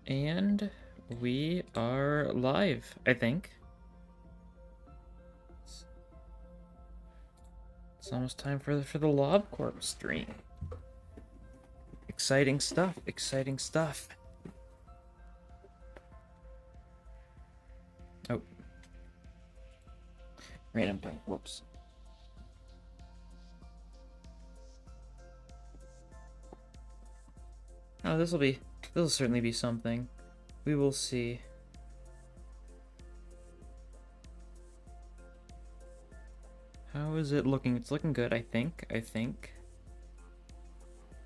And we are live, I think. It's almost time for the Lob Corp stream. Exciting stuff, exciting stuff. Oh. Random thing, whoops. Oh, this'll certainly be something. We will see. How is it looking? It's looking good, I think.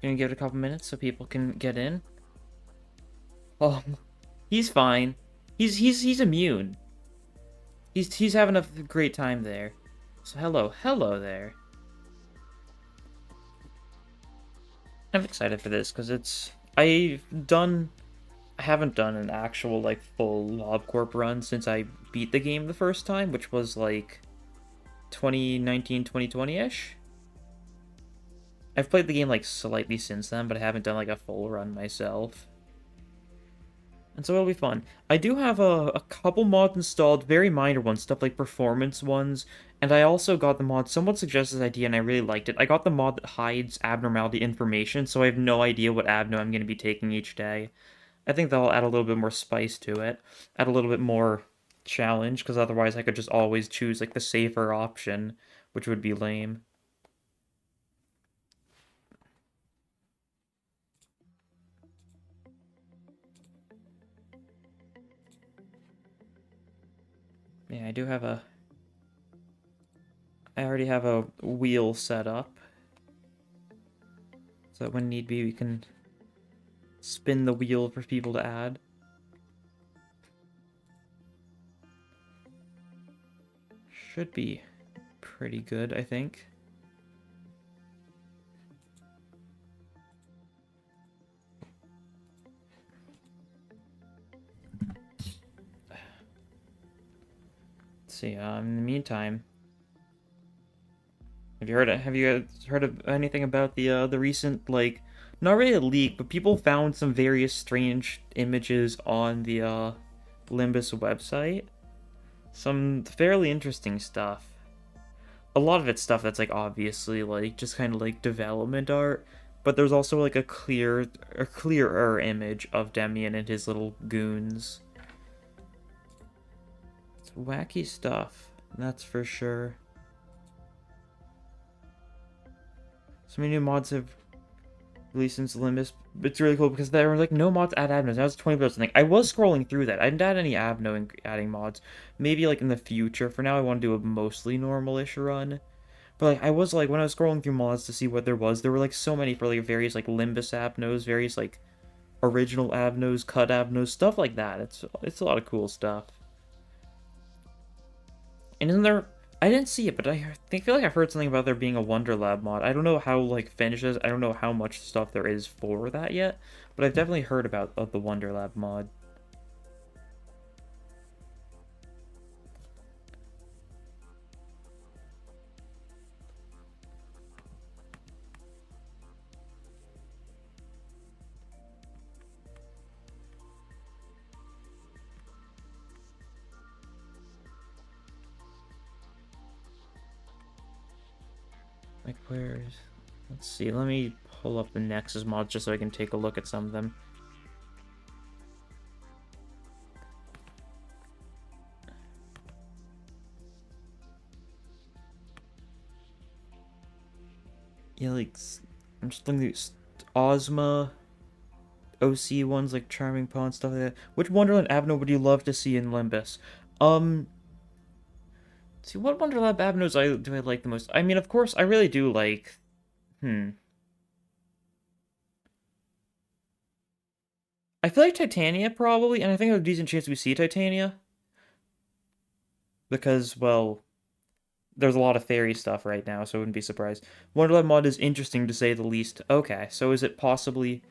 Gonna give it a couple minutes so people can get in. Oh, he's fine. He's immune. He's having a great time there. So hello there. I'm excited for this because I haven't done an actual like full LobCorp run since I beat the game the first time, which was like 2019, 2020-ish. I've played the game like slightly since then, but I haven't done like a full run myself. And so it'll be fun. I do have a couple mods installed, very minor ones, stuff like performance ones, and I also got the mod, someone suggested this idea and I really liked it. I got the mod that hides abnormality information, so I have no idea what abno I'm going to be taking each day. I think that'll add a little bit more spice to it, add a little bit more challenge, because otherwise I could just always choose like the safer option, which would be lame. Yeah, I already have a wheel set up, so that when need be we can spin the wheel for people to add. Should be pretty good, I think. Let's see, in the meantime, have you heard of anything about the recent, like, not really a leak, but people found some various strange images on the Limbus website? Some fairly interesting stuff. A lot of it's stuff that's like obviously like just kind of like development art, but there's also like a clearer image of Demian and his little goons. It's wacky stuff, that's for sure. So many new mods have released since Limbus. It's really cool because there were like no mods add abnos. That was 20 builds. Like I was scrolling through that. I didn't add any abno and adding mods. Maybe like in the future. For now, I want to do a mostly normal-ish run. But like I was like when I was scrolling through mods to see what there were like so many for like various like Limbus abnos, various like original abnos, cut abnos, stuff like that. It's a lot of cool stuff. And isn't there? I didn't see it, but feel like I've heard something about there being a Wonder Lab mod. I don't know how like finished it is. I don't know how much stuff there is for that yet, but I've definitely heard about the Wonder Lab mod. Like where's? Let's see. Let me pull up the Nexus mods just so I can take a look at some of them. Yeah, like I'm just looking through Ozma, OC ones like Charming Pawn stuff like that. Which Wonderland Abno would you love to see in Limbus? See, what Wonderlab Abnos do I like the most? I mean, of course, I really do like... I feel like Titania, probably, and I think there's a decent chance we see Titania. Because, well, there's a lot of fairy stuff right now, so I wouldn't be surprised. Wonderlab mod is interesting, to say the least. Okay, so is it possibly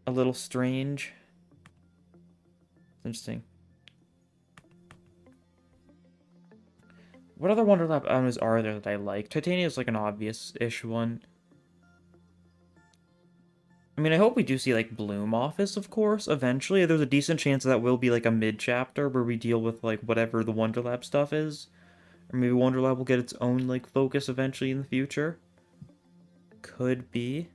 a little strange? Interesting. What other Wonderlab Abnos are there that I like? Titania is like an obvious-ish one. I I mean, I hope we do see, like, Bloom Office, of course, eventually. There's a decent chance that will be, like, a mid-chapter where we deal with, like, whatever the Wonderlab stuff is. Or maybe Wonderlab will get its own, like, focus eventually in the future. Could be.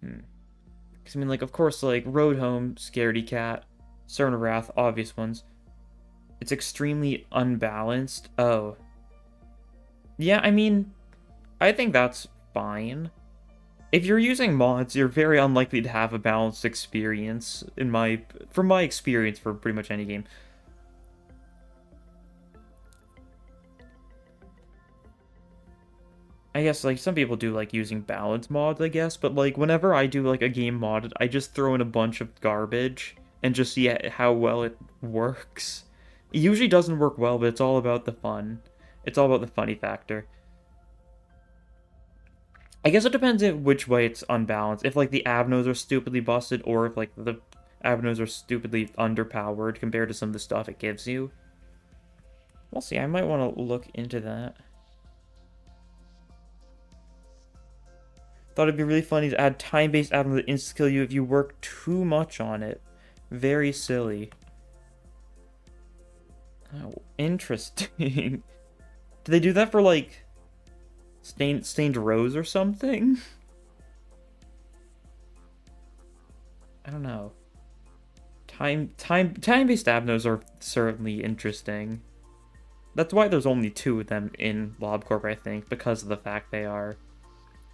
Because, I mean, like, of course, like, Road Home, Scaredy Cat, Servant of Wrath, obvious ones. It's extremely unbalanced. Oh. Yeah, I mean, I think that's fine. If you're using mods, you're very unlikely to have a balanced experience, from my experience for pretty much any game. I guess, like, some people do like using balance mods, I guess, but, like, whenever I do, like, a game modded, I just throw in a bunch of garbage and just see how well it works. It usually doesn't work well, but it's all about the fun. It's all about the funny factor. I guess it depends on which way it's unbalanced. If, like, the Avnos are stupidly busted, or if, like, the Avnos are stupidly underpowered compared to some of the stuff it gives you. We'll see, I might want to look into that. Thought it'd be really funny to add time-based Avno that insta-kill you if you work too much on it. Very silly. Oh, interesting. Do they do that for, like, stained rose or something? I don't know. Time-based Avnos are certainly interesting. That's why there's only 2 of them in LobCorp, I think, because of the fact they are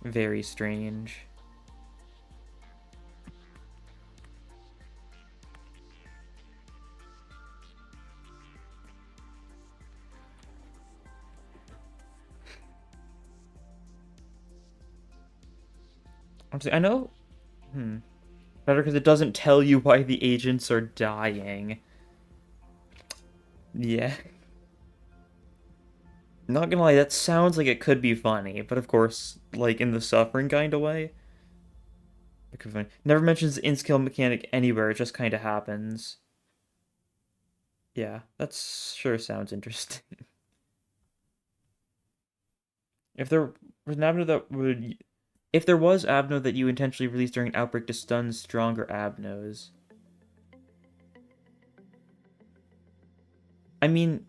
very strange. I know. Better because it doesn't tell you why the agents are dying. Yeah. Not gonna lie, that sounds like it could be funny, but of course, like in the suffering kind of way. It could be funny. Never mentions the in-skill mechanic anywhere, it just kind of happens. Yeah, that sure sounds interesting. If there was an Abno that would... If there was Abno that you intentionally released during an outbreak to stun stronger Abnos... I mean...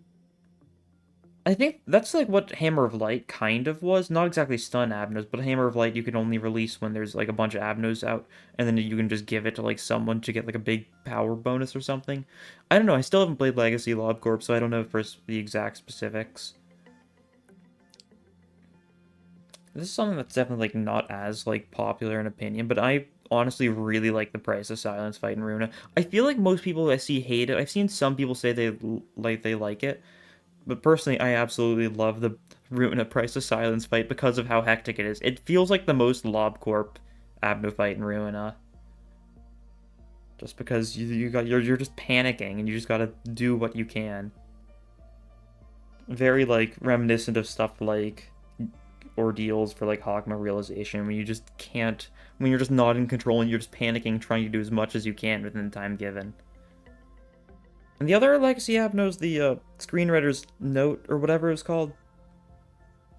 I think that's like what Hammer of Light kind of was. Not exactly stun Abnos, but Hammer of Light you can only release when there's like a bunch of Abnos out, and then you can just give it to like someone to get like a big power bonus or something. I don't know, I still haven't played Legacy LobCorp, so I don't know for the exact specifics. This is something that's definitely like not as like popular in opinion, but I honestly really like the Price of Silence fight in Runa. I feel like most people I see hate it. I've seen some people say they like it. But personally, I absolutely love the Runa Price of Silence fight because of how hectic it is. It feels like the most LobCorp Abno fight in Runa. Just because you're just panicking and you just gotta do what you can. Very like reminiscent of stuff like ordeals for like Hawkma realization when you just can't, when you're just not in control and you're just panicking trying to do as much as you can within the time given. And the other Legacy Abno's the Screenwriter's Note, or whatever it's called.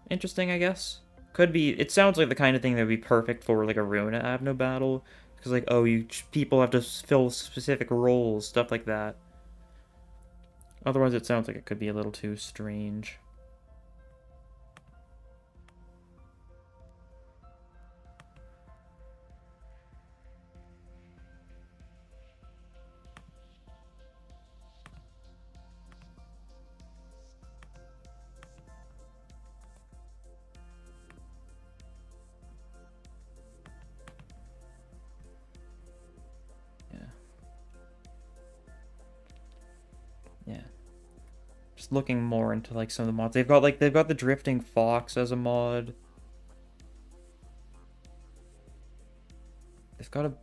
Interesting, I guess. Could be, it sounds like the kind of thing that would be perfect for, like, a Runa Abno battle. Because, like, oh, people have to fill specific roles, stuff like that. Otherwise, it sounds like it could be a little too strange. Yeah. Just looking more into like some of the mods. They've got the Drifting Fox as a mod. They've got a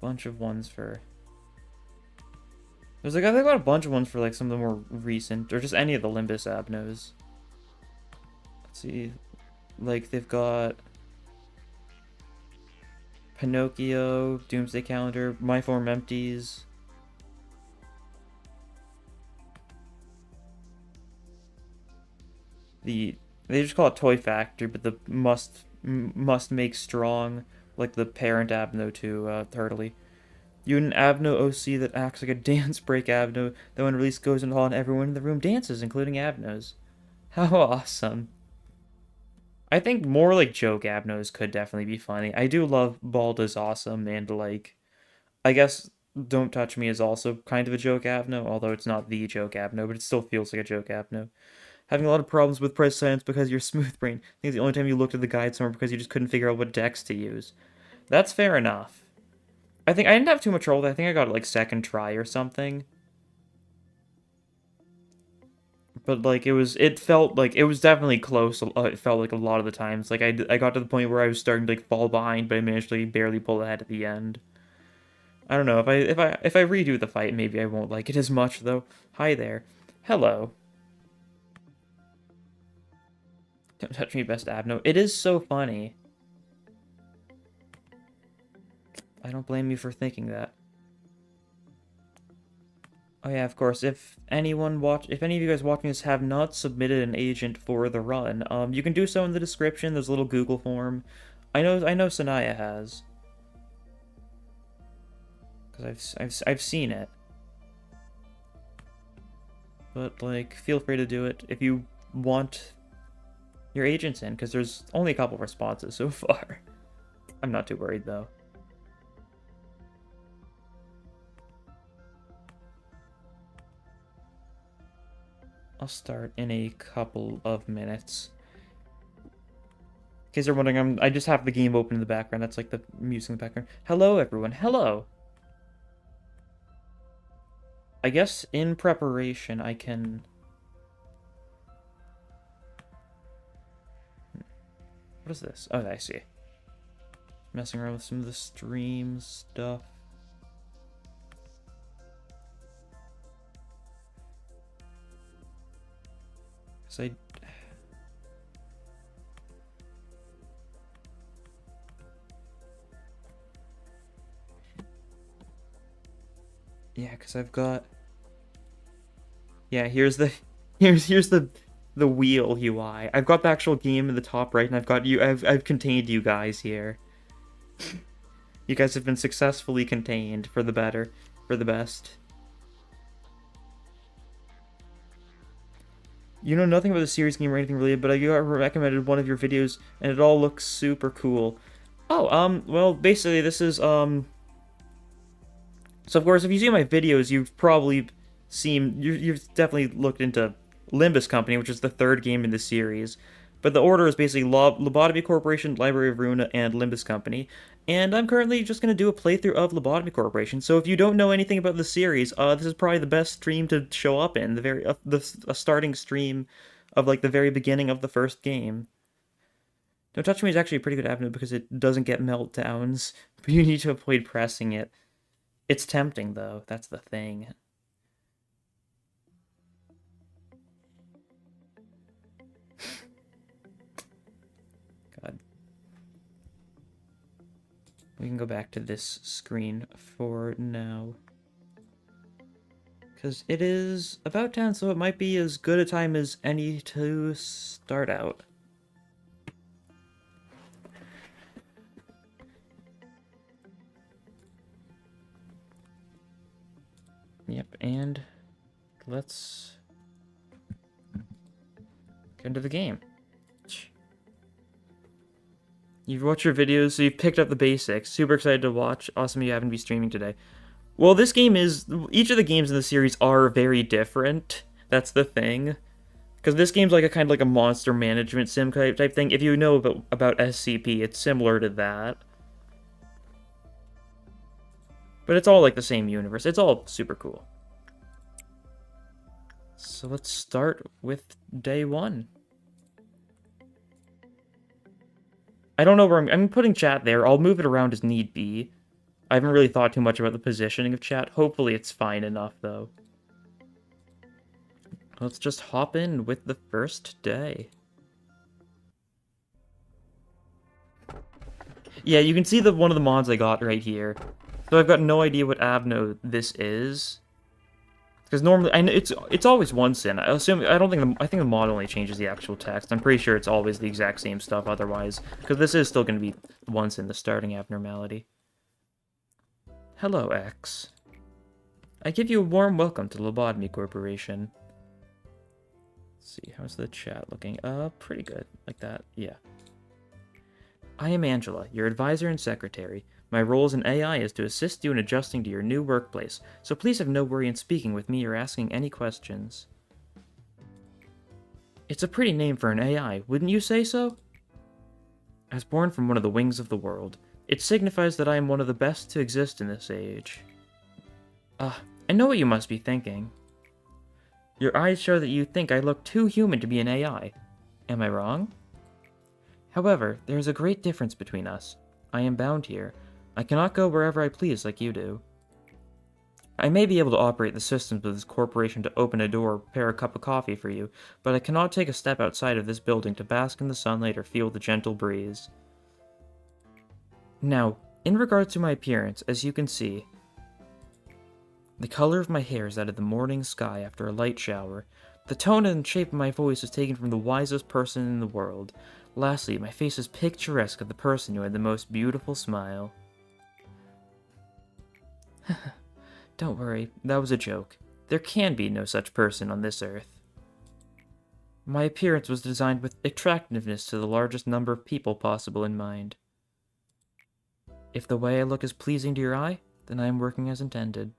bunch of ones for... they've got a bunch of ones for like some of the more recent, or just any of the Limbus Abnos. Let's see. Like they've got Pinocchio, Doomsday Calendar, My Form Empties. The They just call it Toy Factory, but the must make strong, like the parent Abno to Turtley. You an Abno OC that acts like a dance break Abno that when released goes in the hall and everyone in the room dances, including Abnos. How awesome. I think more like joke Abnos could definitely be funny. I do love Bald is awesome and like I guess Don't Touch Me is also kind of a joke Abno, although it's not the joke Abno, but it still feels like a joke Abno. Having a lot of problems with press science because you're smooth brain. I think the only time you looked at the guide somewhere because you just couldn't figure out what decks to use. That's fair enough. I think I didn't have too much trouble with it. I think I got it like second try or something. But like it felt like it was definitely close. It felt like a lot of the times. Like I got to the point where I was starting to like fall behind, but I managed to like, barely pull ahead at the end. I don't know if I redo the fight, maybe I won't like it as much though. Hi there, hello. Don't touch me, best Abno. It is so funny. I don't blame you for thinking that. Oh yeah, of course. If any of you guys watching this have not submitted an agent for the run, you can do so in the description. There's a little Google form. I know Sanaya has, because I've seen it. But like, feel free to do it if you want your agents in, because there's only a couple responses so far. I'm not too worried though. I'll start in a couple of minutes. In case you're wondering, I just have the game open in the background. That's like the music in the background. Hello, everyone. Hello. I guess in preparation, I can... What is this? Oh, I see. Messing around with some of the stream stuff. Because yeah, because I've got... Yeah, here's the... Here's the wheel UI. I've got the actual game in the top right, and I've contained you guys here. You guys have been successfully contained for the better, for the best. You know nothing about the series game or anything related, but I got recommended one of your videos, and it all looks super cool. Oh, well, basically this is, So of course, if you see my videos, you've probably you've definitely looked into Limbus Company, which is the third game in the series. But the order is basically Lobotomy Corporation, Library of Runa, and Limbus Company. And I'm currently just going to do a playthrough of Lobotomy Corporation. So if you don't know anything about the series, this is probably the best stream to show up in. A starting stream of like the very beginning of the first game. Don't Touch Me is actually a pretty good avenue because it doesn't get meltdowns, but you need to avoid pressing it. It's tempting though, that's the thing. God. We can go back to this screen for now. Because it is about 10, so it might be as good a time as any to start out. Yep, and let's get into the game. You've watched your videos, so you've picked up the basics. Super excited to watch. Awesome you happen to be streaming today. Well, this game is... Each of the games in the series are very different. That's the thing. Because this game's like a kind of like a monster management sim type thing. If you know about SCP, it's similar to that. But it's all like the same universe. It's all super cool. So let's start with day 1. I don't know where I'm putting chat there. I'll move it around as need be. I haven't really thought too much about the positioning of chat. Hopefully it's fine enough, though. Let's just hop in with the first day. Yeah, you can see one of the mods I got right here. So I've got no idea what Abno this is. Because normally, I know it's always one sin. I assume I don't think I think the mod only changes the actual text. I'm pretty sure it's always the exact same stuff otherwise, because this is still going to be one sin, the starting abnormality. Hello, X. I give you a warm welcome to Lobotomy Corporation. Let's see, how's the chat looking? Pretty good, like that. Yeah. I am Angela, your advisor and secretary. My role as an AI is to assist you in adjusting to your new workplace, so please have no worry in speaking with me or asking any questions. It's a pretty name for an AI, wouldn't you say so? I was born from one of the wings of the world. It signifies that I am one of the best to exist in this age. I know what you must be thinking. Your eyes show that you think I look too human to be an AI. Am I wrong? However, there is a great difference between us. I am bound here. I cannot go wherever I please like you do. I may be able to operate the systems of this corporation to open a door or prepare a cup of coffee for you, but I cannot take a step outside of this building to bask in the sunlight or feel the gentle breeze. Now, in regards to my appearance, as you can see, the color of my hair is that of the morning sky after a light shower. The tone and shape of my voice is taken from the wisest person in the world. Lastly, my face is picturesque of the person who had the most beautiful smile. Don't worry, that was a joke. There can be no such person on this earth. My appearance was designed with attractiveness to the largest number of people possible in mind. If the way I look is pleasing to your eye, then I am working as intended.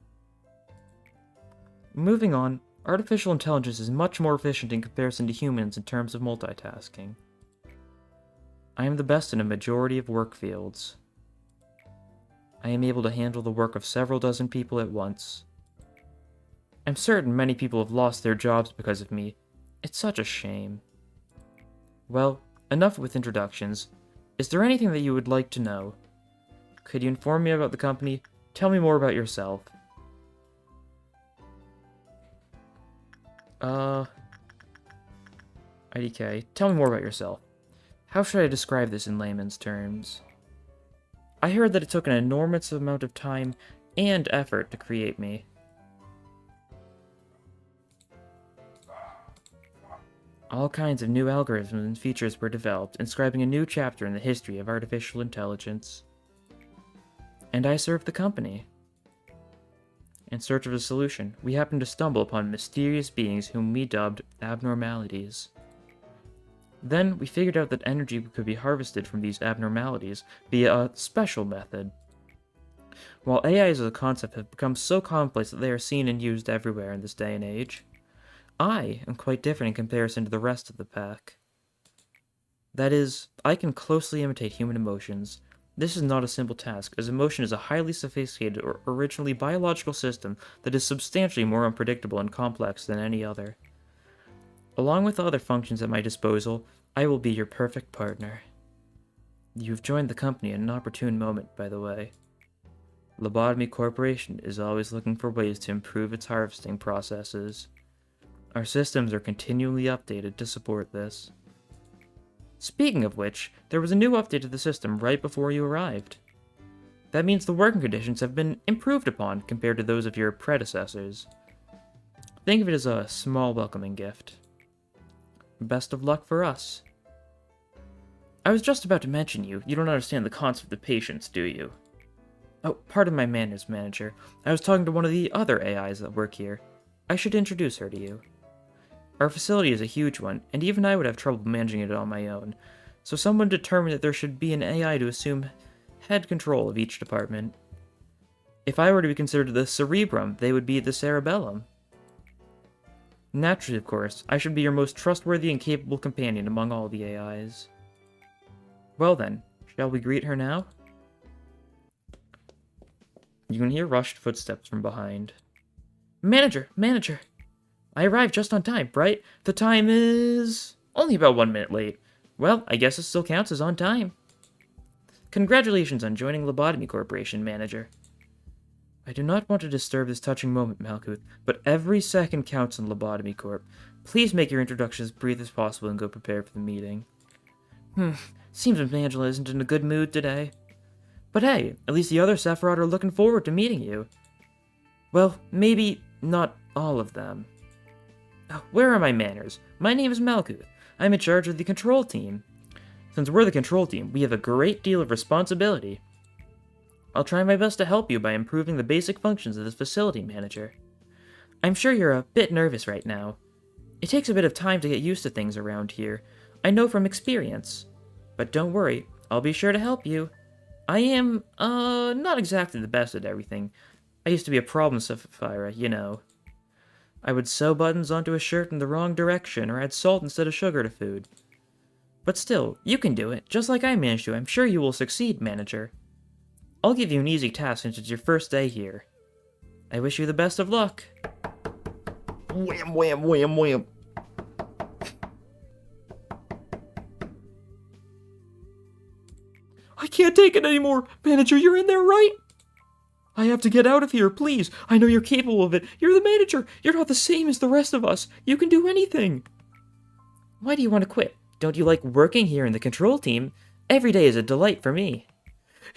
Moving on, artificial intelligence is much more efficient in comparison to humans in terms of multitasking. I am the best in a majority of work fields. I am able to handle the work of several dozen people at once. I'm certain many people have lost their jobs because of me. It's such a shame. Well, enough with introductions. Is there anything that you would like to know? Could you inform me about the company? Tell me more about yourself. IDK, tell me more about yourself. How should I describe this in layman's terms? I heard that it took an enormous amount of time and effort to create me. All kinds of new algorithms and features were developed, inscribing a new chapter in the history of artificial intelligence. And I served the company. In search of a solution, we happened to stumble upon mysterious beings whom we dubbed abnormalities. Then, we figured out that energy could be harvested from these abnormalities via a special method. While AIs as a concept have become so commonplace that they are seen and used everywhere in this day and age, I am quite different in comparison to the rest of the pack. That is, I can closely imitate human emotions. This is not a simple task, as emotion is a highly sophisticated or originally biological system that is substantially more unpredictable and complex than any other. Along with other functions at my disposal, I will be your perfect partner. You've joined the company at an opportune moment, by the way. Lobotomy Corporation is always looking for ways to improve its harvesting processes. Our systems are continually updated to support this. Speaking of which, there was a new update to the system right before you arrived. That means the working conditions have been improved upon compared to those of your predecessors. Think of it as a small welcoming gift. Best of luck for us. I was just about to mention you. You don't understand the concept of patience, do you? Oh, pardon my manners, manager. I was talking to one of the other AIs that work here. I should introduce her to you. Our facility is a huge one, and even I would have trouble managing it on my own, so someone determined that there should be an AI to assume head control of each department. If I were to be considered the cerebrum, they would be the cerebellum. Naturally, of course, I should be your most trustworthy and capable companion among all the AIs. Well then, shall we greet her now? You can hear rushed footsteps from behind. Manager! Manager! I arrived just on time, right? The time is only about 1 minute late. Well, I guess it still counts as on time. Congratulations on joining Lobotomy Corporation, Manager. I do not want to disturb this touching moment, Malkuth, but every second counts in Lobotomy Corp. Please make your introduction as brief as possible and go prepare for the meeting. Seems Miss Angela isn't in a good mood today. But hey, at least the other Sephiroth are looking forward to meeting you. Well, maybe Not all of them. Oh, where are my manners? My name is Malkuth. I'm in charge of the control team. Since we're the control team, we have a great deal of responsibility. I'll try my best to help you by improving the basic functions of this facility, manager. I'm sure you're a bit nervous right now. It takes a bit of time to get used to things around here. I know from experience. But don't worry, I'll be sure to help you. I am, not exactly the best at everything. I used to be a problem sapphire, you know. I would sew buttons onto a shirt in the wrong direction or add salt instead of sugar to food. But still, you can do it, just like I managed to. I'm sure you will succeed, manager. I'll give you an easy task since it's your first day here. I wish you the best of luck. Wham, wham, wham, wham. I can't take it anymore. Manager, you're in there, right? I have to get out of here, please. I know you're capable of it. You're the manager. You're not the same as the rest of us. You can do anything. Why do you want to quit? Don't you like working here in the control team? Every day is a delight for me.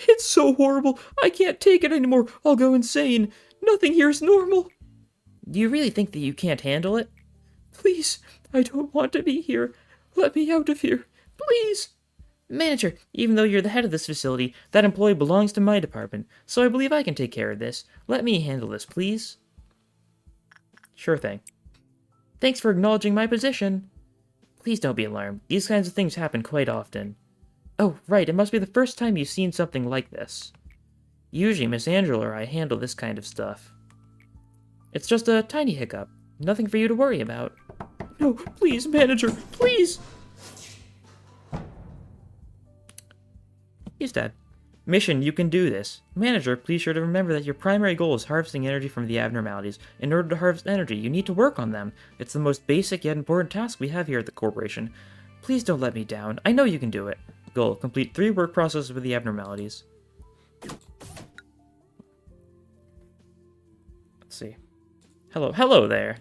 It's so horrible. I can't take it anymore. I'll go insane. Nothing here is normal. Do you really think that you can't handle it? Please, I don't want to be here. Let me out of here. Please. Manager, even though you're the head of this facility, that employee belongs to my department, so I believe I can take care of this. Let me handle this, please. Sure thing. Thanks for acknowledging my position. Please don't be alarmed. These kinds of things happen quite often. Oh, right, it must be the first time you've seen something like this. Usually Miss Angela or I handle this kind of stuff. It's just a tiny hiccup. Nothing for you to worry about. No, please, manager, please! He's dead. Mission, you can do this. Manager, please sure to remember that your primary goal is harvesting energy from the abnormalities. In order to harvest energy, you need to work on them. It's the most basic yet important task we have here at the corporation. Please don't let me down. I know you can do it. Goal, complete 3 work processes with the abnormalities. Let's see. Hello there.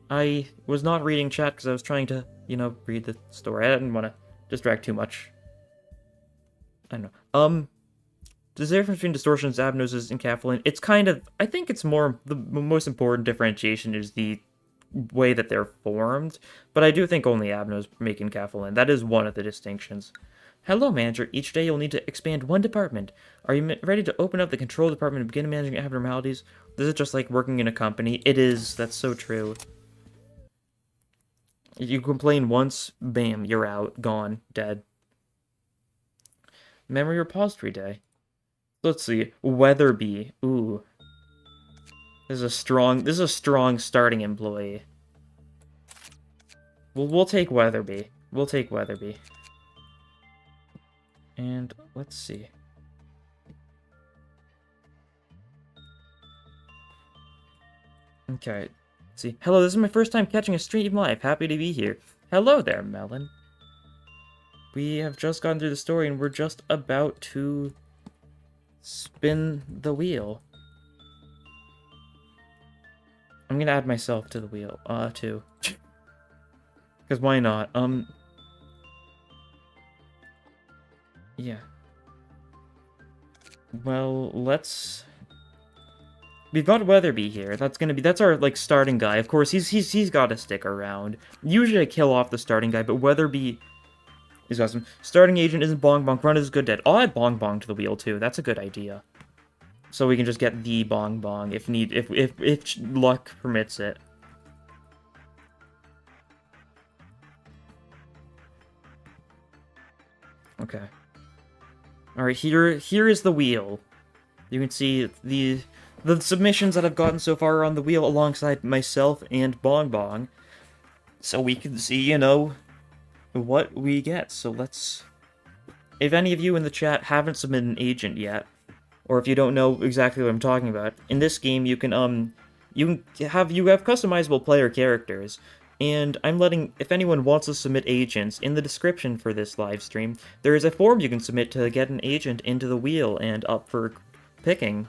I was not reading chat because I was trying to, read the story. I didn't want to distract too much. I don't know. There's a difference between distortions, abnoses, and enkephalin. It's kind of, I think it's more, the most important differentiation is the way that they're formed, but I do think only abnos make enkephalin. That is one of the distinctions. Hello, manager. Each day you'll need to expand one department. Are you ready to open up the control department and begin managing abnormalities? This is just like working in a company. It is. That's so true. You complain once, bam, you're out, gone, dead. Memory repository day. Let's see. Weatherby. Ooh. This is a strong starting employee. We'll take Weatherby. We'll take Weatherby. And let's see. Okay. Let's see. Hello, this is my first time catching a stream live. Happy to be here. Hello there, Melon. We have just gone through the story and we're just about to spin the wheel. I'm gonna add myself to the wheel, too. Because why not? Yeah. Well, we've got Weatherby here. That's our, like, starting guy. Of course, he's gotta stick around. Usually I kill off the starting guy, but Weatherby is awesome. Starting agent isn't Bong Bong. Run is good dead. I'll add Bong Bong to the wheel, too. That's a good idea. So we can just get the Bong Bong if luck permits it. Okay. Alright, here is the wheel. You can see the submissions that I've gotten so far are on the wheel alongside myself and Bong Bong. So we can see, what we get. So let's... If any of you in the chat haven't submitted an agent yet, or if you don't know exactly what I'm talking about, in this game you have customizable player characters, and I'm letting, if anyone wants to submit agents, in the description for this live stream, there is a form you can submit to get an agent into the wheel and up for picking.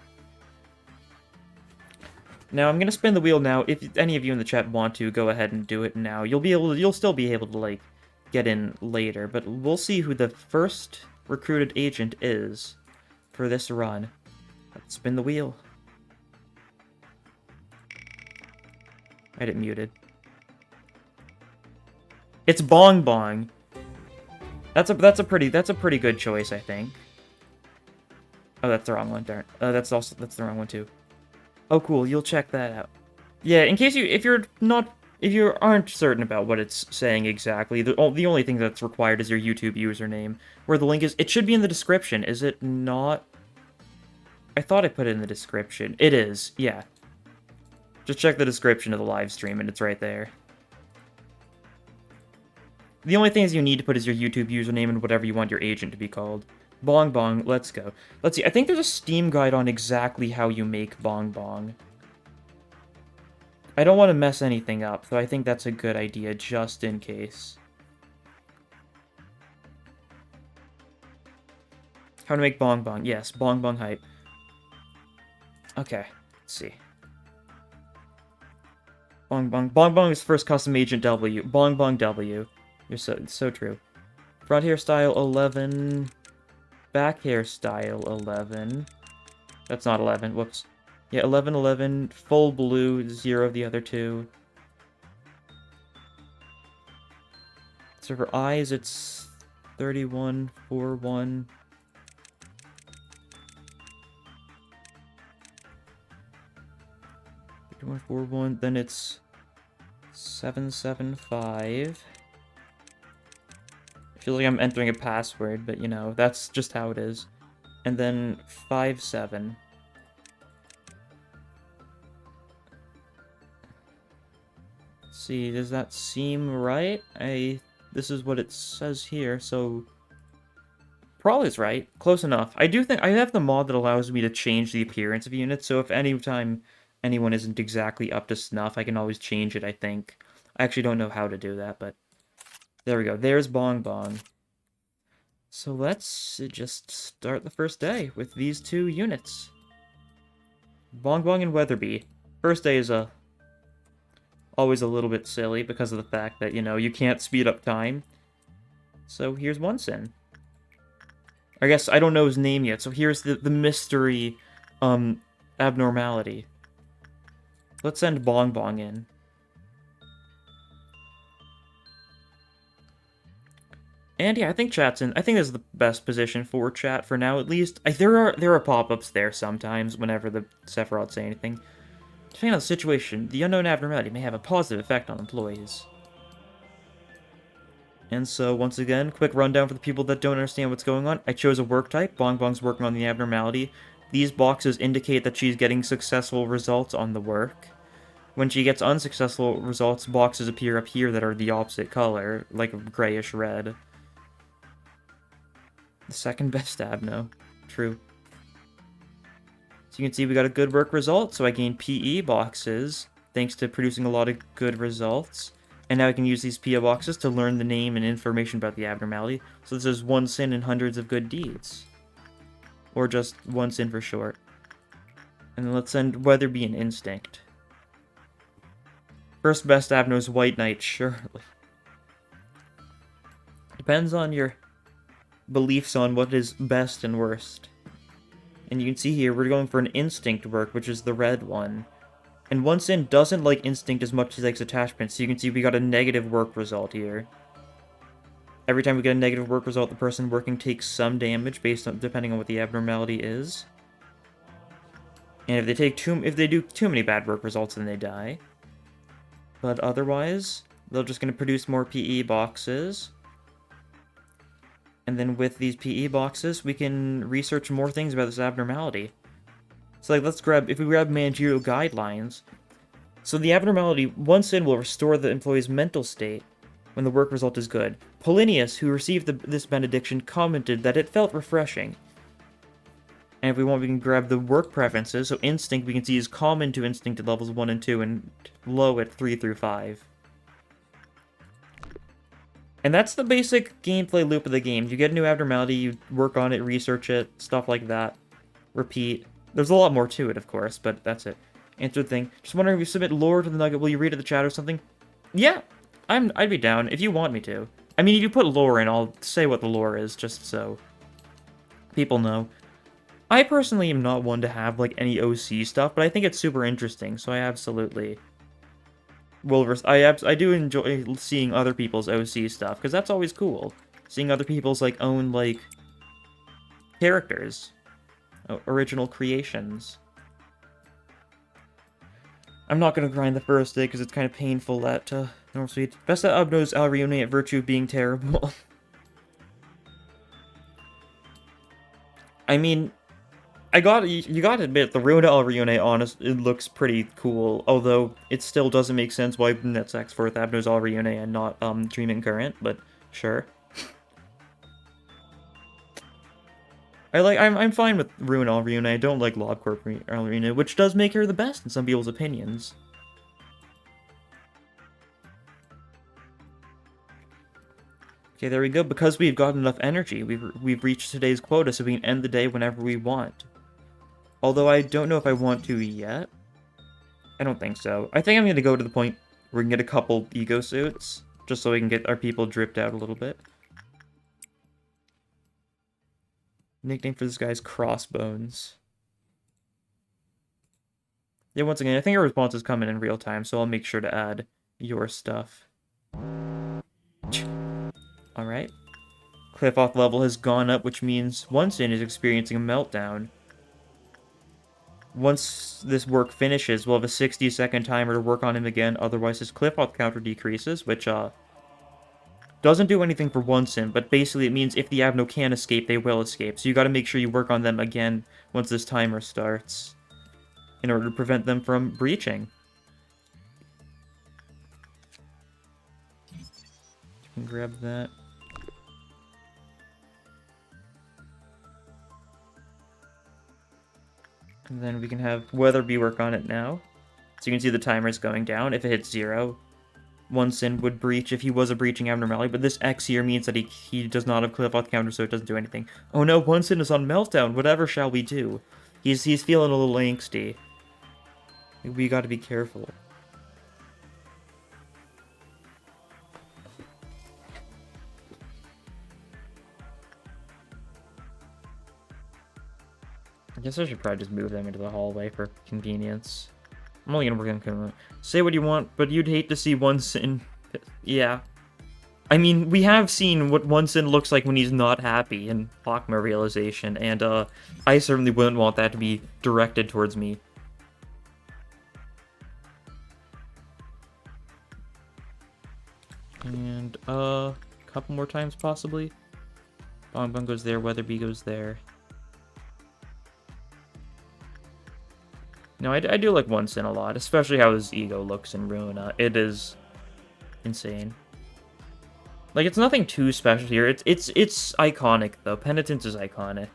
Now I'm gonna spin the wheel now. If any of you in the chat want to, go ahead and do it now. You'll still be able to, like, get in later, but we'll see who the first recruited agent is for this run. Let's spin the wheel. I had it muted. It's Bong Bong. That's a pretty good choice, I think. Oh, that's the wrong one. Darn. That's the wrong one too. Oh, cool. You'll check that out. Yeah, in case if you aren't certain about what it's saying exactly, the only thing that's required is your YouTube username. Where the link is, it should be in the description. Is it not? I thought I put it in the description. It is. Yeah. Just check the description of the live stream, and it's right there. The only things you need to put is your YouTube username and whatever you want your agent to be called. Bong Bong, let's go. Let's see, I think there's a Steam guide on exactly how you make Bong Bong. I don't want to mess anything up, so I think that's a good idea, just in case. How to make Bong Bong. Yes, Bong Bong hype. Okay, let's see. Bong Bong. Bong Bong is first custom agent W. Bong Bong W. You're so true. Front hairstyle 11. Back hairstyle 11. That's not 11. Whoops. Yeah, 11, 11. Full blue, 0 of the other two. So for eyes, it's 31, 4, 1. Then it's 775. I feel like I'm entering a password, but you know, that's just how it is. And then 57. Let's see, does that seem right? This is what it says here, so probably it's right. Close enough. I do think I have the mod that allows me to change the appearance of units, so if anytime anyone isn't exactly up to snuff, I can always change it, I think. I actually don't know how to do that, but there we go. There's Bong Bong. So let's just start the first day with these two units. Bong Bong and Weatherby. First day is always a little bit silly because of the fact that, you know, you can't speed up time. So here's Onsen. I guess I don't know his name yet, so here's the mystery abnormality. Let's send Bong Bong in. And yeah, I think chat's in. I think this is the best position for chat for now, at least. There are pop-ups there sometimes whenever the Sephiroth say anything. Depending on the situation, the unknown abnormality may have a positive effect on employees. And so, once again, quick rundown for the people that don't understand what's going on. I chose a work type. Bong Bong's working on the abnormality. These boxes indicate that she's getting successful results on the work. When she gets unsuccessful results, boxes appear up here that are the opposite color, like a grayish red. The second best abno. True. So you can see we got a good work result, so I gained PE boxes, thanks to producing a lot of good results. And now I can use these PE boxes to learn the name and information about the abnormality. So this is one sin in hundreds of good deeds. Or just one sin for short. And then let's send Weatherby an instinct. First best abno's White Knight, surely. Depends on your beliefs on what is best and worst. And you can see here, we're going for an instinct work, which is the red one. And one sin doesn't like instinct as much as he likes attachment, so you can see we got a negative work result here. Every time we get a negative work result, the person working takes some damage based on depending on what the abnormality is. And if they do too many bad work results, then they die. But otherwise, they're just going to produce more PE boxes. And then with these PE boxes, we can research more things about this abnormality. So like, if we grab managerial guidelines. So the abnormality, one sin will restore the employee's mental state when the work result is good. Polinius, who received this benediction, commented that it felt refreshing. And if we want, we can grab the work preferences. So instinct, we can see is common to instinct at levels 1 and 2, and low at 3 through 5. And that's the basic gameplay loop of the game. You get a new abnormality, you work on it, research it, stuff like that. Repeat. There's a lot more to it, of course, but that's it. Answer the thing. Just wondering if you submit lore to the Nugget, will you read it in the chat or something? Yeah, I'd be down, if you want me to. I mean, if you put lore in, I'll say what the lore is, just so people know. I personally am not one to have, like, any OC stuff, but I think it's super interesting, so I absolutely I do enjoy seeing other people's OC stuff, because that's always cool. Seeing other people's, like, own, like, characters. Original creations. I'm not gonna grind the first day, because it's kind of painful at, normal speed. Best that Ubno's Alrione at virtue of being terrible. I mean, you gotta admit, the Runa Alrione, honest, it looks pretty cool, although it still doesn't make sense why Netsack's 4th Abno's Alrione and not, Dreaming Current, but sure. I'm fine with Runa Alrione, I don't like Lobotomy Corp Alrione, which does make her the best in some people's opinions. Okay, there we go. Because we've got enough energy, we've reached today's quota, so we can end the day whenever we want. Although I don't know if I want to yet. I don't think so. I think I'm going to go to the point where we can get a couple ego suits, just so we can get our people dripped out a little bit. Nickname for this guy's Crossbones. Yeah, once again, I think our responses come in real time, so I'll make sure to add your stuff. Alright. Cliff off level has gone up, which means Onsen is experiencing a meltdown. Once this work finishes, we'll have a 60-second timer to work on him again, otherwise his cliff off counter decreases, which, doesn't do anything for Onsen, but basically it means if the Abno can escape, they will escape. So you gotta make sure you work on them again once this timer starts, in order to prevent them from breaching. You can grab that. And then we can have Weatherby work on it now. So you can see the timer's going down. If it hits 0, Onsen would breach if he was a breaching abnormality, but this X here means that he does not have cliff off counter, so it doesn't do anything. Oh no, Onsen is on meltdown. Whatever shall we do? He's feeling a little angsty. We gotta be careful. I guess I should probably just move them into the hallway for convenience. I'm only gonna work on... Say what you want, but you'd hate to see Onsen... Yeah. I mean, we have seen what Onsen looks like when he's not happy in Hawkma Realization, and, I certainly wouldn't want that to be directed towards me. And, a couple more times, possibly? Bong Bong goes there, Weatherby goes there. No, I do like Onsen a lot, especially how his ego looks in Runa. It is insane. Like, it's nothing too special here. It's iconic, though. Penitence is iconic.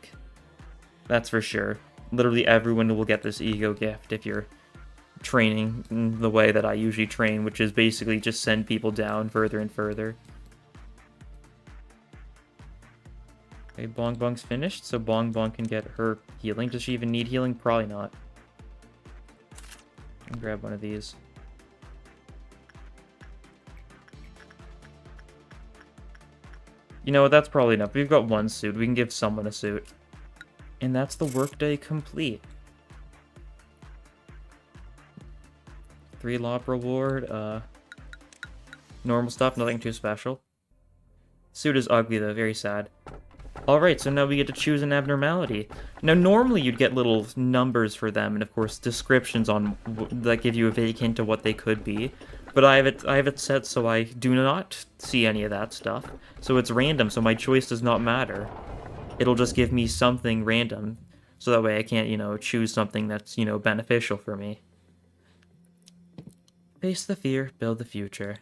That's for sure. Literally everyone will get this ego gift if you're training in the way that I usually train, which is basically just send people down further and further. Okay, Bong Bong's finished, so Bong Bong can get her healing. Does she even need healing? Probably not. I'll grab one of these. You know what, that's probably enough. We've got one suit. We can give someone a suit. And that's the workday complete. 3 lob reward, normal stuff, nothing too special. Suit is ugly though, very sad. Alright, so now we get to choose an abnormality. Now, normally you'd get little numbers for them, and of course descriptions on that give you a vague hint of what they could be. But I have it set so I do not see any of that stuff. So it's random, so my choice does not matter. It'll just give me something random, so that way I can't, you know, choose something that's, you know, beneficial for me. Face the fear, build the future.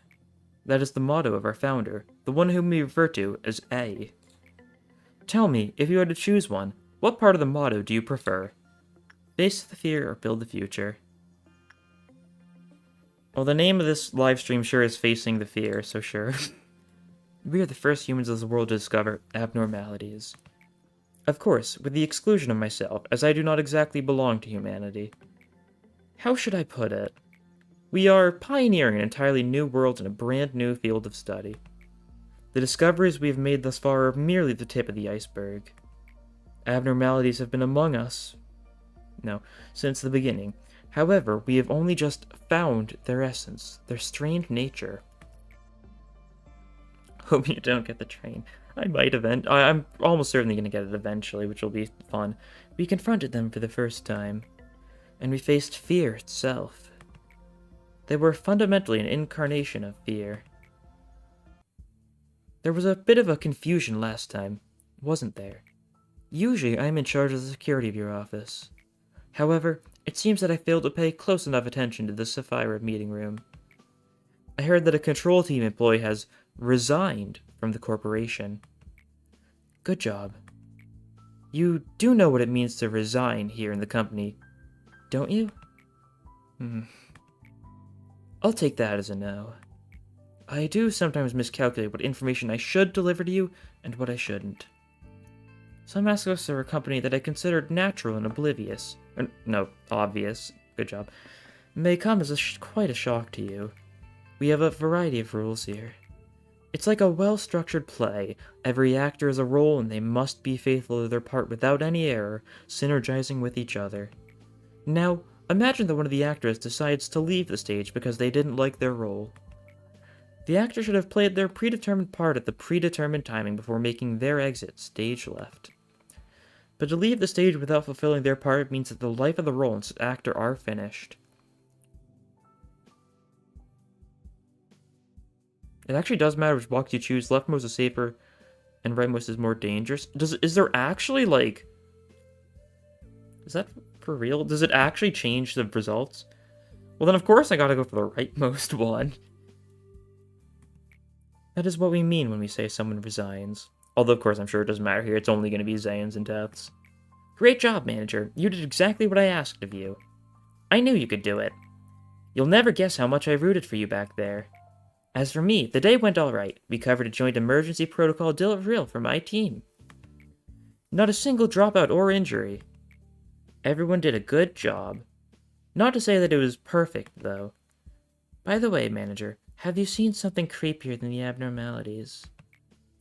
That is the motto of our founder, the one whom we refer to as A. Tell me, if you had to choose one, what part of the motto do you prefer? Face the fear or build the future? Well, the name of this live stream sure is Facing the Fear, so sure. We are the first humans of the world to discover abnormalities. Of course, with the exclusion of myself, as I do not exactly belong to humanity. How should I put it? We are pioneering an entirely new world in a brand new field of study. The discoveries we have made thus far are merely the tip of the iceberg. Abnormalities have been among us, since the beginning. However, we have only just found their essence, their strange nature. Hope you don't get the train. I might I'm almost certainly going to get it eventually, which will be fun. We confronted them for the first time, and we faced fear itself. They were fundamentally an incarnation of fear. There was a bit of a confusion last time, wasn't there? Usually, I'm in charge of the security of your office. However, it seems that I failed to pay close enough attention to the Sapphire meeting room. I heard that a control team employee has resigned from the corporation. Good job. You do know what it means to resign here in the company, don't you? I'll take that as a no. I do sometimes miscalculate what information I should deliver to you and what I shouldn't. Some aspects of our company that I considered natural and oblivious, obvious, good job, may come as quite a shock to you. We have a variety of rules here. It's like a well-structured play. Every actor has a role and they must be faithful to their part without any error, synergizing with each other. Now, imagine that one of the actors decides to leave the stage because they didn't like their role. The actor should have played their predetermined part at the predetermined timing before making their exit stage left. But to leave the stage without fulfilling their part means that the life of the role and actor are finished. It actually does matter which box you choose. Leftmost is safer, and rightmost is more dangerous. Is there actually, like... Is that for real? Does it actually change the results? Well, then of course I gotta go for the rightmost one. That is what we mean when we say someone resigns. Although, of course, I'm sure it doesn't matter here. It's only going to be Zayans and deaths. Great job, manager. You did exactly what I asked of you. I knew you could do it. You'll never guess how much I rooted for you back there. As for me, the day went alright. We covered a joint emergency protocol drill for my team. Not a single dropout or injury. Everyone did a good job. Not to say that it was perfect, though. By the way, manager, have you seen something creepier than the abnormalities?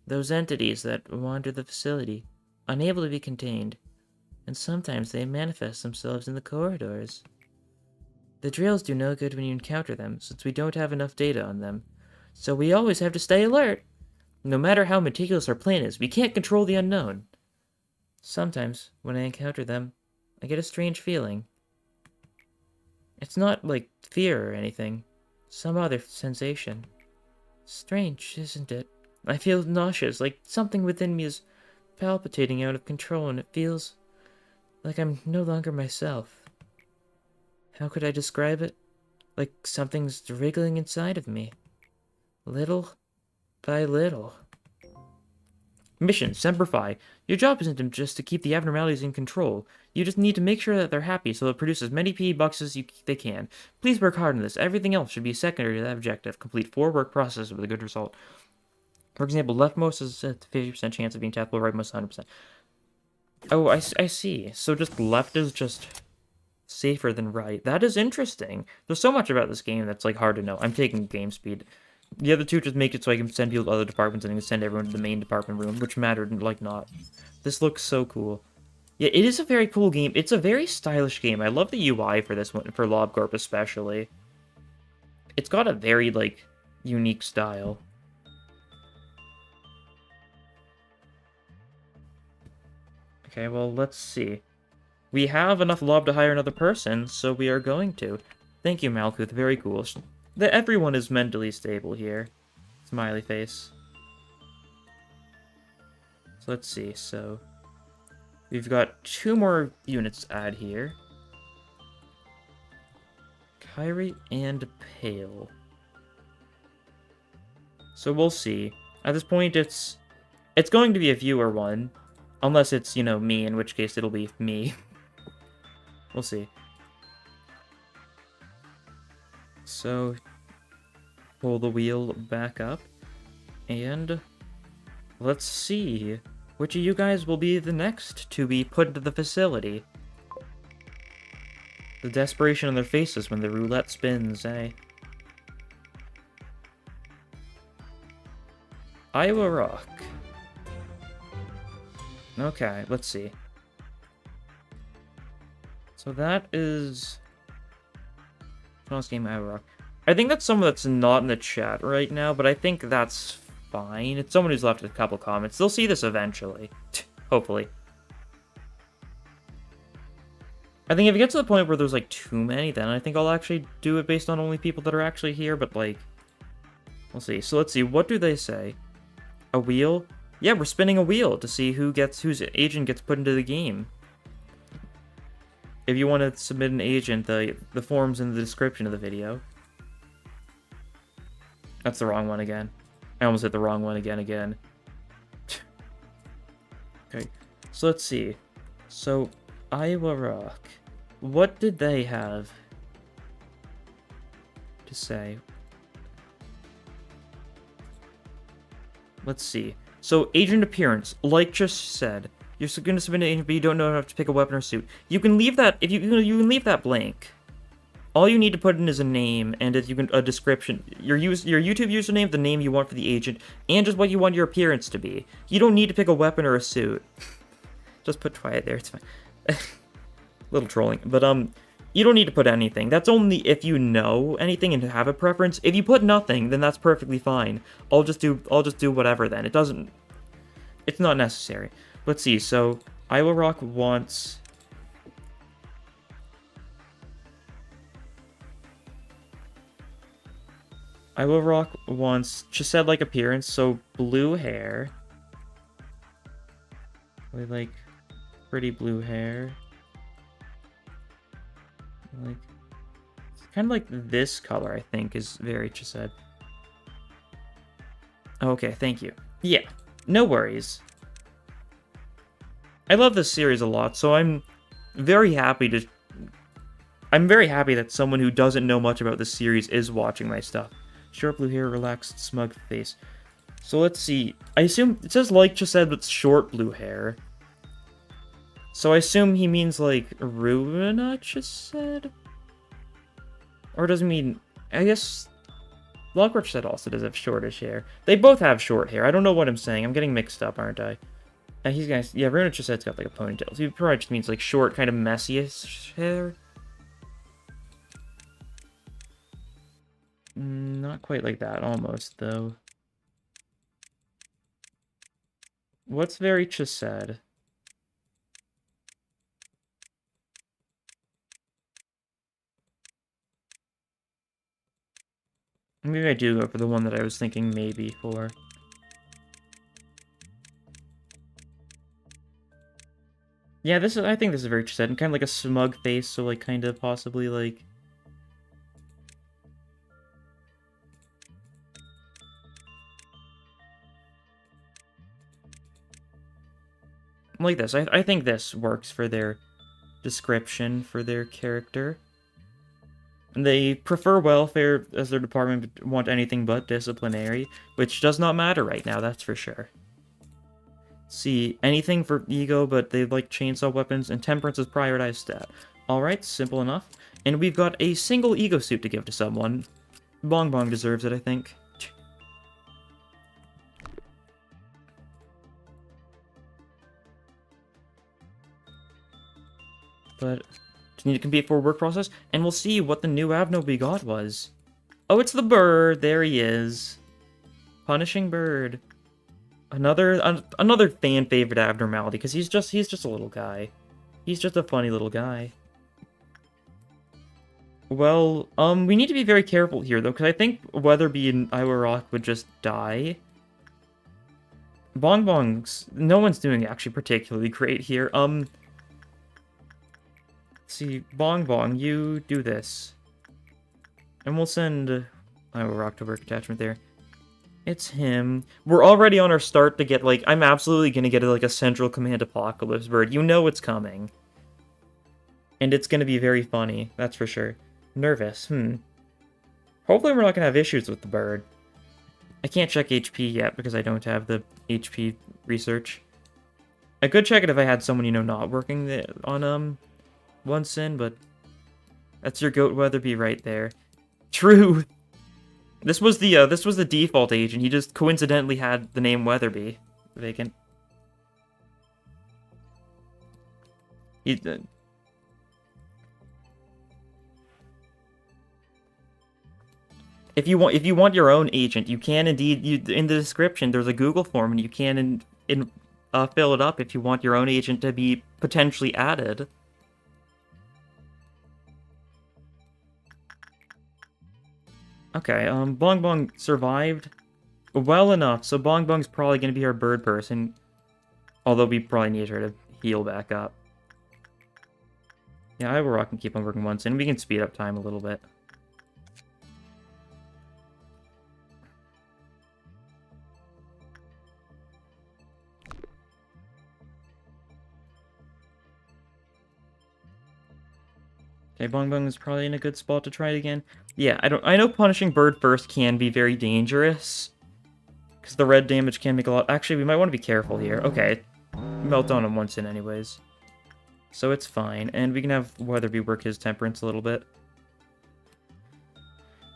Those entities that wander the facility, unable to be contained, and sometimes they manifest themselves in the corridors. The drills do no good when you encounter them, since we don't have enough data on them, so we always have to stay alert. No matter how meticulous our plan is, we can't control the unknown. Sometimes, when I encounter them, I get a strange feeling. It's not like fear or anything. Some other sensation. Strange, isn't it? I feel nauseous, like something within me is palpitating out of control, and it feels like I'm no longer myself. How could I describe it? Like something's wriggling inside of me. Little by little. Mission, Semper Fi. Your job isn't just to keep the abnormalities in control. You just need to make sure that they're happy so they'll produce as many PE bucks as they can. Please work hard on this. Everything else should be secondary to that objective. Complete 4 work processes with a good result. For example, leftmost is a 50% chance of being tappable, rightmost 100%. Oh, I see. So just left is just safer than right. That is interesting. There's so much about this game that's like hard to know. I'm taking game speed. The other two just make it so I can send people to other departments and I can send everyone to the main department room, which mattered like not. This looks so cool. Yeah, it is a very cool game. It's a very stylish game. I love the UI for this one, for LobCorp especially. It's got a very, like, unique style. Okay, well, let's see. We have enough lob to hire another person, so we are going to. Thank you, Malkuth. Very cool. Everyone is mentally stable here. Smiley face. So let's see. So we've got 2 more units to add here. Kyrie and Pale. So we'll see. At this point, it's going to be a viewer one. Unless it's, you know, me, in which case it'll be me. We'll see. So, pull the wheel back up, and let's see which of you guys will be the next to be put into the facility. The desperation on their faces when the roulette spins, eh? Iowa Rock. Okay, let's see. So that is Smallest game I ever rock. I think that's someone that's not in the chat right now, but I think that's fine. It's someone who's left a couple comments. They'll see this eventually. Hopefully. I think if it gets to the point where there's, like, too many, then I think I'll actually do it based on only people that are actually here, but, like... We'll see. So let's see. What do they say? A wheel? Yeah, we're spinning a wheel to see whose agent gets put into the game. If you want to submit an agent, the form's in the description of the video. That's the wrong one again. I almost hit the wrong one again. Okay, so let's see. So, Iowa Rock. What did they have to say? Let's see. So, agent appearance, like just said. You're going to submit an agent, but you don't know how to pick a weapon or suit. You can leave that, if you can leave that blank. All you need to put in is a name, and if you can, a description. Your YouTube username, the name you want for the agent, and just what you want your appearance to be. You don't need to pick a weapon or a suit. Just put Twilight there, it's fine. Little trolling. But, you don't need to put anything. That's only if you know anything and have a preference. If you put nothing, then that's perfectly fine. I'll just do whatever then. It's not necessary. Let's see, so Iowa Rock wants... Iowa Rock wants Chesed-like appearance, so blue hair. With, like, pretty blue hair. Like, it's kind of like this color, I think, is very Chesed. Okay, thank you. Yeah, no worries. I love this series a lot, so I'm very happy that someone who doesn't know much about this series is watching my stuff. Short blue hair, relaxed, smug face. So let's see. I assume it says like Chesed, but short blue hair. So I assume he means like Ruina Chesed? Or does he mean... I guess... Lockroach Chesed also does have shortish hair. They both have short hair. I don't know what I'm saying. I'm getting mixed up, aren't I? He's gonna... Yeah, Ruina Chesed's got like a ponytail. So he probably just means like short, kind of messy-ish hair. Not quite like that, almost, though. What's very Chesed? Maybe I do go for the one that I was thinking maybe for. Yeah, I think this is very Chesed, and kind of like a smug face, so like kind of possibly like... Like this. I think this works for their description for their character. And they prefer welfare as their department, but want anything but disciplinary, which does not matter right now, that's for sure. See, anything for ego, but they like chainsaw weapons, and temperance is prioritized stat. Alright, simple enough. And we've got a single ego suit to give to someone. Bong Bong deserves it, I think. But just need to compete for a work process, and we'll see what the new Avno we got was. Oh, it's the bird. There he is. Punishing bird. Another fan favorite abnormality, because he's just a little guy. He's just a funny little guy. Well, we need to be very careful here, though, because I think Weatherby and Iowa Rock would just die. Bong Bong's... No one's doing actually particularly great here. See, Bong Bong, you do this. And we'll send Iowa Rock to work attachment there. It's him. We're already on our start to get, like... I'm absolutely gonna get, like, a Central Command Apocalypse bird. You know it's coming. And it's gonna be very funny, that's for sure. Nervous, Hopefully we're not gonna have issues with the bird. I can't check HP yet because I don't have the HP research. I could check it if I had someone, you know, not working on, one sin, but... That's your goat Weatherby right there. True! This was the default agent. He just coincidentally had the name Weatherby vacant. If you want your own agent, you can indeed. In the description, there's a Google form, and you can fill it up if you want your own agent to be potentially added. Okay, Bong Bong survived well enough, so Bong Bong's probably gonna be our bird person. Although we probably need her to heal back up. Yeah, I will rock and keep on working once, and we can speed up time a little bit. Okay, Bong Bong is probably in a good spot to try it again. Yeah, I know punishing bird first can be very dangerous. Because the red damage can make a lot. Actually, we might want to be careful here. Okay. Melt on him once in anyways. So it's fine. And we can have Weatherby work his Temperance a little bit.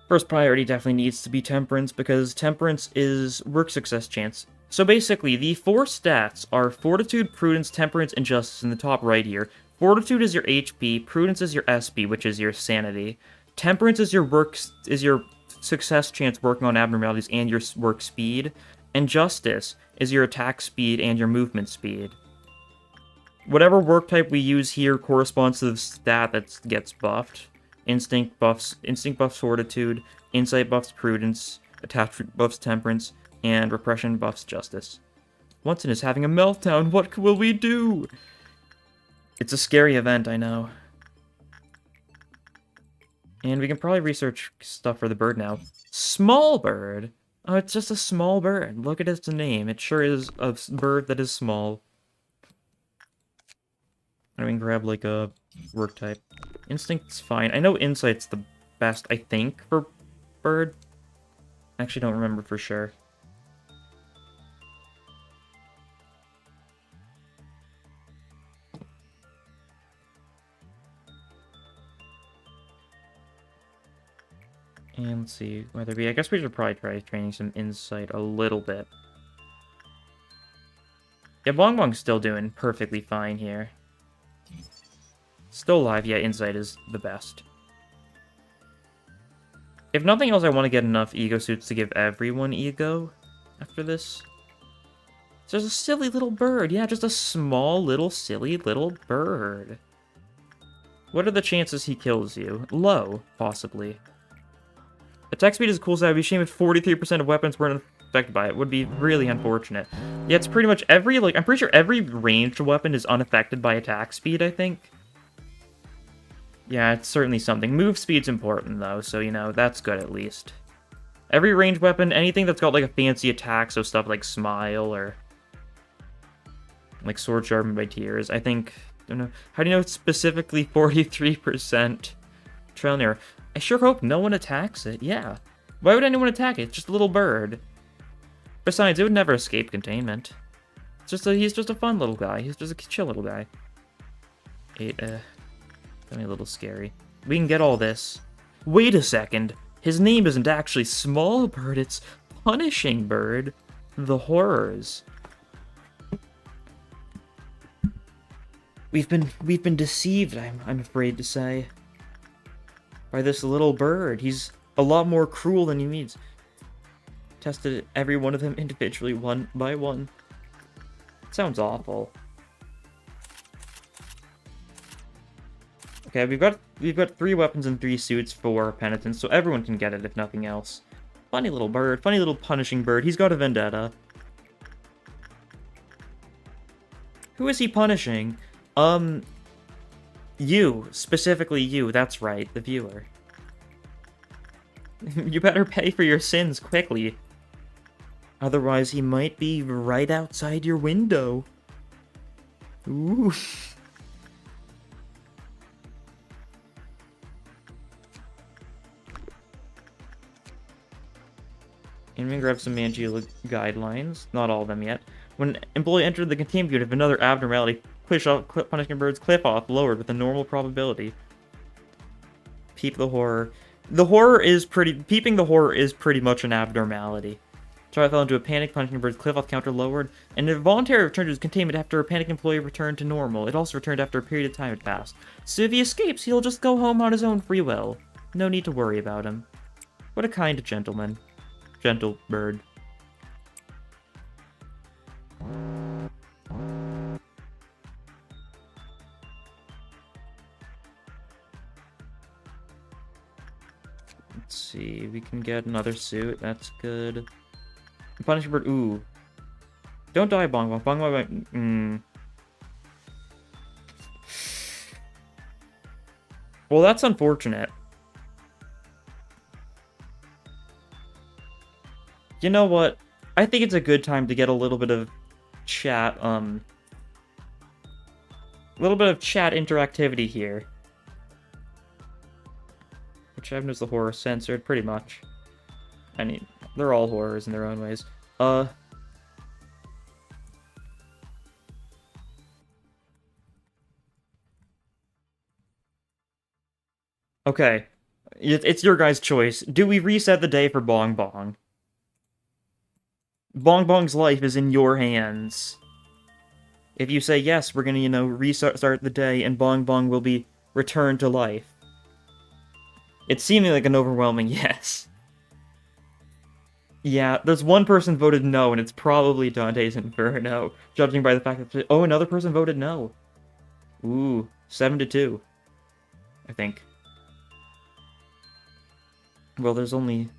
First priority definitely needs to be Temperance, because Temperance is work success chance. So basically, the 4 stats are Fortitude, Prudence, Temperance, and Justice in the top right here. Fortitude is your HP, Prudence is your SP, which is your Sanity. Temperance is your success chance working on abnormalities and your work speed. And Justice is your attack speed and your movement speed. Whatever work type we use here corresponds to the stat that gets buffed. Instinct buffs Fortitude, Insight buffs Prudence, Attachment buffs Temperance, and Repression buffs Justice. Watson is having a meltdown. What will we do? It's a scary event, I know. And we can probably research stuff for the bird now. Small bird? Oh, it's just a small bird. Look at its name. It sure is a bird that is small. And we can grab, like, a work type. Instinct's fine. I know Insight's the best, I think, for bird. I actually don't remember for sure. And let's see, I guess we should probably try training some Insight a little bit. Yeah, Bong Bong's still doing perfectly fine here. Still alive, yeah, Insight is the best. If nothing else, I want to get enough ego suits to give everyone ego after this. It's just a silly little bird. Yeah, just a small little silly little bird. What are the chances he kills you? Low, possibly. Attack speed is a cool stat. It'd be a shame if 43% of weapons weren't affected by it. Would be really unfortunate. Yeah, it's pretty much every, I'm pretty sure every ranged weapon is unaffected by attack speed, I think. Yeah, it's certainly something. Move speed's important, though, so, you know, that's good at least. Every ranged weapon, anything that's got, like, a fancy attack, so stuff like Smile or, like, Sword Sharpened by Tears, I think, I don't know. How do you know it's specifically 43% trial and error? I sure hope no one attacks it, yeah. Why would anyone attack it? It's just a little bird. Besides, it would never escape containment. He's just a fun little guy. He's just a chill little guy. That'd be a little scary. We can get all this. Wait a second. His name isn't actually Small Bird, it's Punishing Bird. The horrors. We've been deceived, I'm afraid to say, by this little bird. He's a lot more cruel than he needs. Tested every one of them individually, one by one. Sounds awful. Okay, we've got 3 weapons and 3 suits for penitence, so everyone can get it if nothing else. Funny little bird, funny little punishing bird. He's got a vendetta. Who is he punishing? You. Specifically you. That's right, the viewer. You better pay for your sins quickly. Otherwise, he might be right outside your window. Ooh. And we can grab some Mangila guidelines. Not all of them yet. When an employee entered the containment unit, if another abnormality, punishing birds cliff off lowered with a normal probability. Peep the horror. Peeping the horror is pretty much an abnormality. Charlie fell into a panic, punishing birds cliff off counter lowered, and a voluntary return to his containment after a panicked employee returned to normal. It also returned after a period of time had passed. So if he escapes, he'll just go home on his own free will. No need to worry about him. What a kind gentleman. Gentle bird. Let's see, we can get another suit. That's good. Punishing bird. Ooh. Don't die, Bong Bong. Bong Bong. Well, that's unfortunate. You know what? I think it's a good time to get a little bit of chat, a little bit of chat interactivity here. Which avenue the horror censored? Pretty much. I mean, they're all horrors in their own ways. Okay. It's your guys' choice. Do we reset the day for Bong Bong? Bong Bong's life is in your hands. If you say yes, we're gonna, restart the day and Bong Bong will be returned to life. It's seeming like an overwhelming yes. Yeah, there's one person voted no, and it's probably Dante's Inferno, judging by the fact that... Oh, another person voted no. Ooh, 7-2. I think. Well, there's only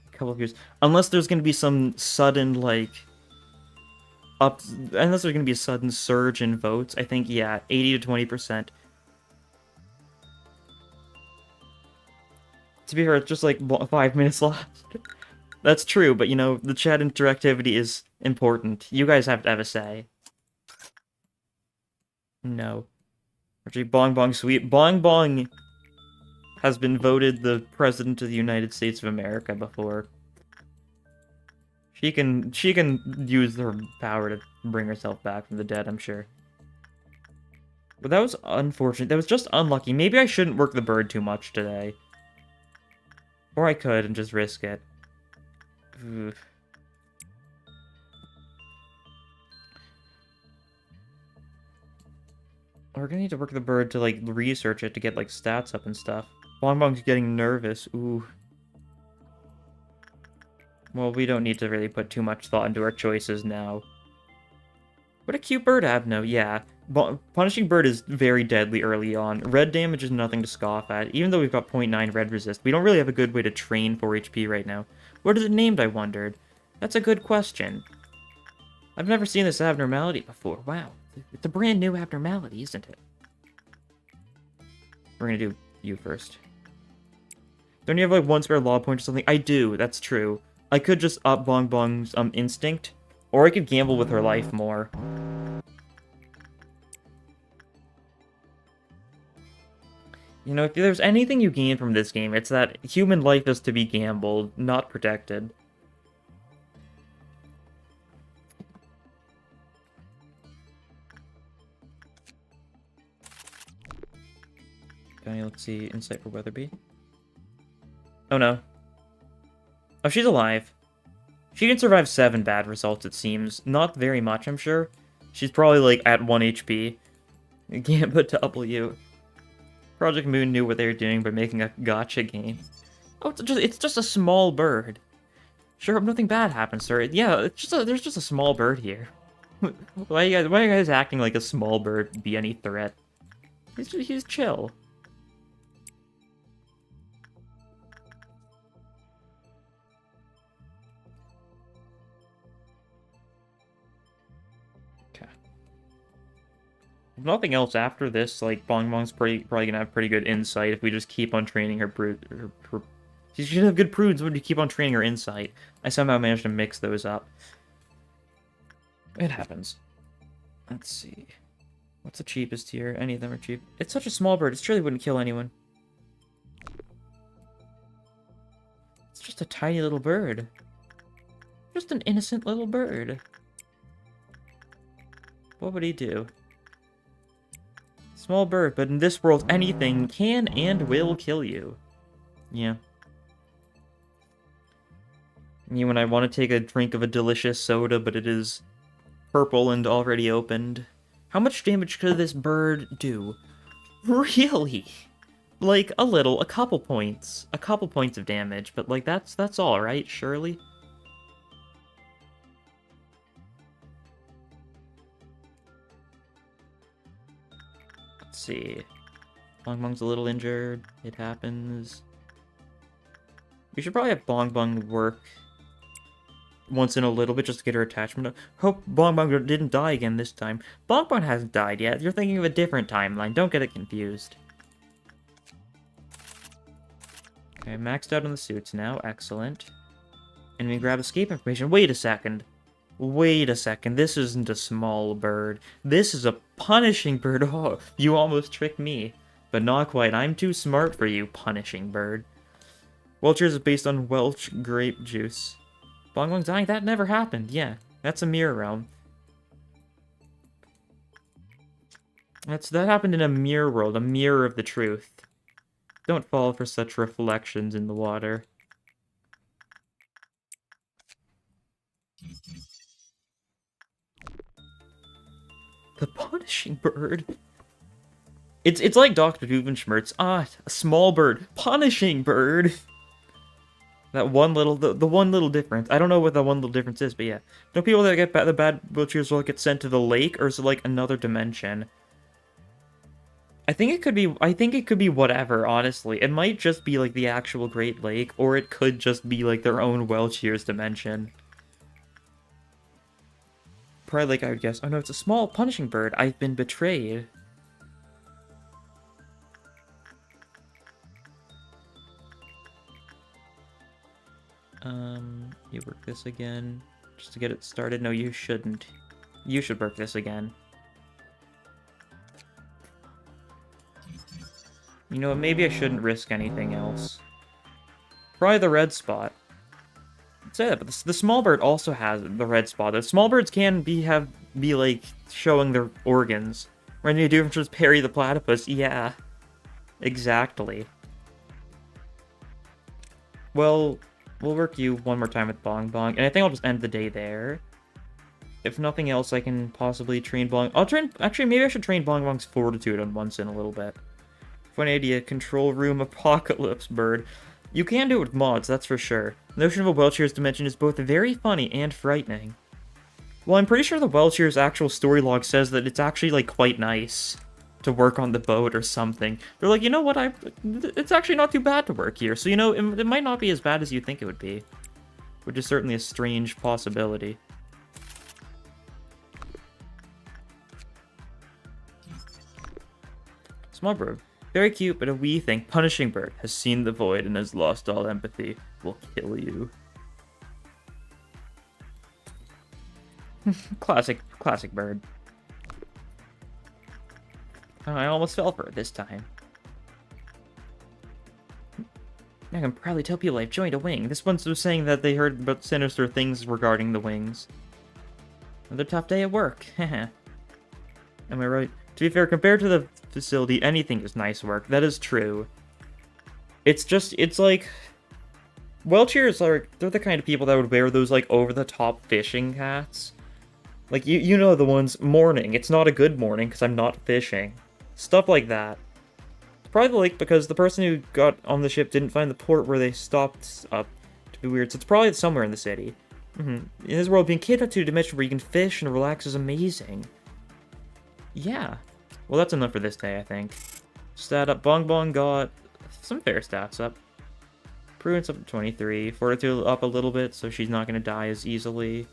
a couple of years. Unless there's gonna be some sudden, like... Unless there's gonna be a sudden surge in votes, I think, yeah, 80 to 20%. To be fair, it's just like 5 minutes left. That's true, but the chat interactivity is important. You guys have to have a say. No. Actually, Bong Bong sweet. Bong Bong has been voted the President of the United States of America before. She can use her power to bring herself back from the dead, I'm sure. But that was unfortunate. That was just unlucky. Maybe I shouldn't work the bird too much today. Or I could and just risk it. Ugh. We're gonna need to work the bird to, like, research it to get, like, stats up and stuff. Bong Bong's getting nervous. Ooh. Well, we don't need to really put too much thought into our choices now. What a cute bird, Abno. Yeah. Punishing bird is very deadly early on. Red damage is nothing to scoff at. Even though we've got 0.9 red resist, we don't really have a good way to train 4 HP right now. What is it named, I wondered? That's a good question. I've never seen this abnormality before. Wow. It's a brand new abnormality, isn't it? We're gonna do you first. Don't you have, like, one spare law point or something? I do, that's true. I could just up Bong Bong's instinct, or I could gamble with her life more. If there's anything you gain from this game, it's that human life is to be gambled, not protected. Okay, let's see. Insight for Weatherby. Oh no. Oh, she's alive. She can survive 7 bad results, it seems. Not very much, I'm sure. She's probably, like, at 1 HP. Gambit W. Project Moon knew what they were doing by making a gacha game. Oh, it's just a small bird. Sure, hope nothing bad happens, sir. Yeah, there's just a small bird here. Why are you guys acting like a small bird would be any threat? He's chill. If nothing else after this, like, Bong Bong's probably gonna have pretty good insight if we just keep on training her brood. She should have good prudes when we keep on training her insight. I somehow managed to mix those up. It happens. Let's see. What's the cheapest here? Any of them are cheap. It's such a small bird, it surely wouldn't kill anyone. It's just a tiny little bird. Just an innocent little bird. What would he do? Small bird, but in this world, anything can and will kill you. Yeah. You and I want to take a drink of a delicious soda, but it is purple and already opened. How much damage could this bird do? Really? like, a couple points. A couple points of damage, but, like, that's all, right? Surely? Let's see. Bong Bong's a little injured. It happens. We should probably have Bong Bong work once in a little bit just to get her attachment up. Hope Bong Bong didn't die again this time. Bong Bong hasn't died yet. You're thinking of a different timeline. Don't get it confused. Okay, maxed out on the suits now. Excellent. And we grab escape information. Wait a second. Wait a second. This isn't a small bird. This is a punishing bird. Oh, you almost tricked me. But not quite. I'm too smart for you, punishing bird. Welchers is based on Welch grape juice. Bong Bong dying? That never happened. Yeah, that's a mirror realm. That happened in a mirror world, a mirror of the truth. Don't fall for such reflections in the water. The punishing bird. It's like Dr. Doofenshmirtz. Ah, a small bird. Punishing bird. That one little, the one little difference. I don't know what that one little difference is, but yeah. No people that get the bad wheelchairs will get sent to the lake, or is it like another dimension? I think it could be whatever, honestly. It might just be like the actual Great Lake, or it could just be like their own Welchier's dimension. Probably like I would guess. Oh no, it's a small punishing bird. I've been betrayed. You work this again, just to get it started. No, you shouldn't. You should work this again. You know what, maybe I shouldn't risk anything else. Probably the red spot. I'd say that, but the small bird also has the red spot. The small birds can be like showing their organs. When you do just parry the platypus, yeah. Exactly. Well, we'll work you one more time with Bong Bong, and I think I'll just end the day there. If nothing else, I can possibly train Bong... Actually, maybe I should train Bong Bong's Fortitude on once in a little bit. Funny idea, control room apocalypse bird. You can do it with mods, that's for sure. The notion of a Welchier's dimension is both very funny and frightening. Well, I'm pretty sure the Welchier's actual story log says that it's actually, like, quite nice to work on the boat or something. They're like, you know what, it's actually not too bad to work here, so, you know, it might not be as bad as you think it would be. Which is certainly a strange possibility. Small bird. Very cute, but a wee thing. Punishing bird has seen the void and has lost all empathy. Will kill you. Classic bird. Oh, I almost fell for it this time. I can probably tell people I've joined a wing. This one's was saying that they heard about sinister things regarding the wings. Another tough day at work. Am I right? To be fair, compared to the facility, anything is nice work. That is true. It's like... Welchers are, they're the kind of people that would wear those, like, over-the-top fishing hats. Like, you know the ones, morning. It's not a good morning, because I'm not fishing. Stuff like that. It's probably like because the person who got on the ship didn't find the port where they stopped up to be weird, so it's probably somewhere in the city. In this world, being kidnapped to a dimension where you can fish and relax is amazing. Yeah. Well, that's enough for this day, I think. Stat up. Bong Bong got some fair stats up. Prudence up to 23. Fortitude up a little bit, so she's not going to die as easily.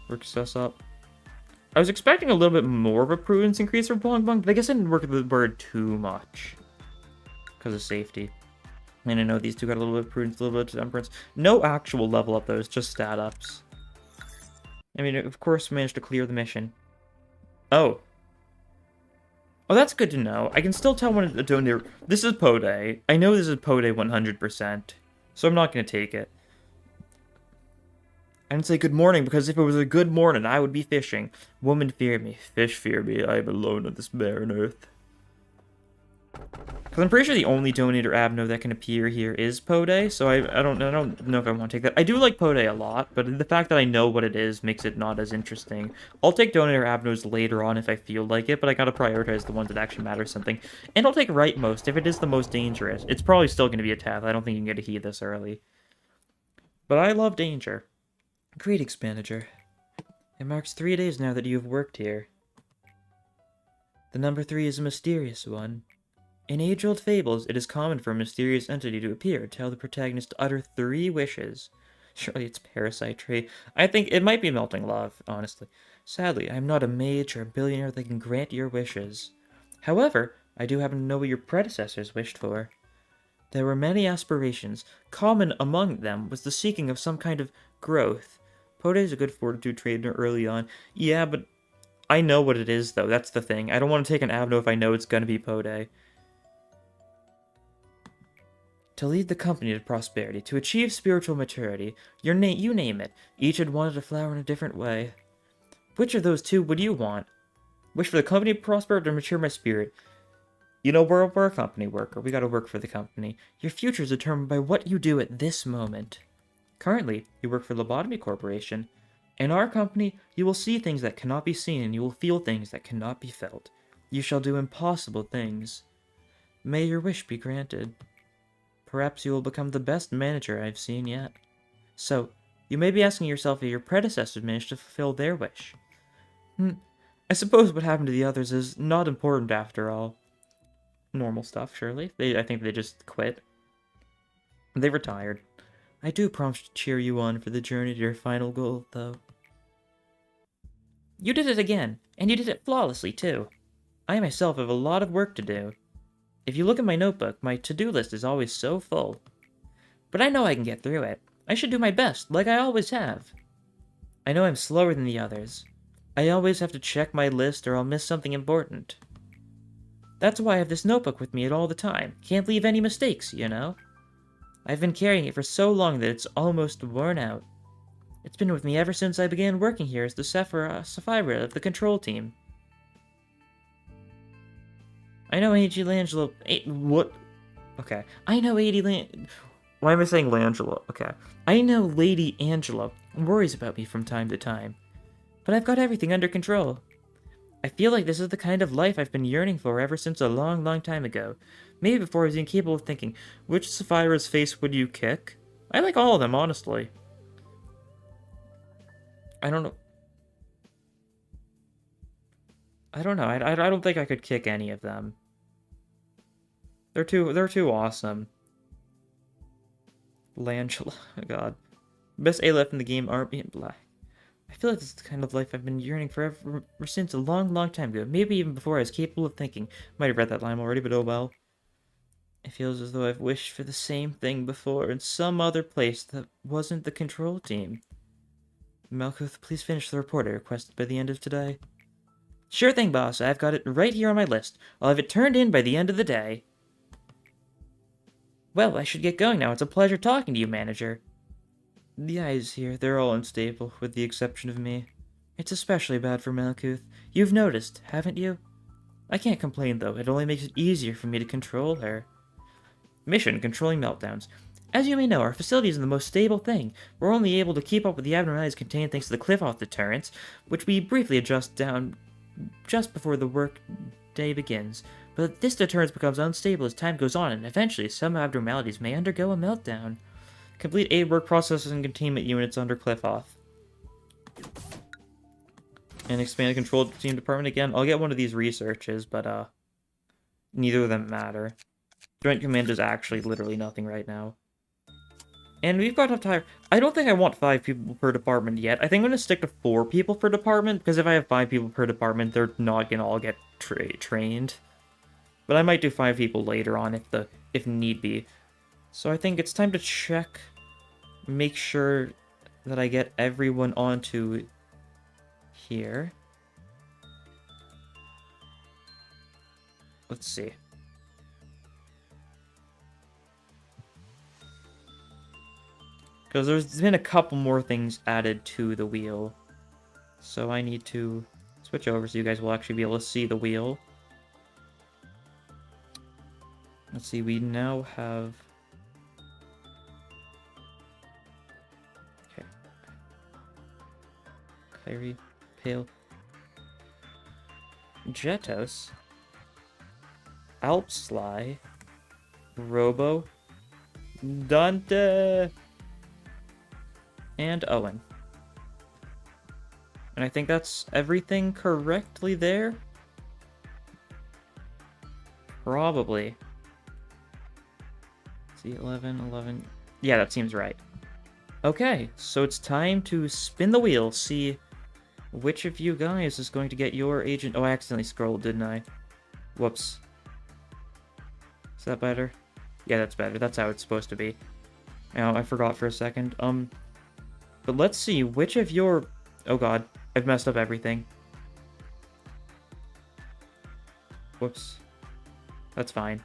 Work success up. I was expecting a little bit more of a prudence increase for Bong Bong, but I guess I didn't work with the bird too much. Because of safety. And I know these two got a little bit of prudence, a little bit of temperance. No actual level up, though. It's just stat ups. I mean, of course, managed to clear the mission. Oh. Oh, that's good to know. I can still tell when a donor... This is Pode. I know this is Pode 100%. So I'm not going to take it. I didn't say good morning, because if it was a good morning, I would be fishing. Woman fear me. Fish fear me. I am alone on this barren earth. Because I'm pretty sure the only donator Abno that can appear here is Pode, so I don't know if I want to take that. I do like Pode a lot, but the fact that I know what it is makes it not as interesting. I'll take donator Abnos later on if I feel like it, but I gotta prioritize the ones that actually matter something. And I'll take rightmost if it is the most dangerous. It's probably still going to be a Tath. I don't think you can get a He this early. But I love danger. Greetings, manager. It marks 3 days now that you have worked here. The number 3 is a mysterious one. In age-old fables, it is common for a mysterious entity to appear, tell the protagonist to utter 3 wishes. Surely it's Parasite Tree. I think it might be Melting Love, honestly. Sadly, I am not a mage or a billionaire that can grant your wishes. However, I do happen to know what your predecessors wished for. There were many aspirations. Common among them was the seeking of some kind of growth. Pode is a good fortitude trainer early on. Yeah, but I know what it is, though. That's the thing. I don't want to take an Abno if I know it's going to be Pode. To lead the company to prosperity, to achieve spiritual maturity, you name it. Each had wanted a flower in a different way. Which of those 2 would you want? Wish for the company to prosper or to mature my spirit? You know, we're a company worker. We gotta work for the company. Your future is determined by what you do at this moment. Currently, you work for Lobotomy Corporation. In our company, you will see things that cannot be seen and you will feel things that cannot be felt. You shall do impossible things. May your wish be granted. Perhaps you will become the best manager I've seen yet. So, you may be asking yourself if your predecessors managed to fulfill their wish. I suppose what happened to the others is not important after all. Normal stuff, surely. I think they just quit. They retired. I do promise to cheer you on for the journey to your final goal, though. You did it again, and you did it flawlessly, too. I myself have a lot of work to do. If you look at my notebook, my to-do list is always so full. But I know I can get through it. I should do my best, like I always have. I know I'm slower than the others. I always have to check my list or I'll miss something important. That's why I have this notebook with me at all the time. Can't leave any mistakes, you know? I've been carrying it for so long that it's almost worn out. It's been with me ever since I began working here as the Sapphira of the control team. I know A.G. Langelo... What? Okay. I know Why am I saying Langelo? Okay. I know Lady Angela worries about me from time to time. But I've got everything under control. I feel like this is the kind of life I've been yearning for ever since a long, long time ago. Maybe before I was incapable of thinking, which Sapphira's face would you kick? I like all of them, honestly. I don't know. I don't know. I don't think I could kick any of them. They're too awesome. Langela, oh god. Best A-left in the game, Army and Black. I feel like this is the kind of life I've been yearning for ever since a long, long time ago. Maybe even before I was capable of thinking. Might have read that line already, but oh well. It feels as though I've wished for the same thing before in some other place that wasn't the control team. Malkuth, please finish the report I requested by the end of today. Sure thing, boss. I've got it right here on my list. I'll have it turned in by the end of the day. Well, I should get going now. It's a pleasure talking to you, manager. The eyes here, they're all unstable, with the exception of me. It's especially bad for Malkuth. You've noticed, haven't you? I can't complain, though. It only makes it easier for me to control her. Mission, controlling meltdowns. As you may know, our facility isn't the most stable thing. We're only able to keep up with the abnormalities contained thanks to the cliff off deterrents, which we briefly adjust down just before the work day begins. But this deterrence becomes unstable as time goes on, and eventually some abnormalities may undergo a meltdown. Complete 8 work processes and containment units under cliff off. And expand the control team department again. I'll get one of these researches, but neither of them matter. Joint command is actually literally nothing right now. And we've got enough time. I don't think I want 5 people per department yet. I think I'm going to stick to 4 people per department, because if I have 5 people per department, they're not going to all get trained. But I might do 5 people later on if need be. So I think it's time to check, make sure that I get everyone onto here. Let's see. Because there's been a couple more things added to the wheel. So I need to switch over so you guys will actually be able to see the wheel. Let's see, we now have... Okay. Clary, Pale... Jetos, Alpsly, Robo, Dante, and Owen. And I think that's everything correctly there? Probably. See, 11. Yeah, that seems right. Okay, so it's time to spin the wheel, see which of you guys is going to get your agent... Oh, I accidentally scrolled, didn't I? Whoops. Is that better? Yeah, that's better. That's how it's supposed to be. Oh, I forgot for a second. But let's see, which of your... Oh god, I've messed up everything. Whoops. That's fine.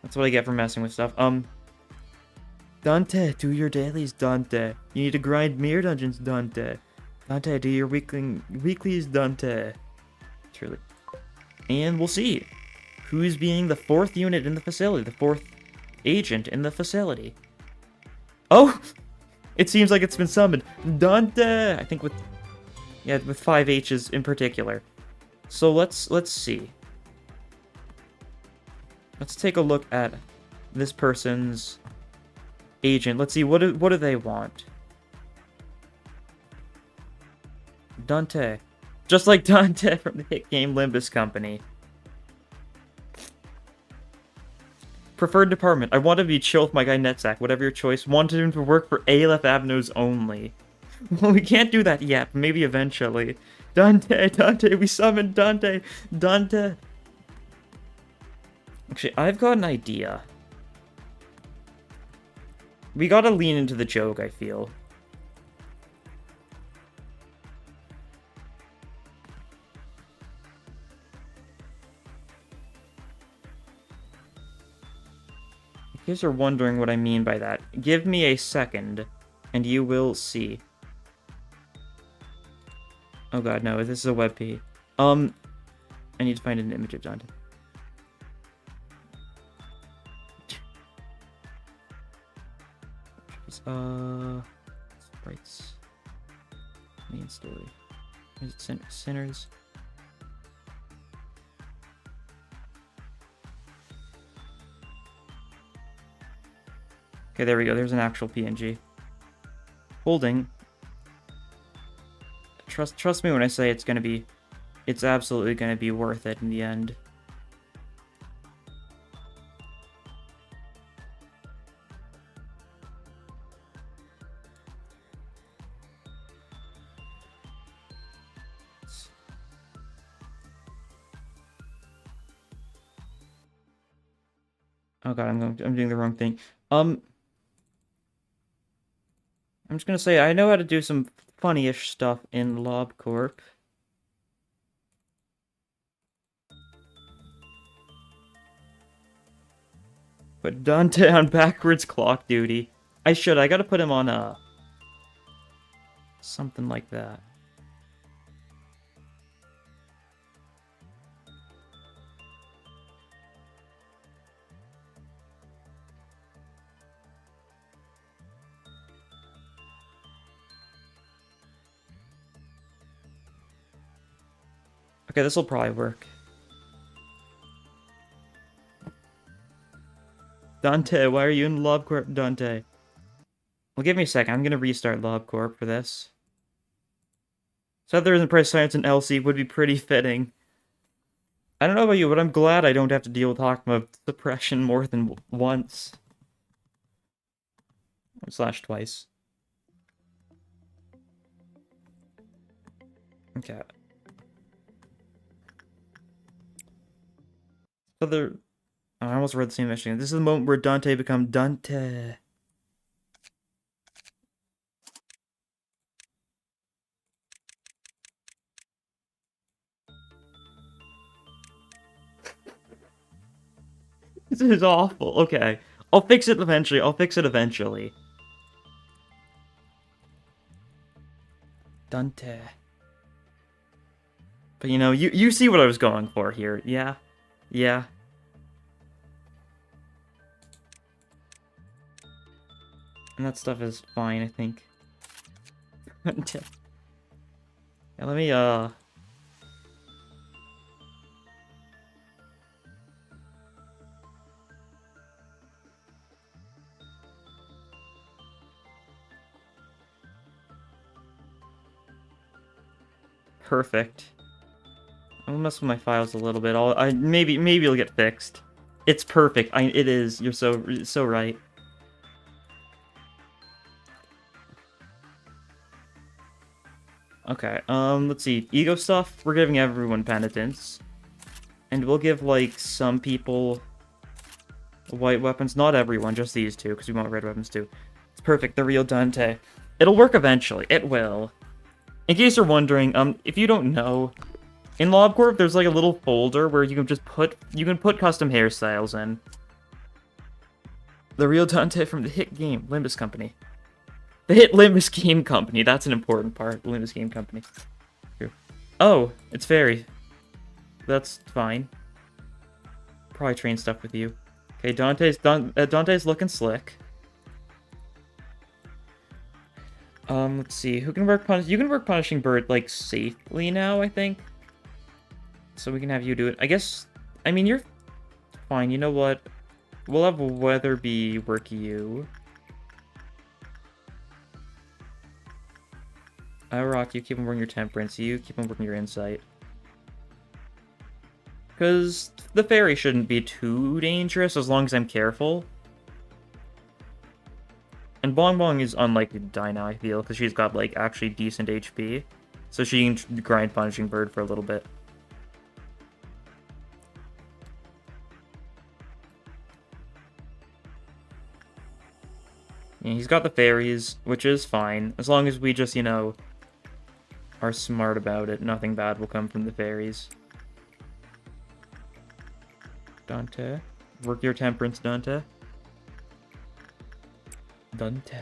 That's what I get for messing with stuff. Dante, do your dailies, Dante. You need to grind mirror dungeons, Dante. Dante, do your weeklies, Dante. Truly. And we'll see who's being the 4th unit in the facility, the 4th agent in the facility. Oh! It seems like it's been summoned. Dante! I think with 5 H's in particular. So let's see. Let's take a look at this person's agent. Let's see, what do they want? Dante. Just like Dante from the hit game Limbus Company. Preferred department. I want to be chill with my guy Netsack. Whatever your choice. Wanted him to work for ALF Avenues only. Well, we can't do that yet. But maybe eventually. Dante. We summoned Dante. Actually, I've got an idea. We gotta lean into the joke, I feel. You guys are wondering what I mean by that. Give me a second, and you will see. Oh god, no, this is a WebP. I need to find an image of Dante. Sprites. Main story. Is it Sinners? Okay, there we go. There's an actual PNG. Holding. Trust me when I say it's absolutely gonna be worth it in the end. Oh god, I'm doing the wrong thing. I'm just gonna say I know how to do some funny-ish stuff in Lob Corp. Put Dante on backwards clock duty. I gotta put him on something like that. Okay, this will probably work. Dante, why are you in LobCorp, Dante? Well, give me a second. I'm gonna restart LobCorp for this. So there isn't Price Science and LC would be pretty fitting. I don't know about you, but I'm glad I don't have to deal with Hakma suppression more than once. Or / twice. Okay. So there... Oh, I almost read the same mission. This is the moment where Dante becomes Dante. This is awful. Okay. I'll fix it eventually. Dante. But you know, you see what I was going for here. Yeah. And that stuff is fine, I think. Yeah, let me, perfect. I'll mess with my files a little bit. Maybe it'll get fixed. It's perfect. It is. You're so right. Okay, let's see. Ego stuff, we're giving everyone penitence. And we'll give, like, some people white weapons. Not everyone, just these two, because we want red weapons too. It's perfect, the real Dante. It'll work eventually. It will. In case you're wondering, if you don't know, in LobCorp, there's, like, a little folder where you can just put custom hairstyles in. The real Dante from the hit game, Limbus Company. The hit Limbus Game Company. That's an important part. Limbus Game Company. True. Oh, it's Fairy. That's fine. Probably train stuff with you. Okay, Dante's looking slick. Let's see. Who can work punish? You can work Punishing Bird like safely now, I think. So we can have you do it. I guess. I mean, you're fine. You know what? We'll have Weatherby work you. Rock, you keep on working your Temperance. You keep on working your Insight. Because the Fairy shouldn't be too dangerous as long as I'm careful. And Bong Bong is unlikely to die now, I feel, because she's got, like, actually decent HP. So she can grind Punishing Bird for a little bit. Yeah, he's got the fairies, which is fine. As long as we just, you know, are smart about it, nothing bad will come from the fairies. Dante. Work your Temperance, Dante. Dante.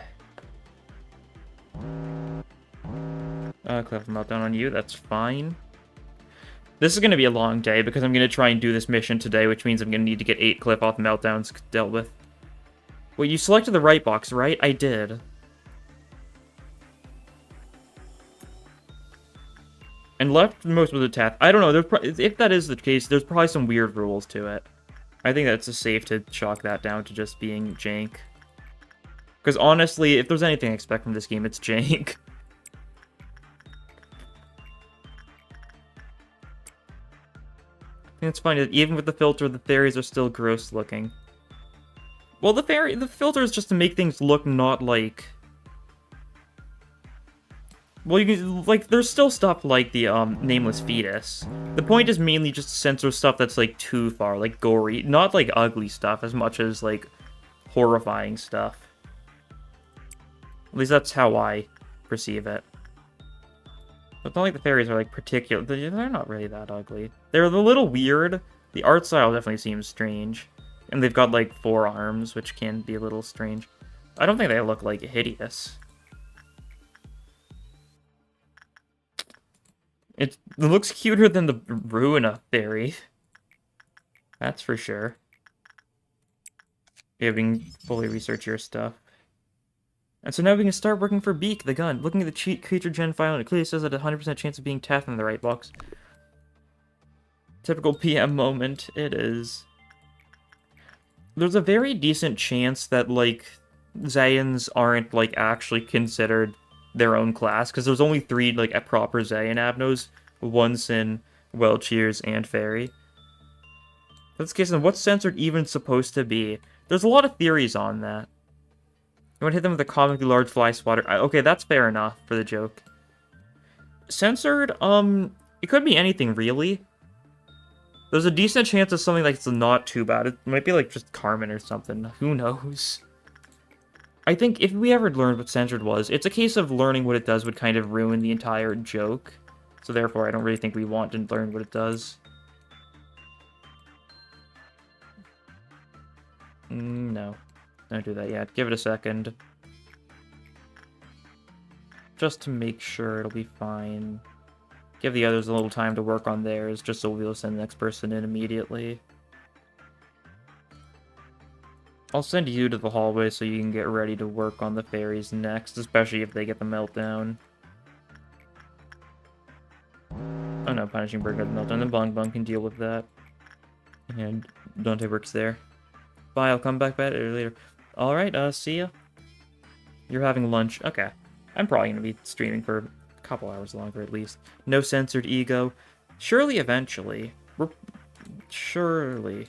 Cleft Meltdown on you, that's fine. This is going to be a long day because I'm going to try and do this mission today, which means I'm going to need to get 8 Cliff off Meltdowns dealt with. Wait, you selected the right box, right? I did. And left most of the task. I don't know, if that is the case, there's probably some weird rules to it. I think that's just safe to chalk that down to just being jank. Because honestly, if there's anything I expect from this game, it's jank. I think it's funny that even with the filter, the fairies are still gross looking. Well, the filter is just to make things look not like... Well, you can, like, there's still stuff like the, Nameless Fetus. The point is mainly just to censor stuff that's, like, too far, like, gory. Not, like, ugly stuff as much as, like, horrifying stuff. At least that's how I perceive it. But it's not like the fairies are, like, particular... They're not really that ugly. They're a little weird. The art style definitely seems strange. And they've got, like, 4 arms, which can be a little strange. I don't think they look, like, hideous. It looks cuter than the Ruina fairy. That's for sure. Yeah, we can fully research your stuff. And so now we can start working for Beak, the gun. Looking at the cheat creature gen file, and it clearly says that a 100% chance of being tapped in the right box. Typical PM moment. It is. There's a very decent chance that, like, Zayians aren't, like, actually considered their own class, because there's only 3, like, proper Zayin Abnos, 1 Sin, Welcheers, and Fairy. That's the case, then what's censored even supposed to be? There's a lot of theories on that. You want to hit them with a comically large fly swatter. Okay, that's fair enough for the joke. Censored, it could be anything, really. There's a decent chance of something that's not too bad. It might be, like, just Carmen or something. Who knows? I think if we ever learned what censored was, it's a case of learning what it does would kind of ruin the entire joke. So therefore, I don't really think we want to learn what it does. No. Don't do that yet. Give it a second. Just to make sure it'll be fine. Give the others a little time to work on theirs, just so we'll send the next person in immediately. I'll send you to the hallway so you can get ready to work on the fairies next, especially if they get the meltdown. Oh no, Punishing Bird got the meltdown, then Bong Bong can deal with that. And Dante works there. Bye, I'll come back later. Alright, see ya. You're having lunch. Okay. I'm probably gonna be streaming for a couple hours longer at least. No censored ego. Surely eventually. Surely.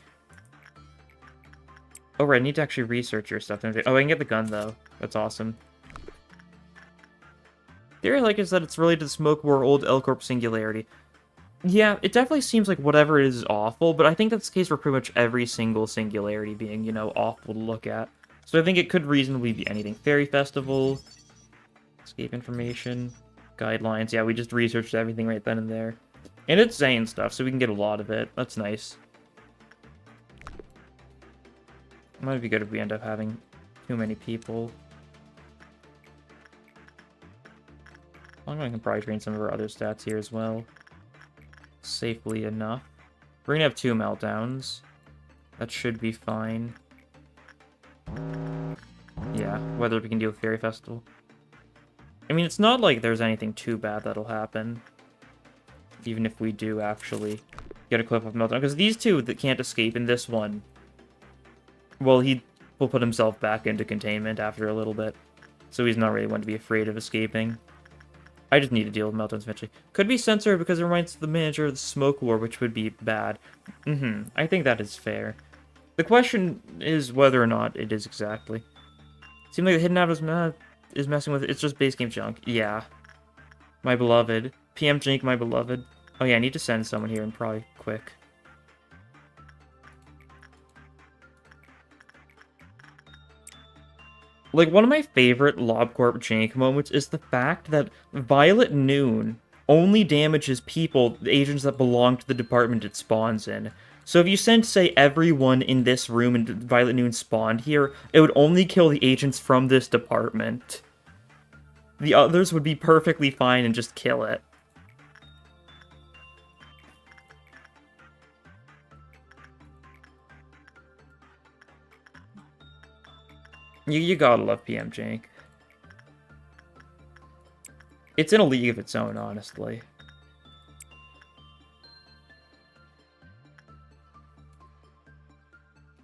Oh, right, I need to actually research your stuff. Oh, I can get the gun, though. That's awesome. Theory I like is that it's related to the Smoke War Old L Corp Singularity. Yeah, it definitely seems like whatever it is awful, but I think that's the case for pretty much every single Singularity being, you know, awful to look at. So I think it could reasonably be anything. Fairy Festival, escape information, guidelines. Yeah, we just researched everything right then and there. And it's Zane stuff, so we can get a lot of it. That's nice. Might be good if we end up having too many people. I can probably train some of our other stats here as well. Safely enough. We're gonna have 2 meltdowns. That should be fine. Yeah, whether we can deal with Fairy Festival. I mean, it's not like there's anything too bad that'll happen. Even if we do actually get a clip of meltdown. Because these two that can't escape in this one, well, he will put himself back into containment after a little bit. So he's not really one to be afraid of escaping. I just need to deal with meltdowns eventually. Could be censored because it reminds the manager of the Smoke War, which would be bad. I think that is fair. The question is whether or not it is exactly. Seems like the hidden out is messing with it. It's just base game junk. Yeah. My beloved. PM Jink, my beloved. Oh yeah, I need to send someone here and probably quick. Like, one of my favorite LobCorp Jank moments is the fact that Violet Noon only damages people, the agents that belong to the department it spawns in. So if you sent, say, everyone in this room and Violet Noon spawned here, it would only kill the agents from this department. The others would be perfectly fine and just kill it. You gotta love PM Jank. It's in a league of its own, honestly.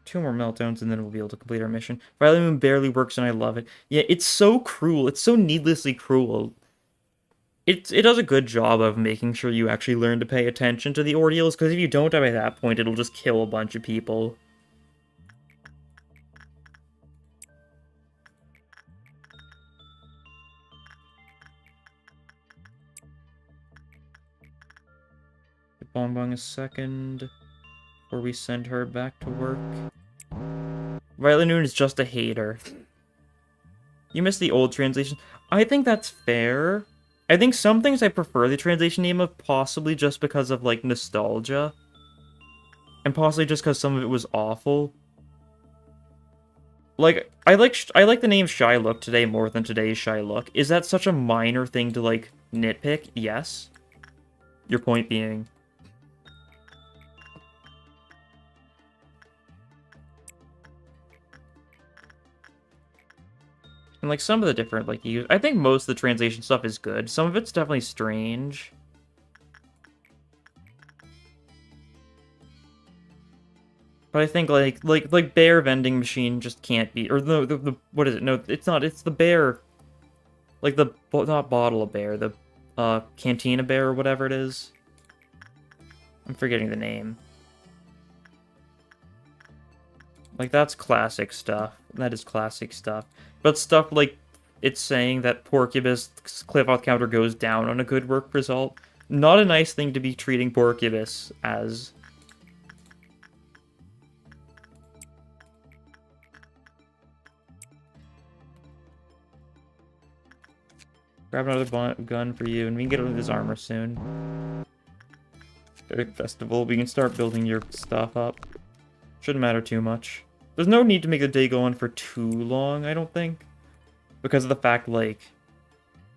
Two more meltdowns and then we'll be able to complete our mission. Violet Moon barely works and I love it. Yeah, it's so cruel. It's so needlessly cruel. It does a good job of making sure you actually learn to pay attention to the ordeals, because if you don't by that point, it'll just kill a bunch of people. Give Bong Bong a second before we send her back to work. Violet Noon is just a hater. You missed the old translation. I think that's fair. I think some things I prefer the translation name of, possibly just because of, like, nostalgia. And possibly just because some of it was awful. Like, I like the name Shylook today more than today's Shylook. Is that such a minor thing to, like, nitpick? Yes. Your point being... And, like, some of the different, like, I think most of the translation stuff is good. Some of it's definitely strange. But I think, like bear vending machine just can't be... Or, the what is it? No, it's not. It's the bear... Like, the... Not bottle of bear. The, cantina bear or whatever it is. I'm forgetting the name. Like, that's classic stuff. That is classic stuff. But stuff like it's saying that Porcubus cliff auth counter goes down on a good work result. Not a nice thing to be treating Porcubus as. Grab another gun for you, and we can get rid of this armor soon. Fairy Festival, we can start building your stuff up. Shouldn't matter too much. There's no need to make the day go on for too long, I don't think. Because of the fact, like,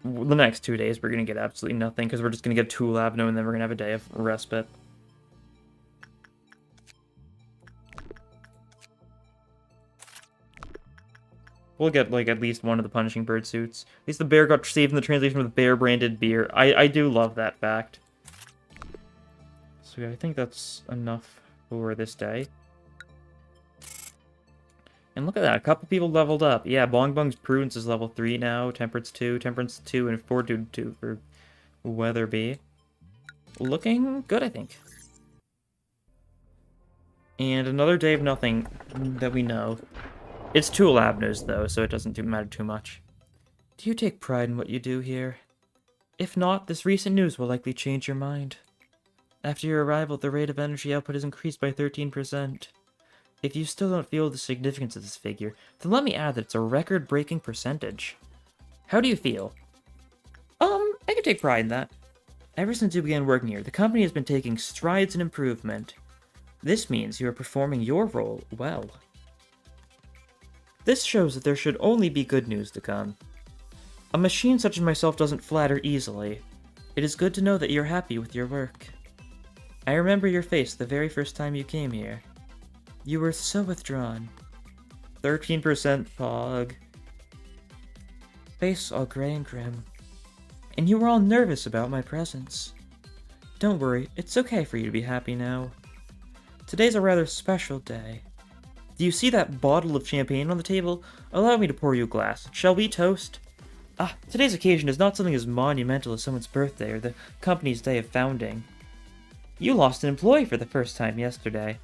the next 2 days we're going to get absolutely nothing, because we're just going to get Tool Avenue, and then we're going to have a day of respite. We'll get, like, at least one of the Punishing Bird suits. At least the bear got saved in the translation with bear-branded beer. I do love that fact. So yeah, I think that's enough for this day. And look at that, a couple people leveled up. Yeah, Bong Bong's Prudence is level 3 now, Temperance 2, and Fortitude 2 for Weatherby. Looking good, I think. And another day of nothing that we know. It's Tool Avenues, though, so it doesn't matter too much. Do you take pride in what you do here? If not, this recent news will likely change your mind. After your arrival, the rate of energy output has increased by 13%. If you still don't feel the significance of this figure, then let me add that it's a record-breaking percentage. How do you feel? I can take pride in that. Ever since you began working here, the company has been taking strides in improvement. This means you are performing your role well. This shows that there should only be good news to come. A machine such as myself doesn't flatter easily. It is good to know that you're happy with your work. I remember your face the very first time you came here. You were so withdrawn. 13% fog. Face all gray and grim. And you were all nervous about my presence. Don't worry, it's okay for you to be happy now. Today's a rather special day. Do you see that bottle of champagne on the table? Allow me to pour you a glass. Shall we toast? Today's occasion is not something as monumental as someone's birthday or the company's day of founding. You lost an employee for the first time yesterday.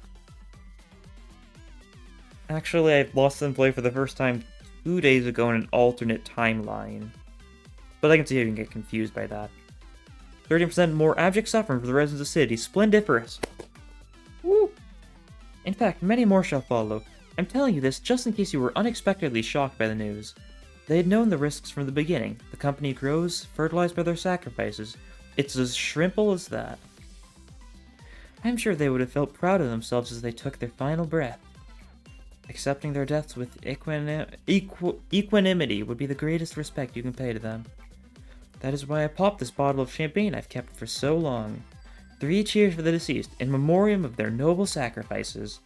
Actually, I lost an employee for the first time 2 days ago in an alternate timeline. But I can see how you can get confused by that. 30% more abject suffering for the residents of the city. Splendiferous. Woo! In fact, many more shall follow. I'm telling you this just in case you were unexpectedly shocked by the news. They had known the risks from the beginning. The company grows, fertilized by their sacrifices. It's as shrimple as that. I'm sure they would have felt proud of themselves as they took their final breath. Accepting their deaths with equanimity would be the greatest respect you can pay to them. That is why I popped this bottle of champagne I've kept for so long. 3 cheers for the deceased, in memoriam of their noble sacrifices.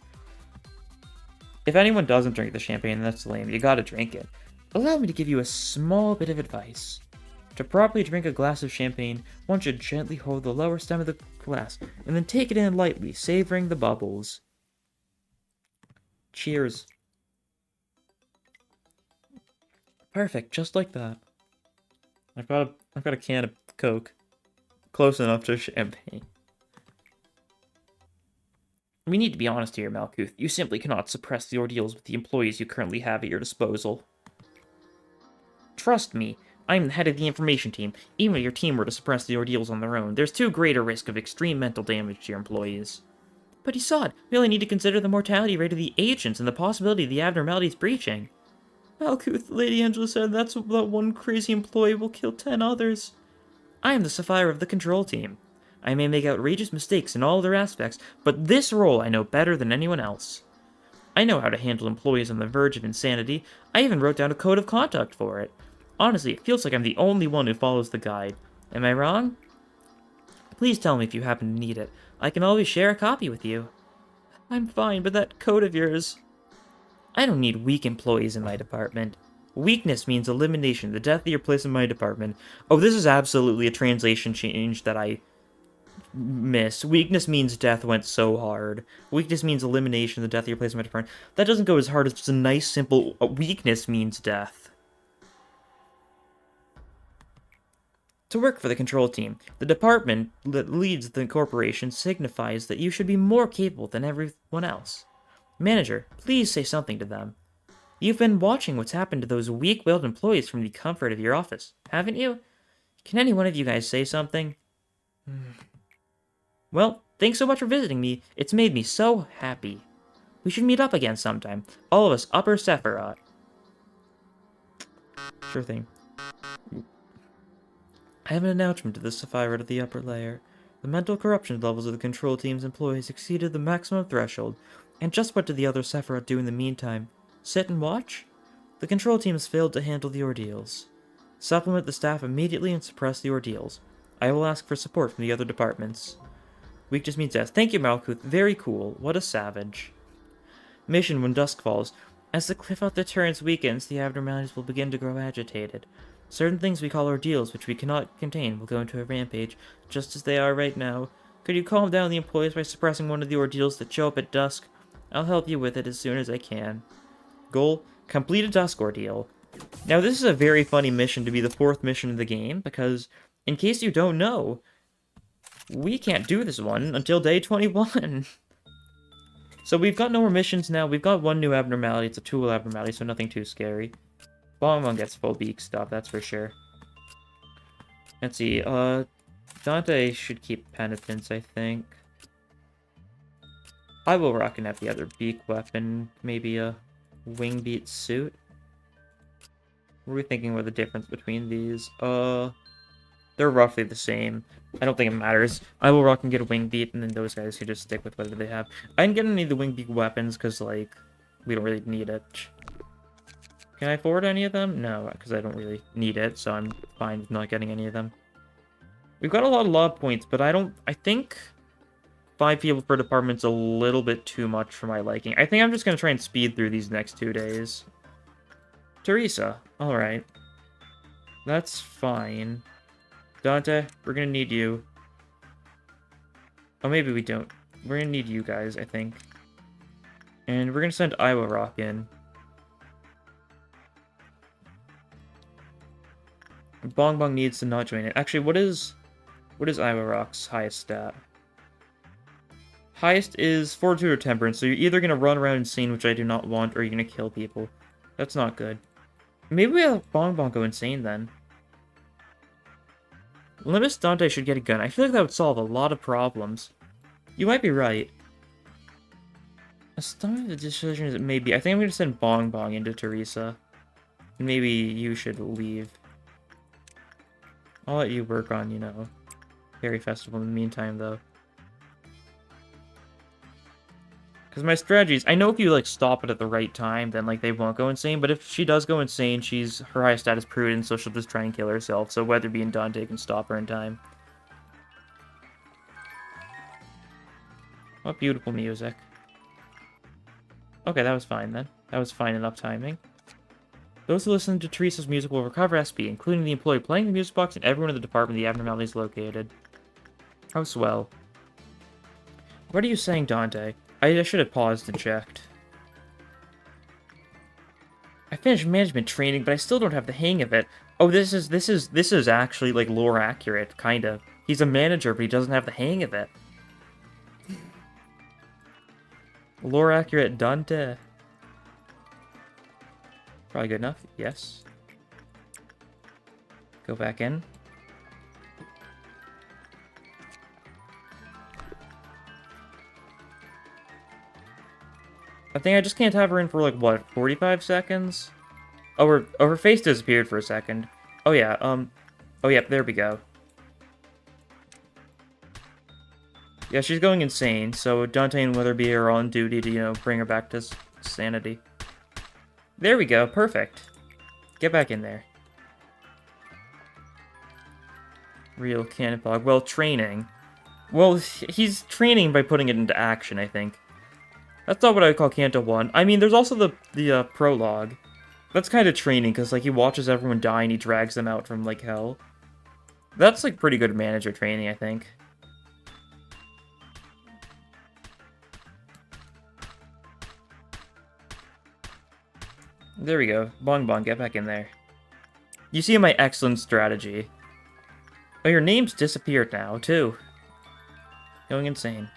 If anyone doesn't drink the champagne, that's lame. You gotta drink it. Allow me to give you a small bit of advice. To properly drink a glass of champagne, one should gently hold the lower stem of the glass, and then take it in lightly, savoring the bubbles. Cheers. Perfect, just like that. I've got a can of Coke. Close enough to champagne. We need to be honest here, Malkuth. You simply cannot suppress the ordeals with the employees you currently have at your disposal. Trust me, I'm the head of the information team. Even if your team were to suppress the ordeals on their own, there's too great a risk of extreme mental damage to your employees. But Isad, we only need to consider the mortality rate of the agents and the possibility of the abnormalities breaching. Malkuth, Lady Angela said that one crazy employee will kill 10 others. I am the Sapphire of the control team. I may make outrageous mistakes in all other aspects, but this role I know better than anyone else. I know how to handle employees on the verge of insanity. I even wrote down a code of conduct for it. Honestly, it feels like I'm the only one who follows the guide. Am I wrong? Please tell me if you happen to need it. I can always share a copy with you. I'm fine, but that code of yours... I don't need weak employees in my department. Weakness means elimination, the death of your place in my department. Oh, this is absolutely a translation change that I missed. Weakness means death went so hard. Weakness means elimination, the death of your place in my department. That doesn't go as hard as just a nice, simple... weakness means death. To work for the control team, the department that leads the corporation signifies that you should be more capable than everyone else. Manager, please say something to them. You've been watching what's happened to those weak-willed employees from the comfort of your office, haven't you? Can any one of you guys say something? Well, thanks so much for visiting me. It's made me so happy. We should meet up again sometime. All of us Upper Sephiroth. Sure thing. I have an announcement to the Sapphire of the upper layer. The mental corruption levels of the control team's employees exceeded the maximum threshold. And just what did the other Sephiroth do in the meantime? Sit and watch? The control team has failed to handle the ordeals. Supplement the staff immediately and suppress the ordeals. I will ask for support from the other departments. Weak just means death. Thank you, Malkuth. Very cool. What a savage. Mission when dusk falls. As the cliff out the turns weakens, the abnormalities will begin to grow agitated. Certain things we call ordeals, which we cannot contain, will go into a rampage, just as they are right now. Could you calm down the employees by suppressing one of the ordeals that show up at dusk? I'll help you with it as soon as I can. Goal: complete a dusk ordeal. Now, this is a very funny mission to be the 4th mission of the game, because, in case you don't know, we can't do this one until day 21. So we've got no more missions now. We've got one new abnormality. It's a tool abnormality, so nothing too scary. Bonbon gets full beak stuff, that's for sure. Let's see, Dante should keep penitence, I think. I will rock at the other beak weapon, maybe a wing beat suit. What are we thinking about the difference between these? They're roughly the same. I don't think it matters. I will rock and get a wing beat, and then those guys can just stick with whatever they have. I didn't get any of the wing beat weapons, because, like, we don't really need it. Can I afford any of them? No, because I don't really need it, so I'm fine with not getting any of them. We've got a lot of lob points, but I think 5 people per department's a little bit too much for my liking. I think I'm just going to try and speed through these next 2 days. Teresa. Alright. That's fine. Dante, we're going to need you. Oh, maybe we don't. We're going to need you guys, I think. And we're going to send Iowa Rock in. Bong Bong needs to not join it. Actually, what is Iowa Rock's highest stat? Highest is Fortitude or Temperance, so you're either going to run around insane, which I do not want, or you're going to kill people. That's not good. Maybe we have Bong Bong go insane, then. Limbus Dante should get a gun. I feel like that would solve a lot of problems. You might be right. A stomach of the decision is maybe. I think I'm going to send Bong Bong into Teresa. Maybe you should leave. I'll let you work on, you know, Fairy Festival in the meantime, though. Because my strategy is, I know if you, like, stop it at the right time, then, like, they won't go insane, but if she does go insane, her highest stat is Prudence, so she'll just try and kill herself, so Weatherby and Dante can stop her in time. What beautiful music. Okay, that was fine, then. That was fine enough timing. Those who listen to Teresa's music will recover SP, including the employee playing the music box and everyone in the department the abnormality is located. How swell. What are you saying, Dante? I should have paused and checked. I finished management training, but I still don't have the hang of it. Oh, this is actually, like, lore accurate, kind of. He's a manager, but he doesn't have the hang of it. Lore accurate Dante. Probably good enough. Yes. Go back in. I think I just can't have her in for, like, what, 45 seconds? Oh, her face disappeared for a second. Oh, yeah, oh, yeah, there we go. Yeah, she's going insane, so Dante and Weatherby are on duty to, you know, bring her back to sanity. There we go, perfect. Get back in there. Real cannon fog. Well, training. Well, he's training by putting it into action, I think. That's not what I would call Canto 1. I mean, there's also the prologue. That's kind of training, because, like, he watches everyone die and he drags them out from, like, hell. That's, like, pretty good manager training, I think. There we go. Bong Bong, get back in there. You see my excellent strategy. Oh, your name's disappeared now, too. Going insane.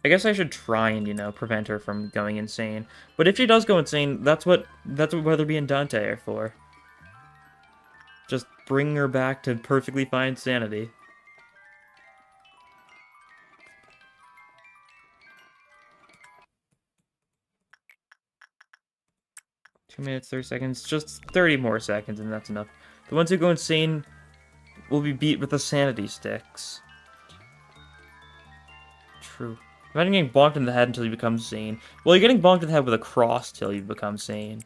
I guess I should try and, you know, prevent her from going insane. But if she does go insane, that's what Weatherby and Dante are for. Just bring her back to perfectly fine sanity. Two minutes, 30 seconds. Just 30 more seconds, and that's enough. The ones who go insane will be beat with the sanity sticks. True. Imagine getting bonked in the head until you become sane. Well, you're getting bonked in the head with a cross till you become sane.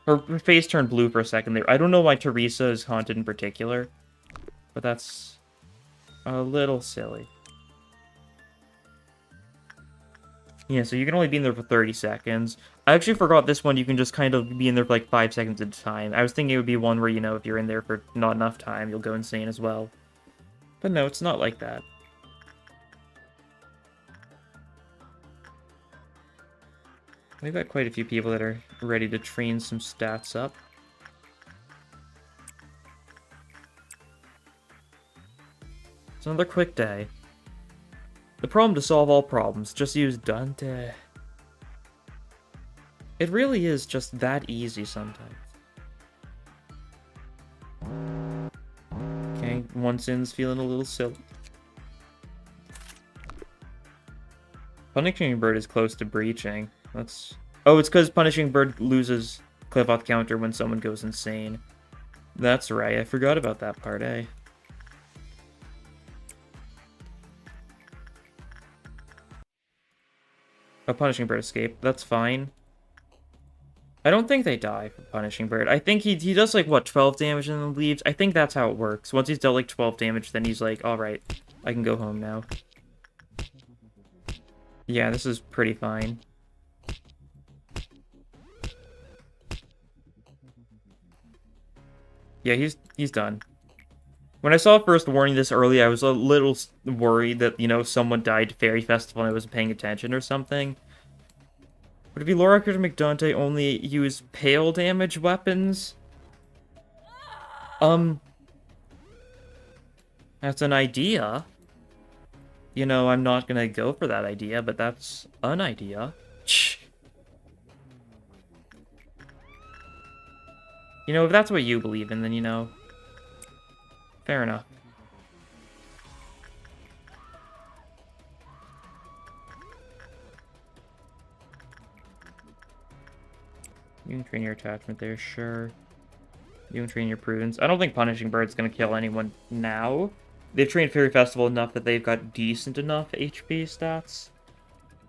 Her face turned blue for a second there. I don't know why Teresa is haunted in particular, but that's a little silly. Yeah, so you can only be in there for 30 seconds. I actually forgot this one, you can just kind of be in there for like 5 seconds at a time. I was thinking it would be one where, you know, if you're in there for not enough time, you'll go insane as well. But no, it's not like that. We've got quite a few people that are ready to train some stats up. It's another quick day. The problem to solve all problems, just use Dante. It really is just that easy sometimes. Okay, one sin's feeling a little silly. Punishing Bird is close to breaching. That's... Oh, it's because Punishing Bird loses cliff off counter when someone goes insane. That's right, I forgot about that part, eh? A Punishing Bird escape. That's fine. I don't think they die for Punishing Bird. I think he does, like, what, 12 damage and then leaves? I think that's how it works. Once he's dealt, like, 12 damage, then he's like, alright, I can go home now. Yeah, this is pretty fine. Yeah, he's done. When I saw first warning this early, I was a little worried that, you know, someone died at Fairy Festival and I wasn't paying attention or something. Would it be Laura or McDonte only use pale damage weapons? That's an idea. You know, I'm not gonna go for that idea, but that's an idea. You know, if that's what you believe in, then, you know, fair enough. You can train your attachment there, sure. You can train your prudence. I don't think Punishing Bird's gonna kill anyone now. They've trained Fairy Festival enough that they've got decent enough HP stats.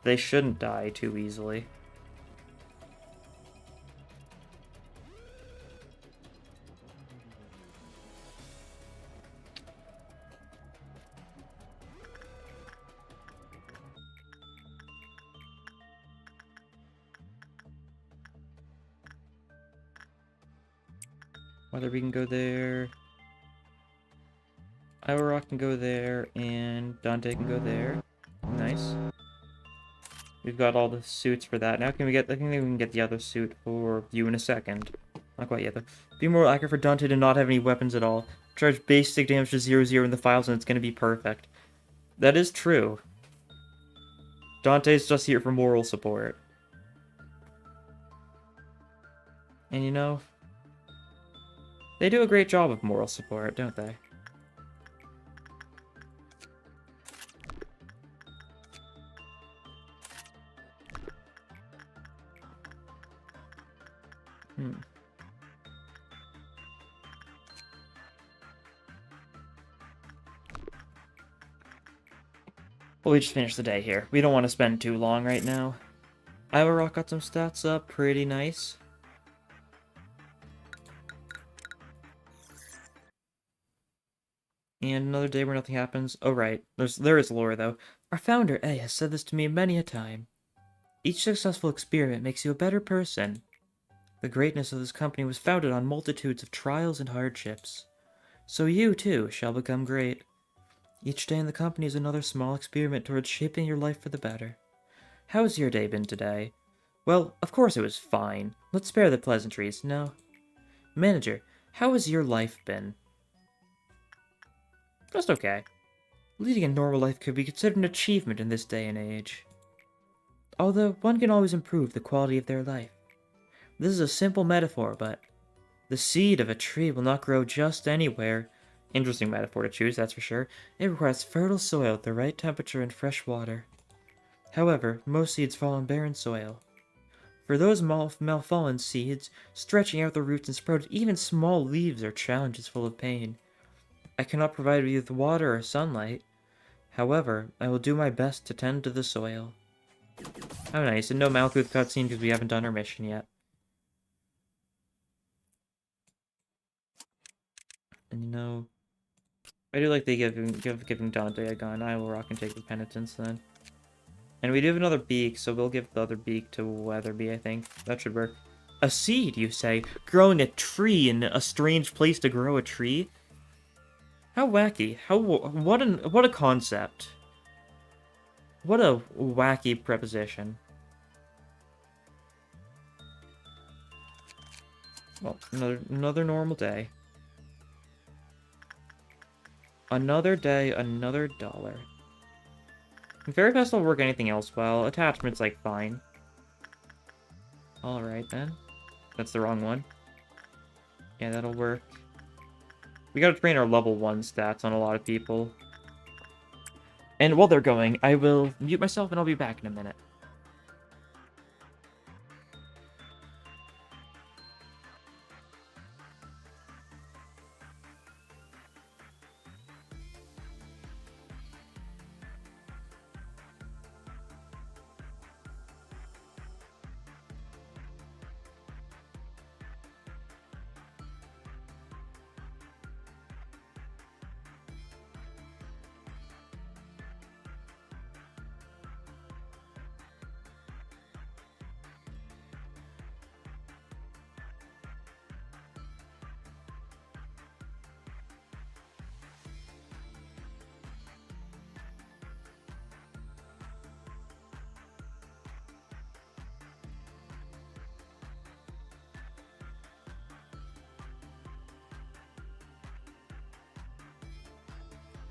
They shouldn't die too easily. Whether we can go there... Iroh can go there, and Dante can go there. Nice. We've got all the suits for that. Now can we get... I think we can get the other suit for you in a second. Not quite yet, though. Be more accurate for Dante to not have any weapons at all. Charge basic damage to 0-0 in the files, and it's going to be perfect. That is true. Dante's just here for moral support. And you know... They do a great job of moral support, don't they? Well, we just finished the day here. We don't want to spend too long right now. Iroh got some stats up, pretty nice. And another day where nothing happens. Oh, right. There is lore, though. Our founder, A, has said this to me many a time. Each successful experiment makes you a better person. The greatness of this company was founded on multitudes of trials and hardships. So you, too, shall become great. Each day in the company is another small experiment towards shaping your life for the better. How's your day been today? Well, of course it was fine. Let's spare the pleasantries, no? Manager, how has your life been? Just okay. Leading a normal life could be considered an achievement in this day and age. Although, one can always improve the quality of their life. This is a simple metaphor, but the seed of a tree will not grow just anywhere. Interesting metaphor to choose, that's for sure. It requires fertile soil at the right temperature and fresh water. However, most seeds fall on barren soil. For those malfallen seeds, stretching out the roots and sprouting even small leaves are challenges full of pain. I cannot provide you with water or sunlight. However, I will do my best to tend to the soil. How nice, and no Malkuth cutscene because we haven't done our mission yet. And you know, I do like they giving Dante a gun. I will rock and take the penitence then. And we do have another beak, so we'll give the other beak to Weatherby, I think. That should work. A seed, you say? Growing a tree in a strange place to grow a tree? How wacky. What a concept. What a wacky preposition. Well, another normal day. Another day, another dollar. Fairy Fest will work anything else well. Attachment's like fine. Alright then. That's the wrong one. Yeah, that'll work. We gotta train our level 1 stats on a lot of people. And while they're going, I will mute myself and I'll be back in a minute.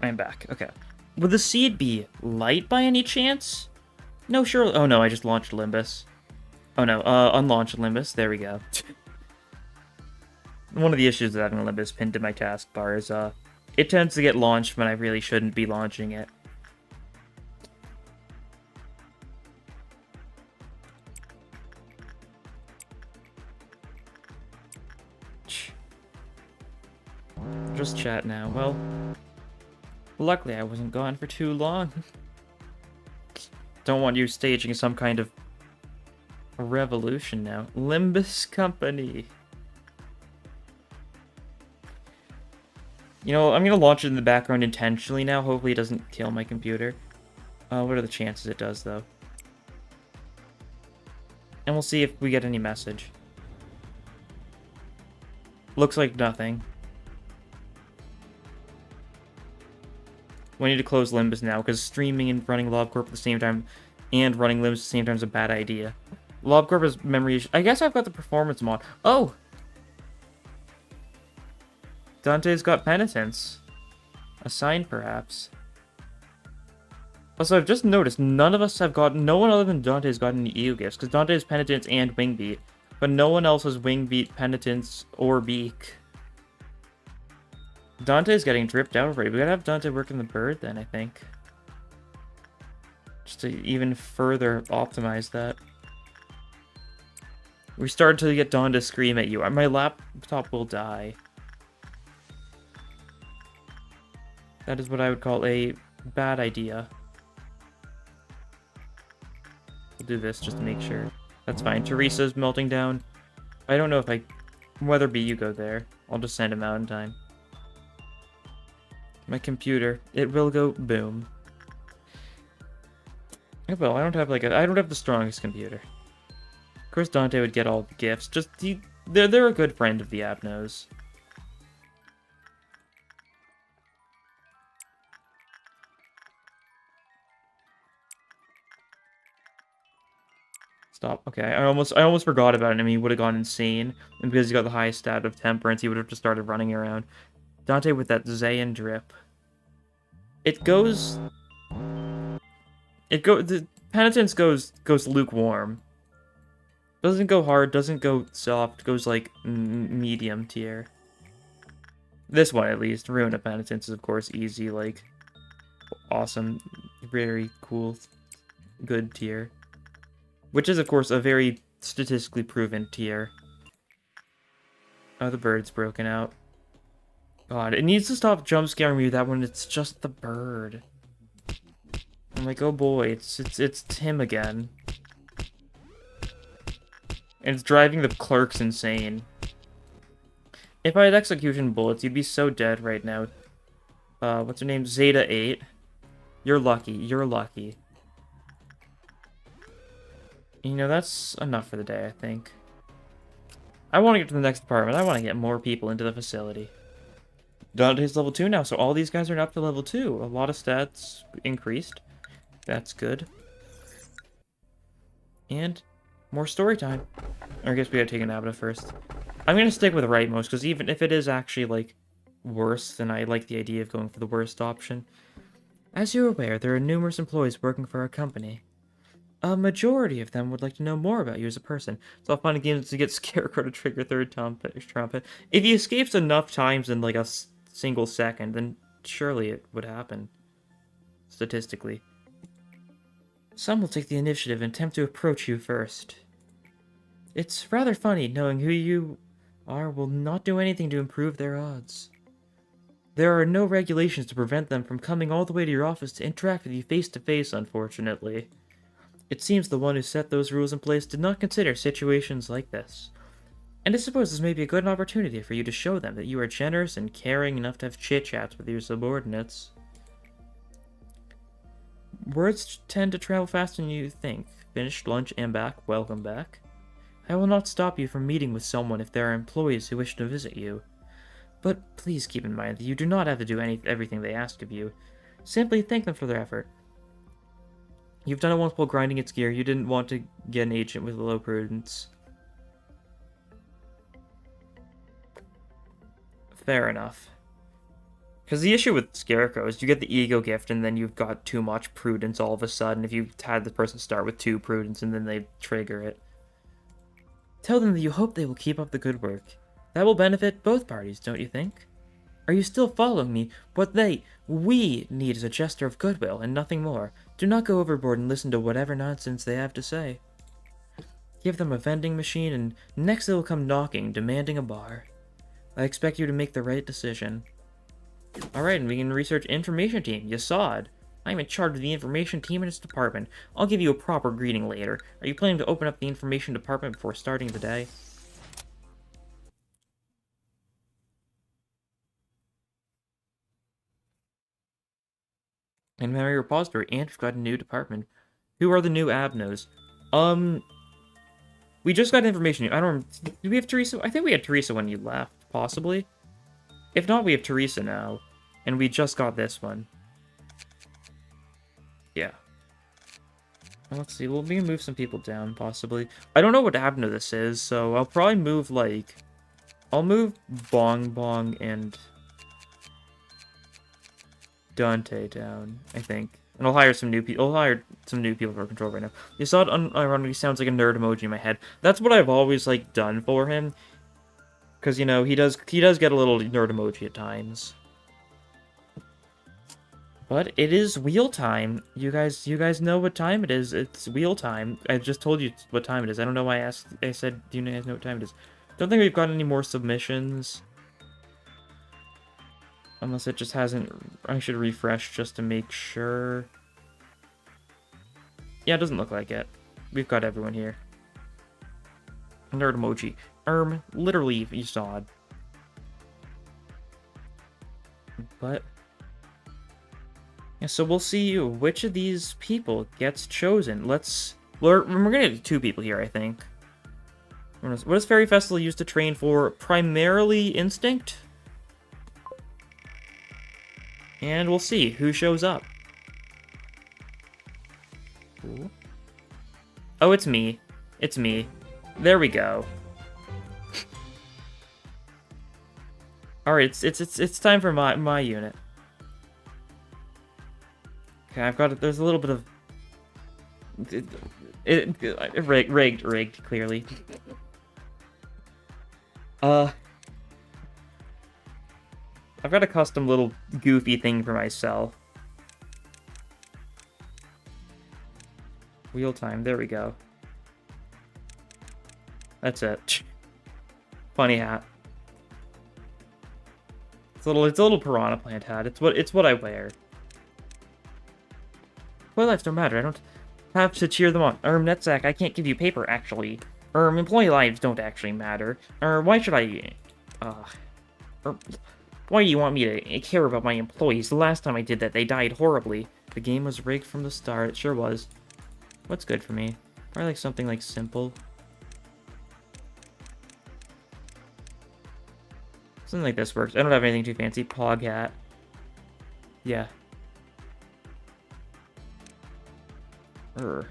I'm back. Okay. Would the seed be light by any chance? No, sure. Oh no, I just launched Limbus. Oh no, unlaunched Limbus. There we go. One of the issues with having Limbus pinned to my taskbar is, it tends to get launched when I really shouldn't be launching it. Just chat now. Well, luckily I wasn't gone for too long. Don't want you staging some kind of a revolution now. Limbus Company. You know, I'm gonna launch it in the background intentionally now. Hopefully it doesn't kill my computer. What are the chances it does, though? And we'll see if we get any message. Looks like nothing. We need to close Limbus now, because streaming and running LobCorp at the same time and running Limbus at the same time is a bad idea. LobCorp has memory issues. I guess I've got the performance mod. Oh! Dante's got penitence. A sign, perhaps. Also, I've just noticed none of us have gotten... No one other than Dante has gotten any EU gifts, because Dante has penitence and wing beat. But no one else has wing beat, penitence, or beak. Dante's getting dripped out already. We gotta have Dante working the bird then, I think. Just to even further optimize that. We started to get Dawn to scream at you. My laptop will die. That is what I would call a bad idea. We'll do this just to make sure. That's fine. Teresa's melting down. I don't know if I... Weatherby, you go there. I'll just send him out in time. My computer. It will go boom. Oh, well, I don't have I don't have the strongest computer. Of course Dante would get all the gifts. Just, they're a good friend of the Abnos. Stop. Okay, I almost forgot about him. He would have gone insane. And because he got the highest stat of Temperance, he would have just started running around. Dante with that Zayan drip. The penitence goes lukewarm. Doesn't go hard, doesn't go soft, goes like medium tier. This one at least. Ruin of Penitence is of course easy, like awesome, very cool, good tier. Which is of course a very statistically proven tier. Oh, the bird's broken out. God, it needs to stop jump scaring me with that when it's just the bird. I'm like, oh boy, it's him again. And it's driving the clerks insane. If I had execution bullets, you'd be so dead right now. What's her name? Zeta 8. You're lucky. You're lucky. You know, that's enough for the day, I think. I want to get to the next department. I want to get more people into the facility. Dante's level 2 now, so all these guys are up to level 2. A lot of stats increased. That's good. And more story time. Or I guess we gotta take an Abda first. I'm gonna stick with rightmost, because even if it is actually, like, worse, then I like the idea of going for the worst option. As you're aware, there are numerous employees working for our company. A majority of them would like to know more about you as a person. So I'll find a game to get Scarecrow to trigger third trumpet. If he escapes enough times in, like, a single second, then surely it would happen. Statistically. Some will take the initiative and attempt to approach you first. It's rather funny knowing who you are will not do anything to improve their odds. There are no regulations to prevent them from coming all the way to your office to interact with you face to face, unfortunately. It seems the one who set those rules in place did not consider situations like this. And I suppose this may be a good opportunity for you to show them that you are generous and caring enough to have chit-chats with your subordinates. Words tend to travel faster than you think. Finished lunch and back. Welcome back. I will not stop you from meeting with someone if there are employees who wish to visit you. But please keep in mind that you do not have to do everything they ask of you. Simply thank them for their effort. You've done it once while grinding its gear. You didn't want to get an agent with low prudence. Fair enough. Because the issue with Scarecrow is you get the ego gift and then you've got too much prudence all of a sudden if you had the person start with 2 prudence and then they trigger it. Tell them that you hope they will keep up the good work. That will benefit both parties, don't you think? Are you still following me? What we need is a gesture of goodwill and nothing more. Do not go overboard and listen to whatever nonsense they have to say. Give them a vending machine and next they will come knocking, demanding a bar. I expect you to make the right decision. Alright, and we can research information team. Yasad. I'm in charge of the information team in its department. I'll give you a proper greeting later. Are you planning to open up the information department before starting the day? In memory repository, and we've got a new department. Who are the new Abnos? We just got information. I don't... Did we have Teresa? I think we had Teresa when you left, possibly. If not, we have Teresa now. And we just got this one. Yeah. Well, let's see. Well, we can move some people down, possibly. I don't know what Abno this is, so I'll probably move, like... I'll move Bong Bong and... Dante down, I think. And I'll hire some new people. I'll hire some new people for control right now. You saw it unironically sounds like a nerd emoji in my head. That's what I've always, like, done for him. Because, you know, he does get a little nerd emoji at times. But it is wheel time. You guys know what time it is. It's wheel time. I just told you what time it is. I don't know why I said, do you guys know what time it is? Don't think we've got any more submissions. Unless it just hasn't... I should refresh just to make sure. Yeah, it doesn't look like it. We've got everyone here. Nerd emoji. Literally, you saw it. But... yeah, so we'll see which of these people gets chosen. We're gonna do 2 people here, I think. What does Fairy Festival use to train for? Primarily Instinct? And we'll see who shows up. Ooh. Oh, it's me. It's me. There we go. Alright, it's time for my unit. Okay, I've got it. There's a little bit of rigged, clearly. I've got a custom little goofy thing for myself. Wheel time, there we go. That's it. Funny hat. It's a little piranha plant hat. It's what I wear. Employee lives don't matter. I don't have to cheer them on. Netsack, I can't give you paper, actually. Employee lives don't actually matter. Why should I... Or, why do you want me to care about my employees? The last time I did that, they died horribly. The game was rigged from the start. It sure was. What's good for me? Probably like something like simple. Something like this works. I don't have anything too fancy. Pog hat. Yeah. Grr.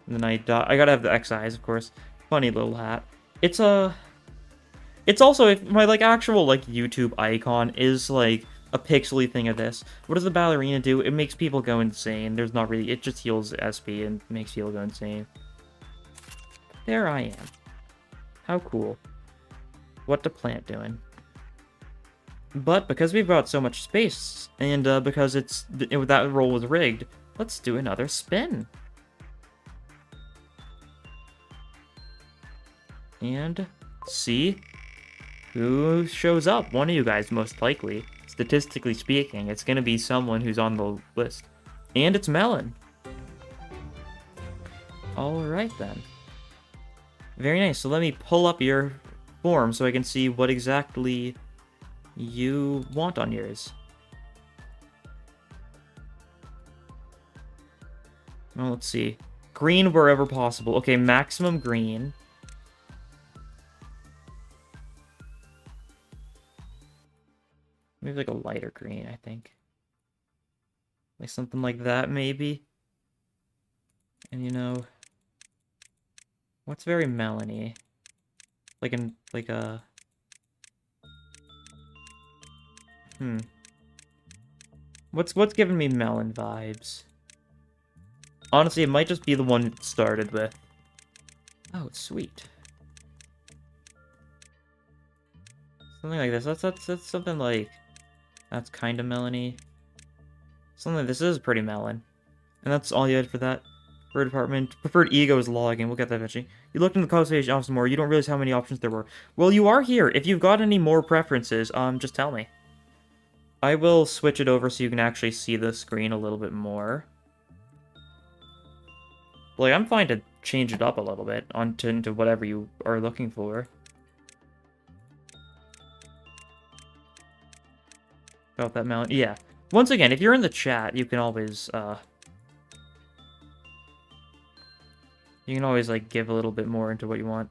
And then I gotta have the X eyes, of course. Funny little hat. It's it's also, if my, like, actual, like, YouTube icon is, like, a pixely thing of this. What does the ballerina do? It makes people go insane. There's not really... It just heals SP and makes people go insane. There I am. How cool. What the plant doing? But because we've got so much space, and because that roll was rigged, let's do another spin. And see who shows up. One of you guys, most likely. Statistically speaking, it's going to be someone who's on the list. And it's Melon. Alright then. Very nice. So let me pull up your form so I can see what exactly you want on yours. Well, let's see. Green wherever possible. Okay, maximum green. Maybe like a lighter green, I think. Like something like that, maybe. And you know, what's very melony? Like a... What's giving me melon vibes? Honestly, it might just be the one it started with. Oh, sweet. Something like this. That's something like... That's kind of melony. Something like this is pretty melon. And that's all you had for that. Bird department. Preferred ego is logging. We'll get that eventually. You looked in the conversation office more. You don't realize how many options there were. Well, you are here. If you've got any more preferences, just tell me. I will switch it over so you can actually see the screen a little bit more. Like, I'm fine to change it up a little bit into whatever you are looking for. About that melon. Yeah. Once again, if you're in the chat, you can always, like, give a little bit more into what you want.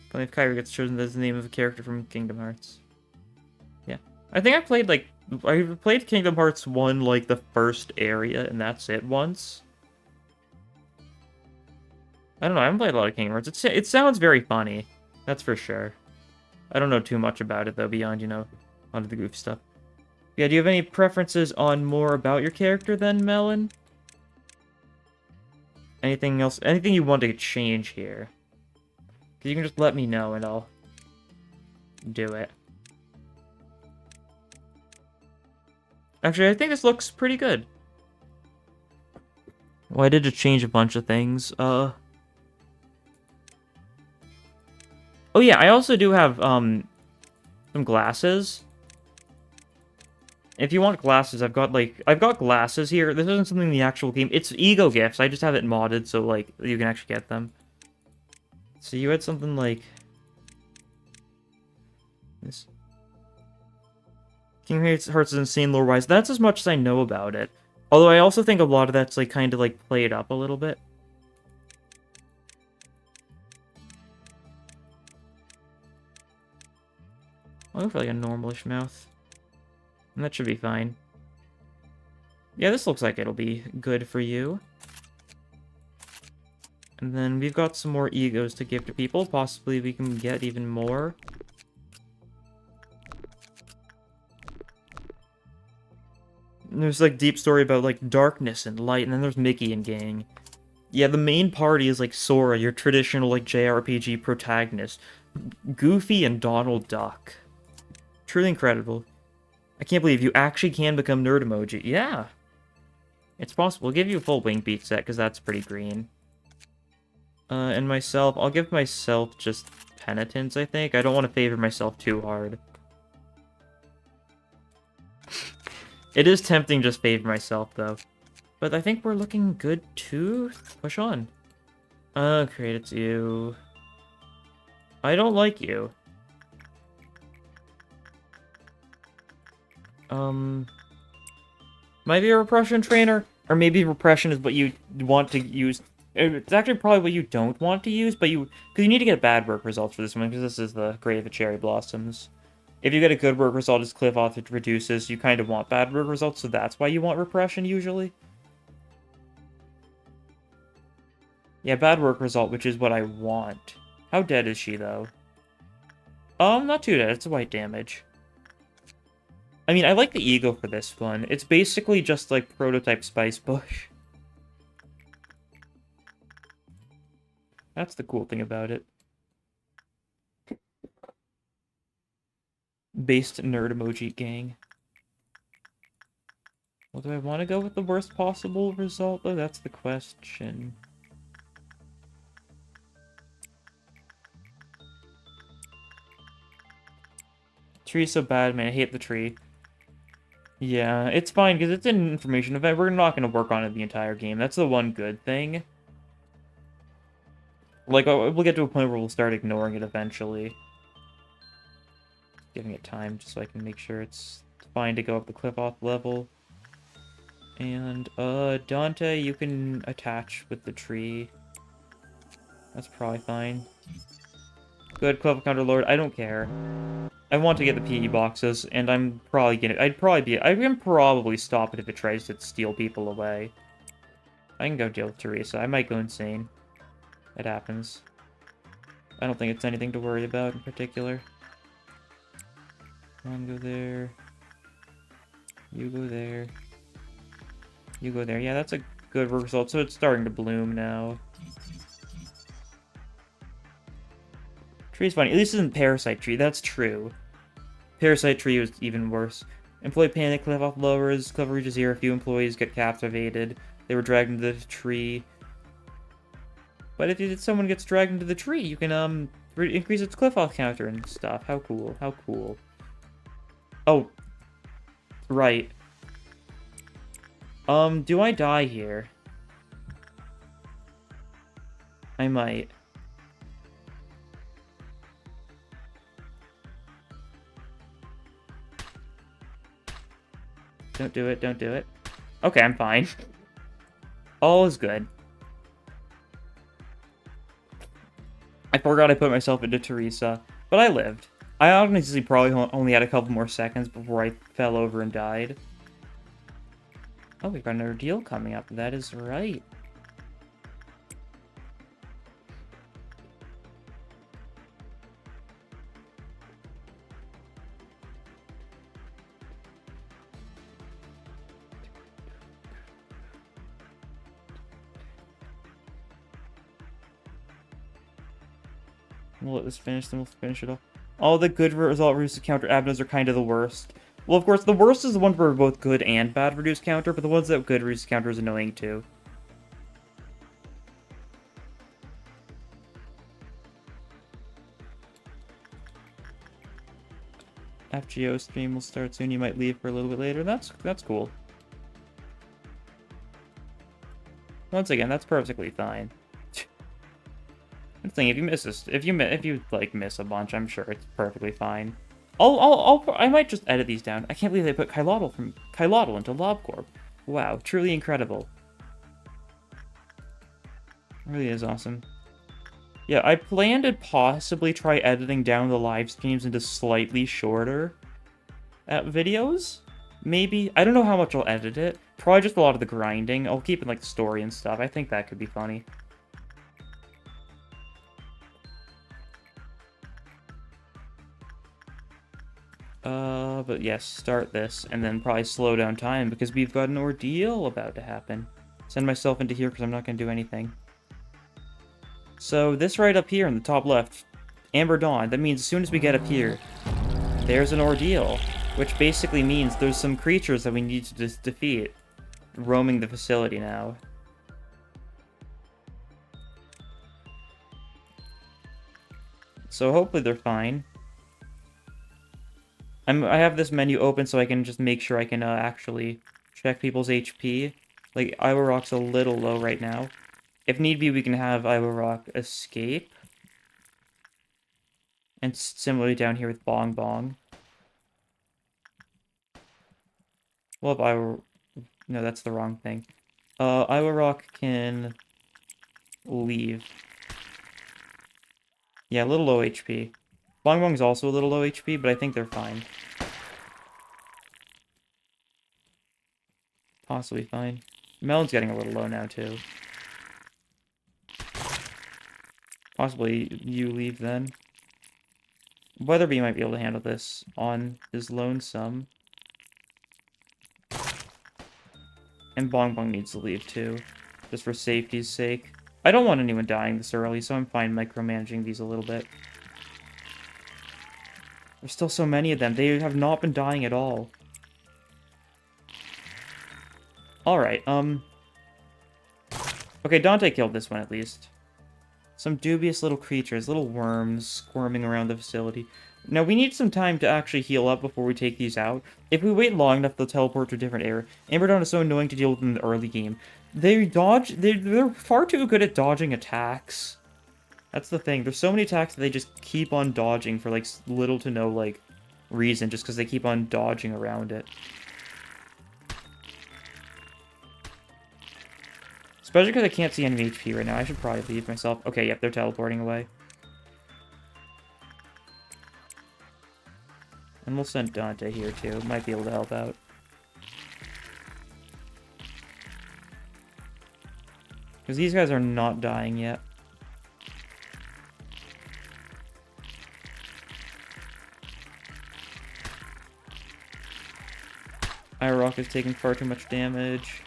Funny if Kyrie gets chosen as the name of a character from Kingdom Hearts. Yeah. I think I played Kingdom Hearts 1, like, the first area, and that's it once. I don't know, I haven't played a lot of Kingdom Hearts. It sounds very funny. That's for sure. I don't know too much about it, though, beyond, you know, onto the goofy stuff. Yeah, do you have any preferences on more about your character then, Melon? Anything else? Anything you want to change here? Because you can just let me know and I'll do it. Actually, I think this looks pretty good. Well, I did just change a bunch of things. Oh yeah, I also do have, some glasses. If you want glasses, I've got glasses here. This isn't something in the actual game. It's ego gifts. I just have it modded so, like, you can actually get them. So you had something like... this. Kingdom Hearts is insane lore-wise. That's as much as I know about it. Although I also think a lot of that's, like, kind of, like, played up a little bit. I'll go for, like, a normalish mouth. And that should be fine. Yeah, this looks like it'll be good for you. And then we've got some more egos to give to people. Possibly we can get even more. And there's, like, deep story about, like, darkness and light. And then there's Mickey and gang. Yeah, the main party is, like, Sora, your traditional, like, JRPG protagonist. Goofy and Donald Duck. Truly incredible. I can't believe you actually can become nerd emoji. Yeah. It's possible. I'll give you a full wing beat set, because that's pretty green. And myself, I'll give myself just penitence, I think. I don't want to favor myself too hard. It is tempting just favor myself, though. But I think we're looking good to push on. Great, it's you. I don't like you. Might be a repression trainer, or maybe repression is what you want to use. It's actually probably what you don't want to use, but because you need to get bad work results for this one, because this is the Grave of the Cherry Blossoms. If you get a good work result as cliff off, it reduces. You kind of want bad work results, so that's why you want repression usually. Yeah, bad work result, which is what I want. How dead is she, though? Not too dead. It's white damage. I mean, I like the ego for this one. It's basically just like prototype Spice Bush. That's the cool thing about it. Based nerd emoji gang. Well, do I want to go with the worst possible result, though? That's the question. Tree's so bad, man. I hate the tree. Yeah, it's fine, because it's an information event. We're not going to work on it the entire game. That's the one good thing. Like, we'll get to a point where we'll start ignoring it eventually. Giving it time, just so I can make sure it's fine to go up the cliff off level. And, Dante, you can attach with the tree. That's probably fine. Good, Clever Counter Lord, I don't care. I want to get the PE boxes, and I'm probably gonna... I can probably stop it if it tries to steal people away. I can go deal with Teresa. I might go insane. It happens. I don't think it's anything to worry about in particular. Come on, go there. You go there. You go there. Yeah, that's a good result. So it's starting to bloom now. Tree's funny. At least it isn't Parasite Tree. That's true. Parasite Tree was even worse. Employee panic, cliff off lowers, clever reaches here, a few employees get captivated. They were dragged into the tree. But if someone gets dragged into the tree, you can, increase its cliff off counter and stuff. How cool. How cool. Oh. Right. Do I die here? I might. Don't do it, don't do it. Okay, I'm fine. All is good. I forgot I put myself into Teresa, but I lived. I honestly probably only had a couple more seconds before I fell over and died. Oh, we've got another deal coming up. That is right. We'll let this finish, then we'll finish it off. All the good result reduced counter avenues are kind of the worst. Well, of course, the worst is the ones where both good and bad reduce counter, but the ones that good reduce counter is annoying too. FGO stream will start soon. You might leave for a little bit later. That's cool. Once again, that's perfectly fine. The thing, if you miss this, if you like miss a bunch, I'm sure it's perfectly fine. I might just edit these down. I can't believe they put Kylotl into Lobotomy Corp. Wow, truly incredible. It really is awesome. Yeah, I plan to possibly try editing down the live streams into slightly shorter videos. Maybe. I don't know how much I'll edit it. Probably just a lot of the grinding. I'll keep it like the story and stuff. I think that could be funny. But yes, start this, and then probably slow down time, because we've got an ordeal about to happen. Send myself into here, because I'm not going to do anything. So, this right up here in the top left, Amber Dawn, that means as soon as we get up here, there's an ordeal, which basically means there's some creatures that we need to defeat, roaming the facility now. So hopefully they're fine. I have this menu open so I can just make sure I can actually check people's HP. Like, Iwarok's a little low right now. If need be, we can have Iowa Rock escape. And similarly down here with Bong Bong. Well, if Iowa... No, that's the wrong thing. Iowa Rock can leave. Yeah, a little low HP. Bong Bong's also a little low HP, but I think they're fine. Possibly fine. Melon's getting a little low now, too. Possibly you leave then. Weatherby might be able to handle this on his lonesome. And Bong Bong needs to leave too, just for safety's sake. I don't want anyone dying this early, so I'm fine micromanaging these a little bit. There's still so many of them. They have not been dying at all. Alright, okay, Dante killed this one at least. Some dubious little creatures, little worms, squirming around the facility. Now, we need some time to actually heal up before we take these out. If we wait long enough, they'll teleport to a different area. Amberdon is so annoying to deal with in the early game. They dodge... They're far too good at dodging attacks. That's the thing. There's so many attacks that they just keep on dodging for, like, little to no, like, reason, just because they keep on dodging around it. Especially because I can't see any HP right now. I should probably leave myself. Okay, yep, they're teleporting away. And we'll send Dante here, too. Might be able to help out. Because these guys are not dying yet. Irock is taking far too much damage.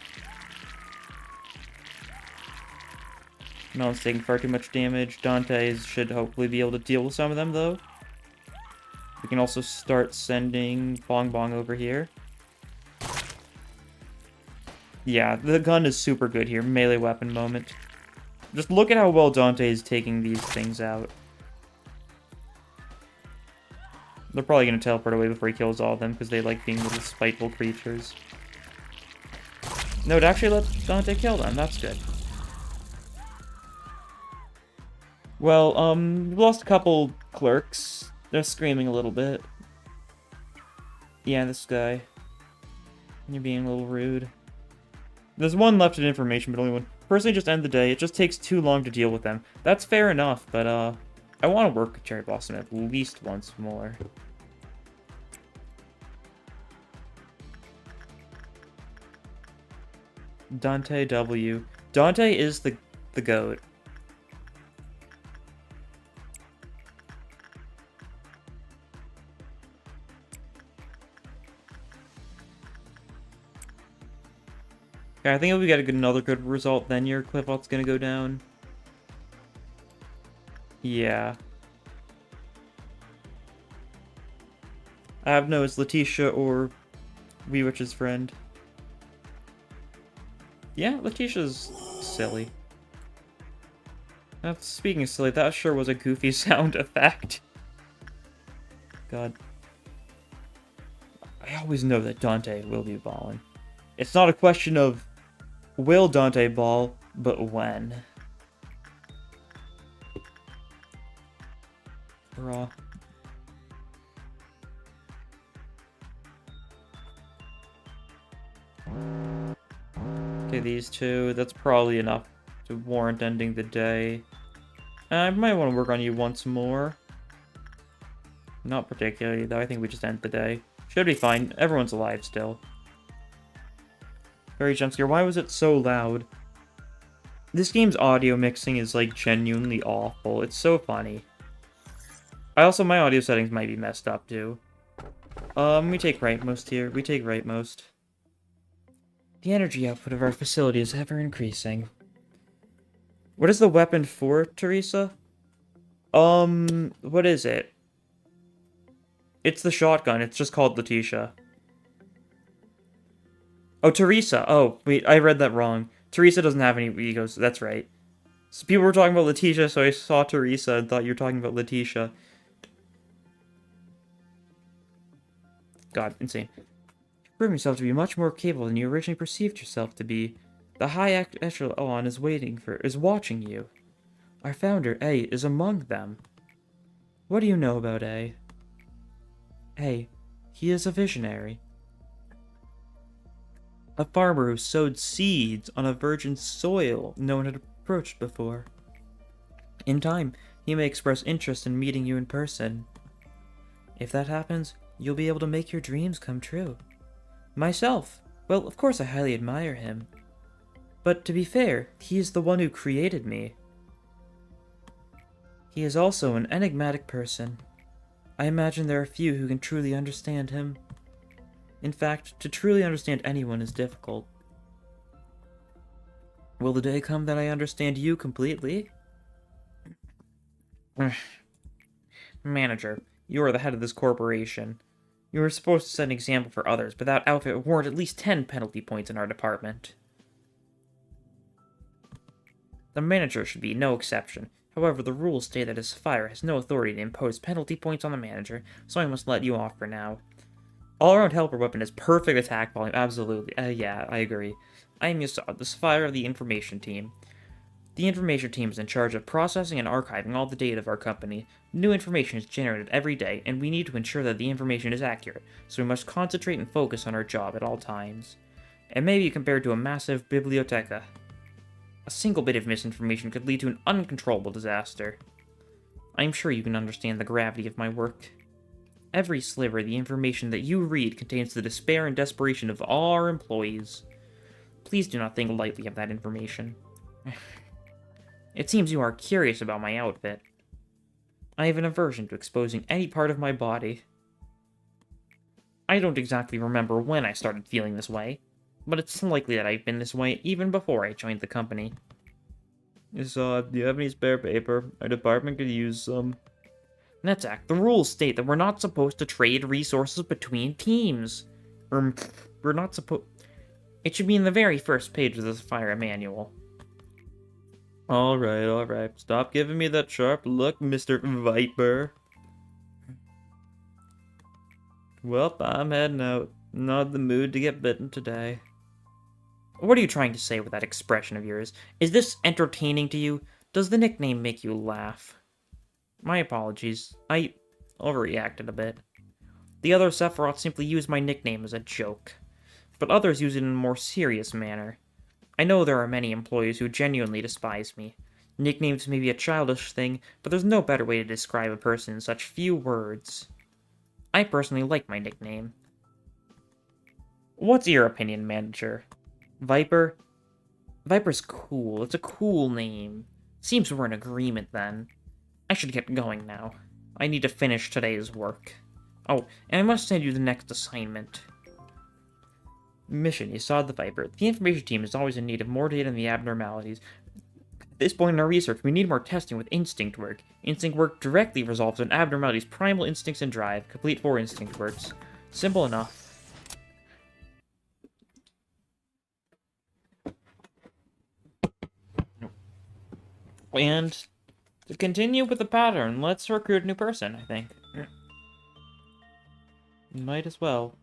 Melon's taking far too much damage. Dante should hopefully be able to deal with some of them, though. We can also start sending Bong Bong over here. Yeah, the gun is super good here. Melee weapon moment. Just look at how well Dante is taking these things out. They're probably going to teleport away before he kills all of them, because they like being little spiteful creatures. No, it actually let Dante kill them. That's good. Well, we lost a couple clerks. They're screaming a little bit. Yeah, this guy. You're being a little rude. There's one left in information, but only one. Personally, just end the day. It just takes too long to deal with them. That's fair enough, but, I want to work with Cherry Blossom at least once more. Dante W. Dante is the GOAT. Okay, I think if we get another good result, then your Clipot's gonna go down. Yeah. I have no, it's Letitia or Wee-Witch's friend. Yeah, Letitia's silly. Speaking of silly, that sure was a goofy sound effect. God. I always know that Dante will be balling. It's not a question of will Dante ball, but when. Raw. Okay, these two, that's probably enough to warrant ending the day. I might want to work on you once more. Not particularly, though. I think we just end the day. Should be fine. Everyone's alive still. Very jump scare. Why was it so loud? This game's audio mixing is, like, genuinely awful. It's so funny. My audio settings might be messed up, too. We take rightmost here. We take rightmost. The energy output of our facility is ever increasing. What is the weapon for, Teresa? What is it? It's the shotgun. It's just called Letitia. Oh, Teresa. Oh, wait, I read that wrong. Teresa doesn't have any egos. That's right. So people were talking about Letitia, so I saw Teresa and thought you were talking about Letitia. God, insane. Prove yourself to be much more capable than you originally perceived yourself to be. The high echelon is watching you. Our founder, A, is among them. What do you know about A? A, he is a visionary. A farmer who sowed seeds on a virgin soil no one had approached before. In time, he may express interest in meeting you in person. If that happens, you'll be able to make your dreams come true. Myself, well, of course I highly admire him. But to be fair, he is the one who created me. He is also an enigmatic person. I imagine there are few who can truly understand him. In fact, to truly understand anyone is difficult. Will the day come that I understand you completely? Manager, you are the head of this corporation. You are supposed to set an example for others, but that outfit would warrant at least 10 penalty points in our department. The manager should be no exception. However, the rules state that a Sapphire has no authority to impose penalty points on the manager, so I must let you off for now. All-around helper weapon is perfect attack volume, absolutely. Yeah, I agree. I am Yasad, the Sapphire of the information team. The information team is in charge of processing and archiving all the data of our company. New information is generated every day, and we need to ensure that the information is accurate, so we must concentrate and focus on our job at all times. It may be compared to a massive biblioteca. A single bit of misinformation could lead to an uncontrollable disaster. I am sure you can understand the gravity of my work. Every sliver of the information that you read contains the despair and desperation of all our employees. Please do not think lightly of that information. It seems you are curious about my outfit. I have an aversion to exposing any part of my body. I don't exactly remember when I started feeling this way, but it's likely that I've been this way even before I joined the company. So, do you have any spare paper? Our department could use some. Netzak, the rules state that we're not supposed to trade resources between teams. We're not supposed... It should be in the very first page of the Sapphire manual. Alright. Stop giving me that sharp look, Mr. Viper. Well, I'm heading out. Not in the mood to get bitten today. What are you trying to say with that expression of yours? Is this entertaining to you? Does the nickname make you laugh? My apologies. I overreacted a bit. The other Sephiroth simply used my nickname as a joke, but others use it in a more serious manner. I know there are many employees who genuinely despise me. Nicknames may be a childish thing, but there's no better way to describe a person in such few words. I personally like my nickname. What's your opinion, Manager? Viper? Viper's cool. It's a cool name. Seems we're in agreement then. I should get going now. I need to finish today's work. Oh, and I must send you the next assignment. Mission, Yasad the Viper. The information team is always in need of more data on the abnormalities. At this point in our research, we need more testing with instinct work. Instinct work directly resolves an abnormality's primal instincts and drive. Complete 4 instinct works. Simple enough. And to continue with the pattern, let's recruit a new person, I think. Might as well.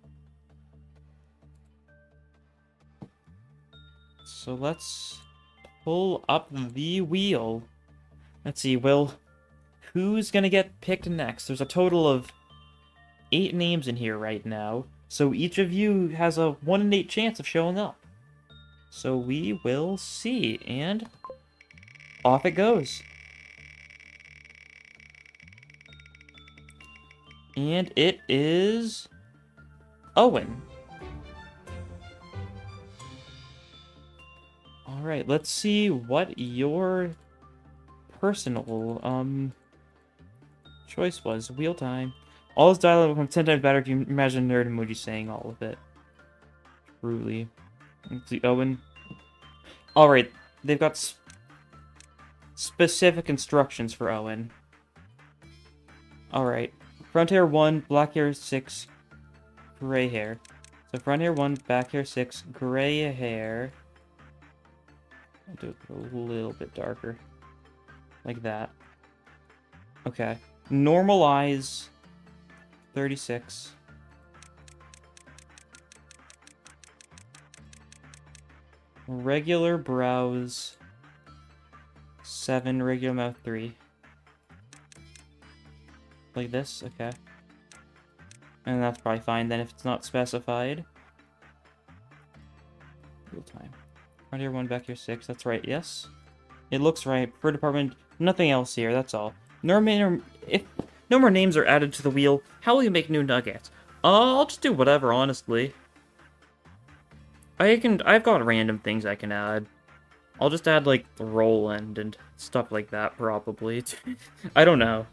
So let's pull up the wheel. Let's see, who's gonna get picked next? There's a total of 8 names in here right now, so each of you has a 1 in 8 chance of showing up. So we will see, and off it goes. And it is Owen. Alright, let's see what your personal choice was. Wheel time. All this dialogue will become 10 times better if you imagine nerd emoji saying all of it. Truly. Let's see, Owen. Alright, they've got specific instructions for Owen. Alright. Front hair 1, black hair 6, gray hair. So front hair 1, back hair 6, gray hair. I'll do it a little bit darker. Like that. Okay. Normalize 36. Regular browse 7, regular mouth 3. Like this, okay. And that's probably fine then if it's not specified. Real time. Front here 1, back here 6, that's right, yes. It looks right. Per department, nothing else here, that's all. If no more names are added to the wheel, how will you make new nuggets? I'll just do whatever, honestly. I've got random things I can add. I'll just add, like, Roland and stuff like that, probably. I don't know.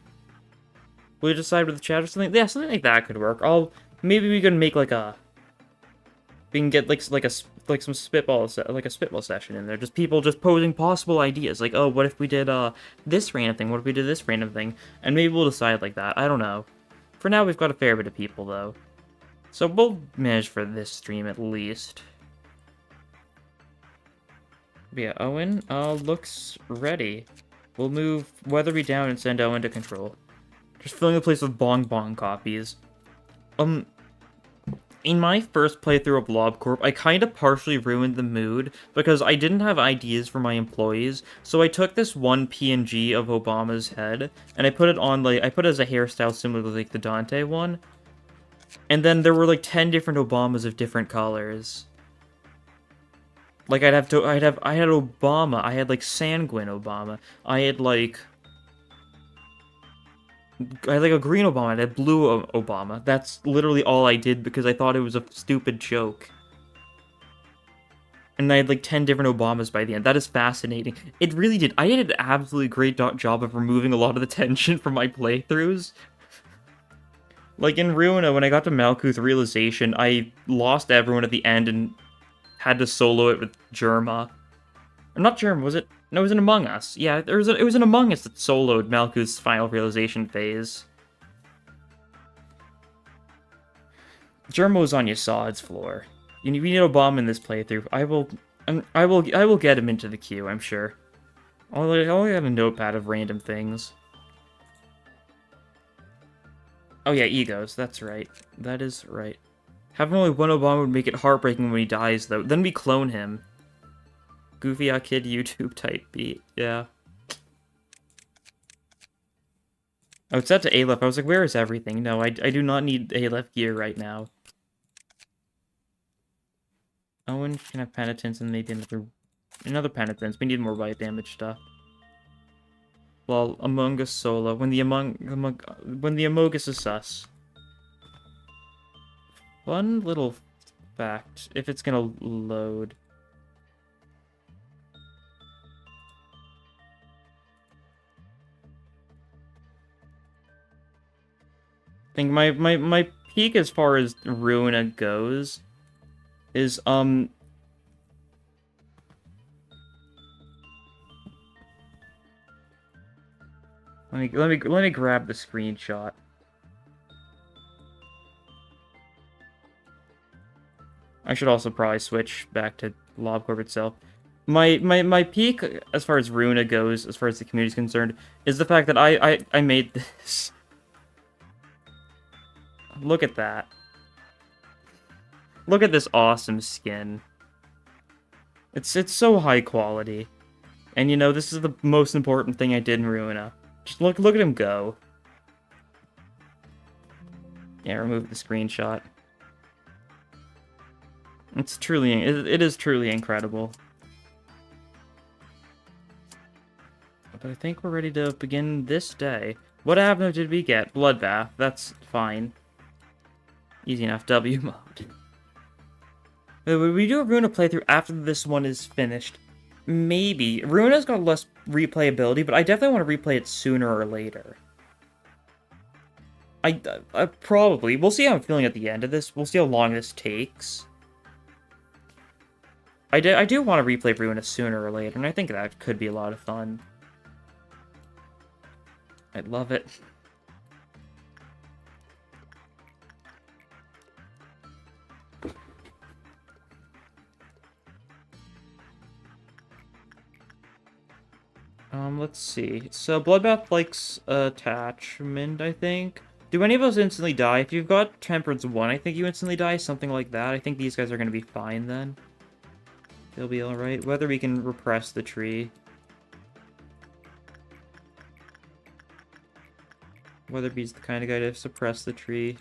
Will you decide with the chat or something? Yeah, something like that could work. Maybe we can make, like, we can get, some spitball session in there. Just people just posing possible ideas. Like, oh, what if we did, this random thing? What if we did this random thing? And maybe we'll decide like that. I don't know. For now, we've got a fair bit of people, though. So we'll manage for this stream, at least. But yeah, Owen, looks ready. We'll move Weatherby down and send Owen to control. Just filling the place with Bong Bong copies. In my first playthrough of Lob Corp, I kind of partially ruined the mood because I didn't have ideas for my employees, so I took this one PNG of Obama's head, and I put it on, like, I put it as a hairstyle similar to, like, the Dante one, and then there were, like, 10 different Obamas of different colors. Like, I had Obama, I had, like, Sanguine Obama, I had, like, a green Obama, I had blue Obama. That's literally all I did because I thought it was a stupid joke. And I had like 10 different Obamas by the end. That is fascinating. It really did. I did an absolutely great job of removing a lot of the tension from my playthroughs. Like in Ruina, when I got to Malkuth Realization, I lost everyone at the end and had to solo it with Germa. Or not Germa, was it? No, it was an Among Us. Yeah, it was an Among Us that soloed Malkuth's final realization phase. Germa was on Yasad's floor. We need Obama in this playthrough. I will get him into the queue, I'm sure. I'll have a notepad of random things. Oh yeah, egos, that's right. That is right. Having only one Obama would make it heartbreaking when he dies, though. Then we clone him. Goofy Kid YouTube type beat, yeah. Oh, it's set to Aleph. I was like, where is everything? No, I do not need Aleph gear right now. Owen can have penitence and maybe another penitence. We need more bite damage stuff. Well, Among Us solo. When the Among Us is sus. One little fact, if it's gonna load. I think my peak as far as Ruina goes is let me grab the screenshot. I should also probably switch back to LobCorp itself. My peak as far as Ruina goes, as far as the community is concerned, is the fact that I made this. Look at that. Look at this awesome skin. It's so high quality. And you know, this is the most important thing I did in Ruina. Just look at him go. Yeah, remove the screenshot. It's truly, it is truly incredible. But I think we're ready to begin this day. What avenue did we get? Bloodbath. That's fine. Easy enough. W mode. Would we do a Ruina playthrough after this one is finished? Maybe. Ruina's got less replayability, but I definitely want to replay it sooner or later. I probably. We'll see how I'm feeling at the end of this. We'll see how long this takes. I do want to replay Ruina sooner or later, and I think that could be a lot of fun. I'd love it. Let's see. So, Bloodbath likes attachment, I think. Do any of us instantly die? If you've got Temperance 1, I think you instantly die, something like that. I think these guys are going to be fine then. He'll be alright. Whether we can repress the tree. Weatherby's the kind of guy to suppress the tree.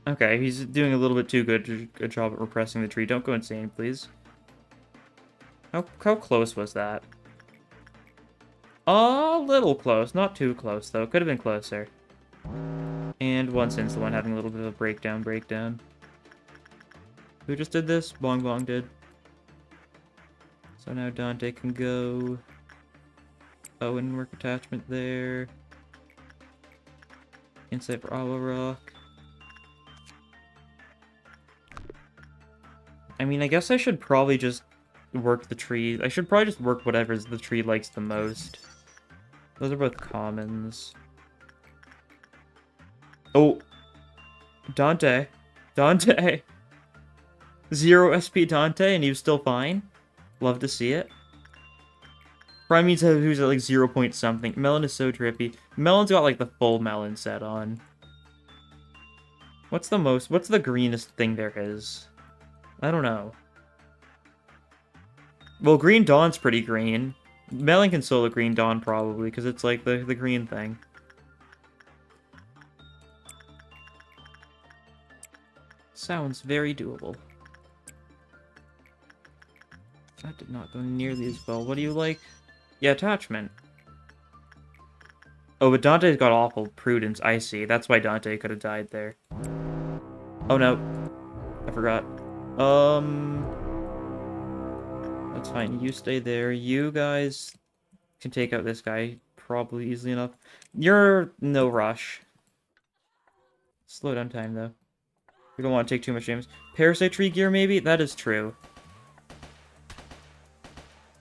Okay, he's doing a little bit too good a job at repressing the tree. Don't go insane, please. How close was that? A little close. Not too close, though. Could have been closer. And one since the one having a little bit of a breakdown. Who just did this? Bong Bong did. So now Dante can go. Owen work attachment there. Insight for Owl Rock. I mean, I guess I should probably just work the tree. I should probably just work whatever the tree likes the most. Those are both commons. Oh! Dante. Dante! 0 SP Dante, and he was still fine. Love to see it. Probably means who's at like 0 point something. Melon is so trippy. Melon's got like the full melon set on. What's the greenest thing there is? I don't know. Well, Green Dawn's pretty green. Melon can solo Green Dawn probably, because it's like the green thing. Sounds very doable. That did not go nearly as well. What do you like? Yeah, attachment. Oh, but Dante's got awful prudence, I see. That's why Dante could have died there. Oh no. I forgot. That's fine. You stay there. You guys can take out this guy probably easily enough. You're no rush. Slow down time, though. We don't want to take too much damage. Parasite tree gear, maybe? That is true.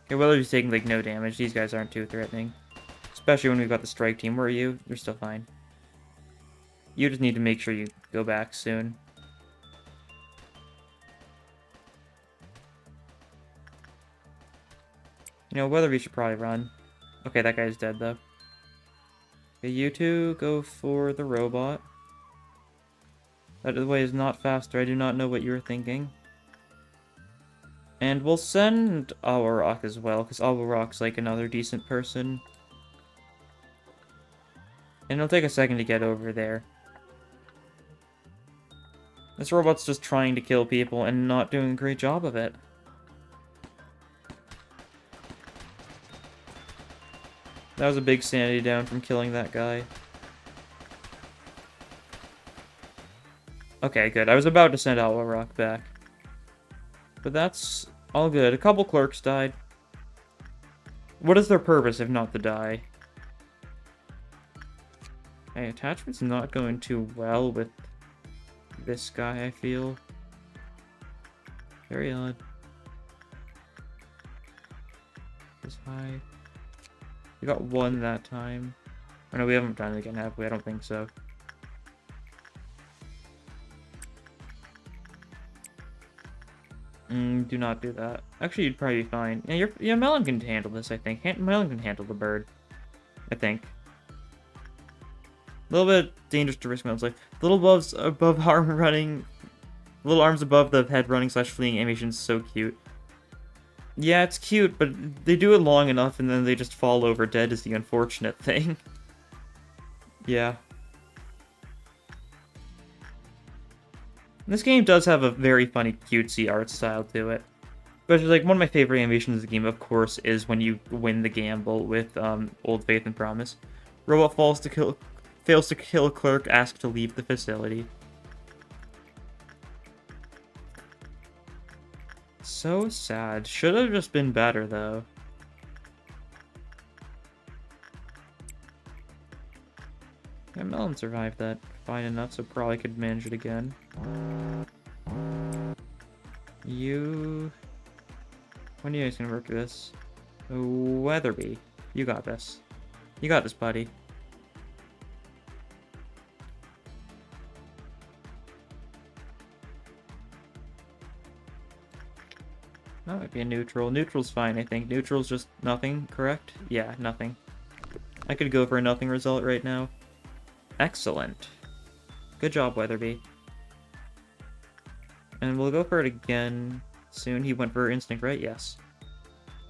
Okay, well, he's taking, like, no damage. These guys aren't too threatening. Especially when we've got the strike team. Where are you? You're still fine. You just need to make sure you go back soon. You know, Weatherby should probably run. Okay, that guy's dead, though. Okay, you two go for the robot. That way is not faster. I do not know what you were thinking. And we'll send Owl Rock as well, because Owl Rock's like another decent person. And it'll take a second to get over there. This robot's just trying to kill people and not doing a great job of it. That was a big sanity down from killing that guy. Okay, good. I was about to send Owl Rock back. But that's all good. A couple clerks died. What is their purpose if not to die? Hey, attachment's not going too well with this guy, I feel. Very odd. This high. We got one that time. Oh, no, we haven't done it again, have we? I don't think so. Do not do that. Actually, you'd probably be fine. Yeah, Melon can handle this, I think. Melon can handle the bird. I think. A little bit dangerous to risk Melon's life. Little gloves above arm running. Little arms above the head running / fleeing animation is so cute. Yeah, it's cute, but they do it long enough and then they just fall over dead is the unfortunate thing. Yeah. This game does have a very funny, cutesy art style to it. But like one of my favorite animations of the game, of course, is when you win the gamble with Old Faith and Promise. Robot fails to kill a clerk, asked to leave the facility. So sad. Should have just been better, though. Yeah, Melon survived that fine enough, so probably could manage it again. You... When are you guys gonna work this? Weatherby. You got this. You got this, buddy. That might be a neutral. Neutral's fine, I think. Neutral's just nothing, correct? Yeah, nothing. I could go for a nothing result right now. Excellent. Good job, Weatherby. And we'll go for it again soon. He went for instinct, right? Yes.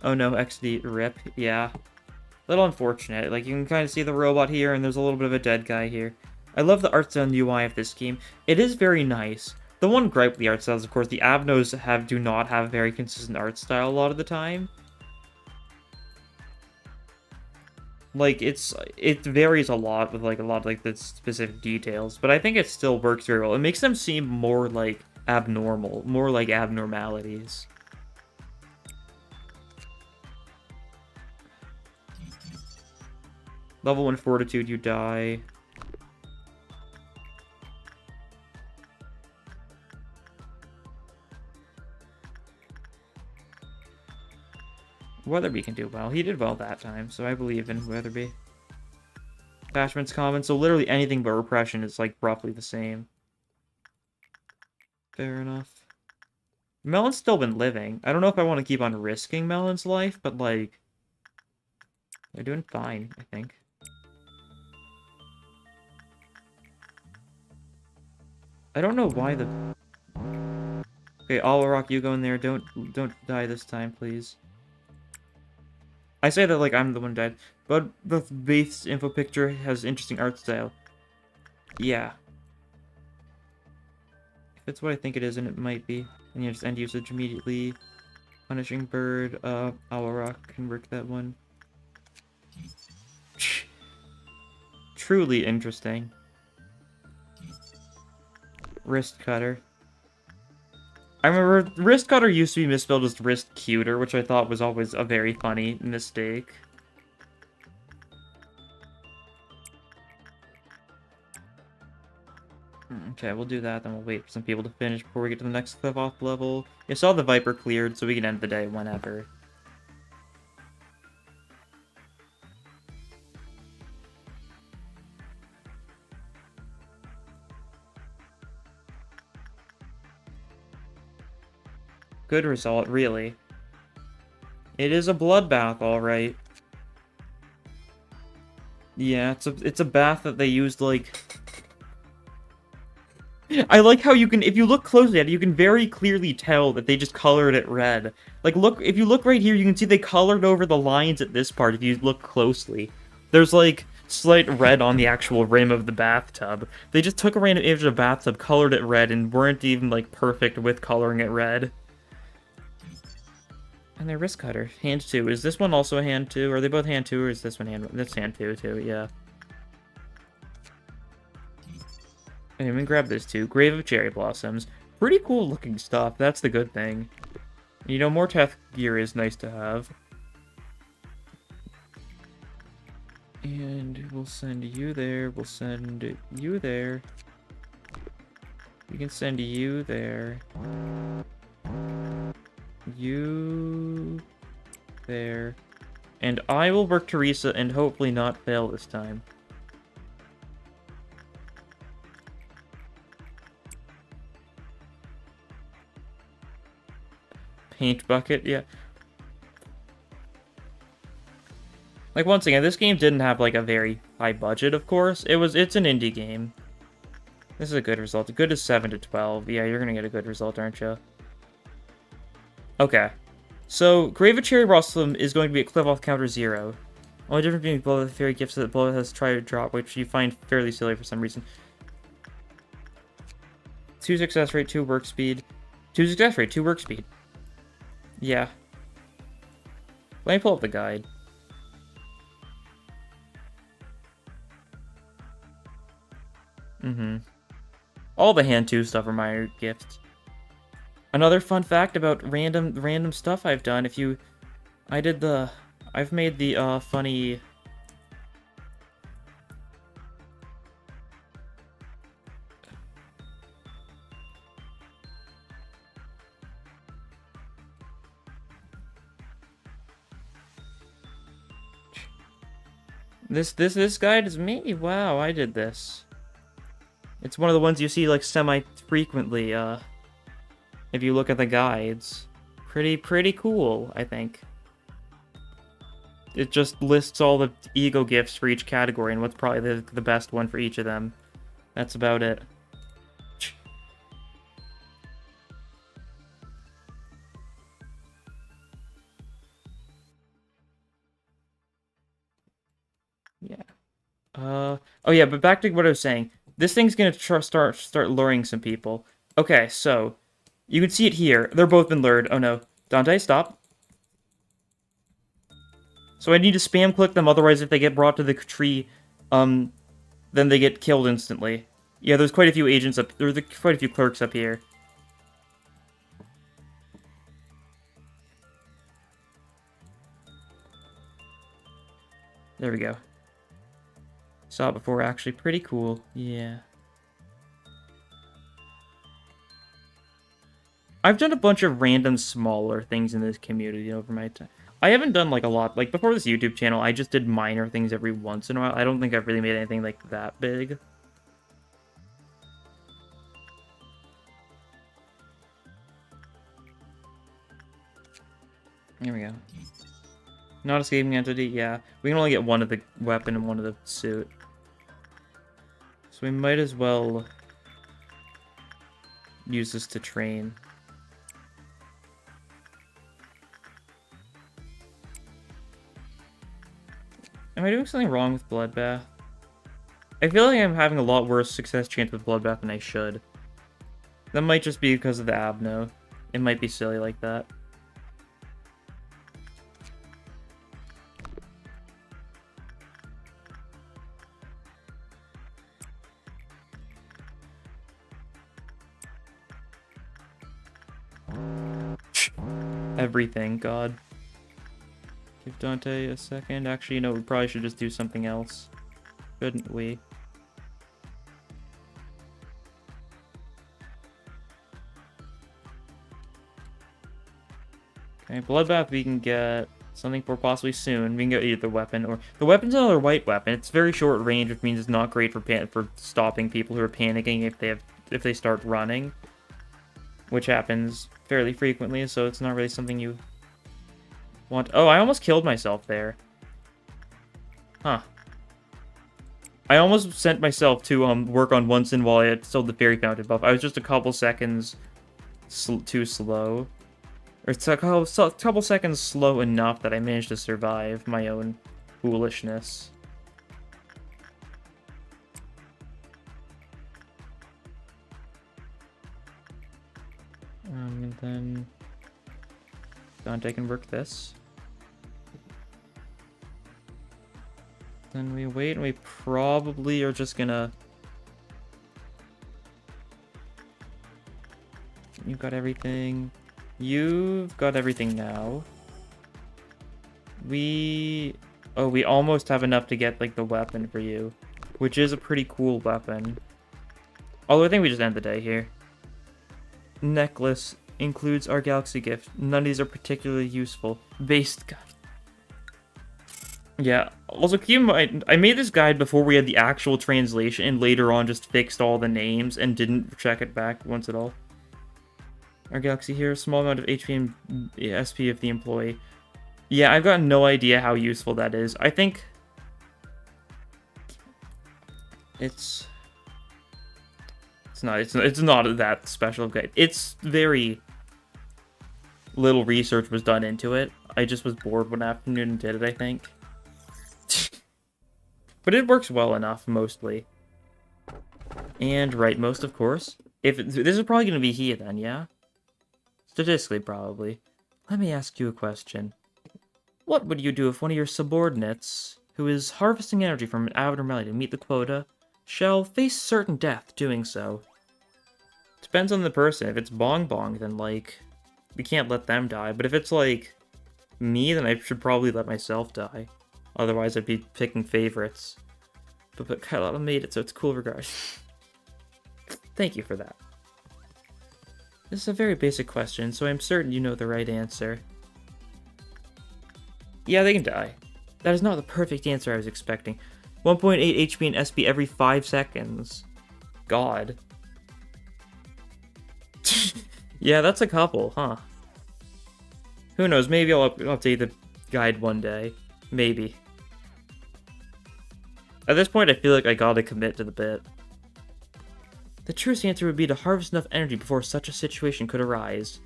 Oh no, XD rip. Yeah. Little unfortunate. Like, you can kind of see the robot here, and there's a little bit of a dead guy here. I love the art style and UI of this game. It is very nice. The one gripe with the art style is, of course, the Abnos do not have very consistent art style a lot of the time. Like, it varies a lot with, like, a lot of, like, the specific details, but I think it still works very well. It makes them seem more, like, abnormal, more like abnormalities. Level 1 fortitude, you die. Weatherby can do well. He did well that time, so I believe in Weatherby. Bashment's common, so literally anything but repression is, like, roughly the same. Fair enough. Melon's still been living. I don't know if I want to keep on risking Melon's life, but, like, they're doing fine, I think. I don't know why the... Okay, Rock, you go in there. Don't die this time, please. I say that like I'm the one who died, but the base info picture has interesting art style. Yeah. If it's what I think it is, and it might be. And you just end usage immediately. Punishing Bird, Owl Rock can work that one. Truly interesting. Wrist Cutter. I remember Wrist Cutter used to be misspelled as Wrist Cuter, which I thought was always a very funny mistake. Okay, we'll do that, then we'll wait for some people to finish before we get to the next cliff off level. You saw the Viper cleared, so we can end the day whenever. Good result, really. It is a bloodbath, alright. Yeah, it's a bath that they used, like... I like how you can, if you look closely at it, you can very clearly tell that they just colored it red. Like, look, if you look right here, you can see they colored over the lines at this part if you look closely. There's, like, slight red on the actual rim of the bathtub. They just took a random image of a bathtub, colored it red, and weren't even, like, perfect with coloring it red. And their wrist cutter. Hand 2. Is this one also a hand 2? Are they both hand 2, or is this one hand 1? That's hand 2, too, yeah. Okay, I'm gonna grab this too. Grave of Cherry Blossoms. Pretty cool looking stuff. That's the good thing. You know, more Teth gear is nice to have. And we'll send you there. We'll send you there. We can send you there. You there. And I will work Teresa and hopefully not fail this time. Paint bucket, yeah. Like, once again, this game didn't have, like, a very high budget, of course. It's an indie game. This is a good result. A good is 7 to 12. Yeah, you're gonna get a good result, aren't you? Okay. So, Grave of Cherry Blossom is going to be a cliff off counter 0. Only difference between Bullet and Fairy Gifts is that Bullet has tried to drop, which you find fairly silly for some reason. 2 success rate, 2 work speed. 2 success rate, 2 work speed. Yeah. Let me pull up the guide. All the hand 2 stuff are minor gifts. Another fun fact about random stuff I've done, I've made the funny This guide is me. Wow, I did this. It's one of the ones you see like semi-frequently, if you look at the guides. Pretty cool, I think. It just lists all the ego gifts for each category and what's probably the best one for each of them. That's about it. Oh yeah, but back to what I was saying. This thing's gonna start luring some people. Okay, so you can see it here. They're both been lured. Oh no, Dante, stop. So I need to spam click them, otherwise if they get brought to the tree, then they get killed instantly. Yeah, there's quite a few agents up. There's quite a few clerks up here. There we go. Saw it before, actually. Pretty cool. Yeah. I've done a bunch of random smaller things in this community over my time. I haven't done, like, a lot. Like, before this YouTube channel, I just did minor things every once in a while. I don't think I've really made anything, like, that big. Here we go. Not escaping entity, yeah. We can only get one of the weapon and one of the suit. So we might as well use this to train. Am I doing something wrong with Bloodbath? I feel like I'm having a lot worse success chance with Bloodbath than I should. That might just be because of the Abno. It might be silly like that. Everything, God. Give Dante a second. Actually, you know, we probably should just do something else. Shouldn't we? Okay, Bloodbath we can get something for possibly soon. We can get either weapon or... The weapon's another white weapon. It's very short range, which means it's not great for stopping people who are panicking if they start running. Which happens fairly frequently, so it's not really something you want. Oh, I almost killed myself there. Huh. I almost sent myself to work on Once in while I had still the Fairy Fountain buff. I was just a couple seconds too slow. Or it's a couple seconds slow enough that I managed to survive my own foolishness. And then Dante can work this. Then we wait, and we probably are just gonna... You've got everything. You've got everything now. We almost have enough to get, like, the weapon for you. Which is a pretty cool weapon. Although I think we just end the day here. Necklace includes our galaxy gift. None of these are particularly useful. Based guide. Yeah, also keep in mind, I made this guide before we had the actual translation, and later on just fixed all the names and didn't check it back once at all. Our galaxy here, small amount of HP and SP of the employee. Yeah, I've got no idea how useful that is. I think it's not that special of a guide. It's very little research was done into it. I just was bored one afternoon and did it, I think. But it works well enough, mostly. And rightmost, of course. This is probably going to be here, then, yeah? Statistically, probably. Let me ask you a question. What would you do if one of your subordinates, who is harvesting energy from an abnormality to meet the quota, shall face certain death doing so? Depends on the person. If it's Bong Bong, then, like, we can't let them die. But if it's, like, me, then I should probably let myself die. Otherwise, I'd be picking favorites. But Carlotta made it, so it's cool regardless. Thank you for that. This is a very basic question, so I'm certain you know the right answer. Yeah, they can die. That is not the perfect answer I was expecting. 1.8 HP and SP every 5 seconds. God. Yeah, that's a couple, huh? Who knows, maybe I'll update the guide one day. Maybe. At this point, I feel like I gotta commit to the bit. The truest answer would be to harvest enough energy before such a situation could arise.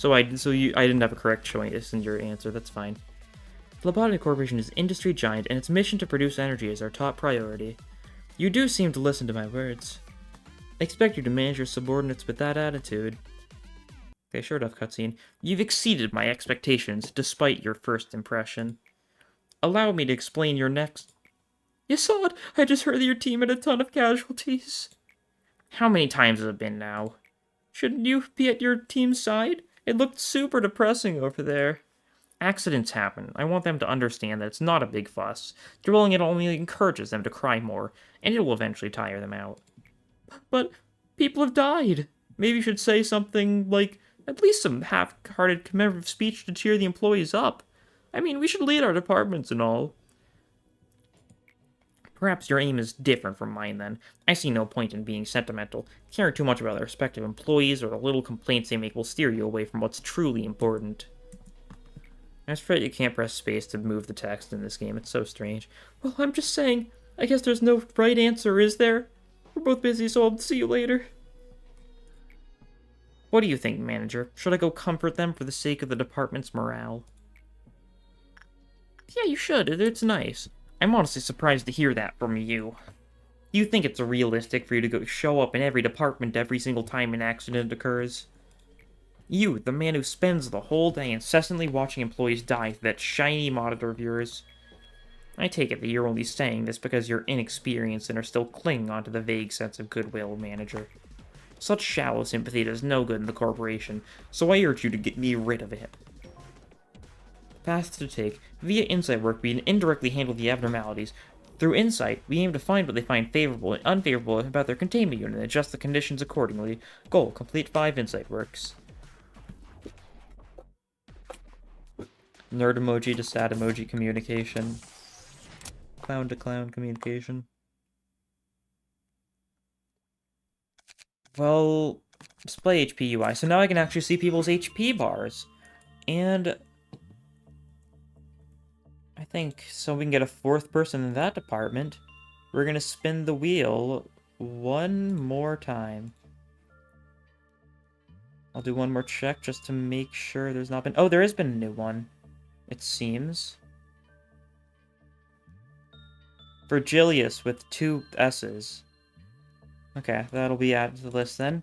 I didn't have a correct choice in your answer, that's fine. Lobotomy Corporation is an industry giant, and its mission to produce energy is our top priority. You do seem to listen to my words. I expect you to manage your subordinates with that attitude. Okay, short enough cutscene. You've exceeded my expectations, despite your first impression. Allow me to explain your next... You saw it! I just heard that your team had a ton of casualties. How many times has it been now? Shouldn't you be at your team's side? It looked super depressing over there. Accidents happen. I want them to understand that it's not a big fuss. Dwelling it only encourages them to cry more, and it will eventually tire them out. But people have died. Maybe you should say something like, at least some half-hearted commemorative speech to cheer the employees up. I mean, we should lead our departments and all. Perhaps your aim is different from mine, then. I see no point in being sentimental. Caring too much about the respective employees or the little complaints they make will steer you away from what's truly important. I'm afraid you can't press space to move the text in this game. It's so strange. Well, I'm just saying. I guess there's no right answer, is there? We're both busy, so I'll see you later. What do you think, manager? Should I go comfort them for the sake of the department's morale? Yeah, you should. It's nice. I'm honestly surprised to hear that from you. Do you think it's realistic for you to go show up in every department every single time an accident occurs? You, the man who spends the whole day incessantly watching employees die through that shiny monitor of yours. I take it that you're only saying this because you're inexperienced and are still clinging onto the vague sense of goodwill, manager. Such shallow sympathy does no good in the corporation, so I urge you to get me rid of it. Path to take. Via insight work, we indirectly handle the abnormalities. Through insight, we aim to find what they find favorable and unfavorable about their containment unit and adjust the conditions accordingly. Goal, complete 5 insight works. Nerd emoji to sad emoji communication. Clown to clown communication. Well, display HP UI. So now I can actually see people's HP bars. And I think so we can get a 4th person in that department. We're gonna spin the wheel one more time. I'll do one more check just to make sure there's not been... Oh, there has been a new one. It seems. Virgilius with 2 S's. Okay, that'll be added to the list then.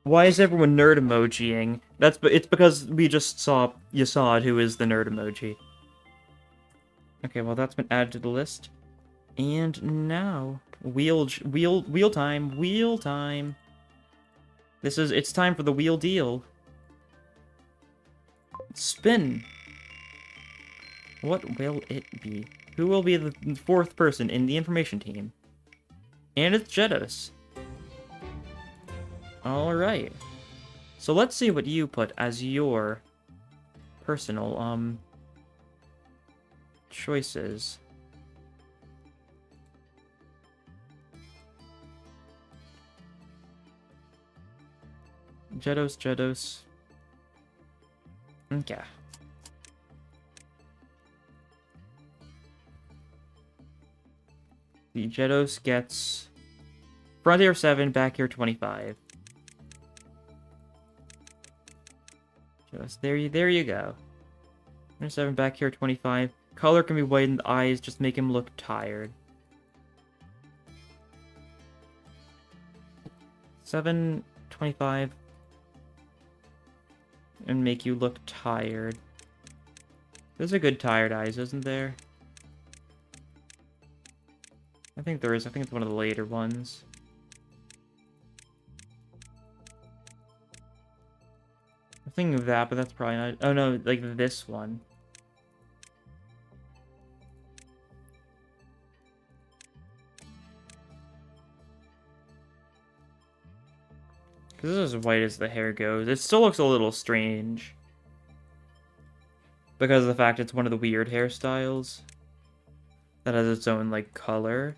Why is everyone nerd emojiing? It's because we just saw Yasad, who is the nerd emoji. Okay, well that's been added to the list. And now wheel time. It's time for the wheel deal. Spin. What will it be? Who will be the 4th person in the information team? And it's Jedos. Alright. So let's see what you put as your personal, choices. Jedos. Okay. The Jedos gets Frontier 7, back here 25. Jedos, there you go. Frontier 7, back here 25. Color can be white in the eyes, just make him look tired. 725. And make you look tired. Those are good tired eyes, isn't there? I think there is. I think it's one of the later ones. I'm thinking of that, but that's probably not... Oh no, like this one. Because this is as white as the hair goes. It still looks a little strange. Because of the fact it's one of the weird hairstyles. That has its own, like, color.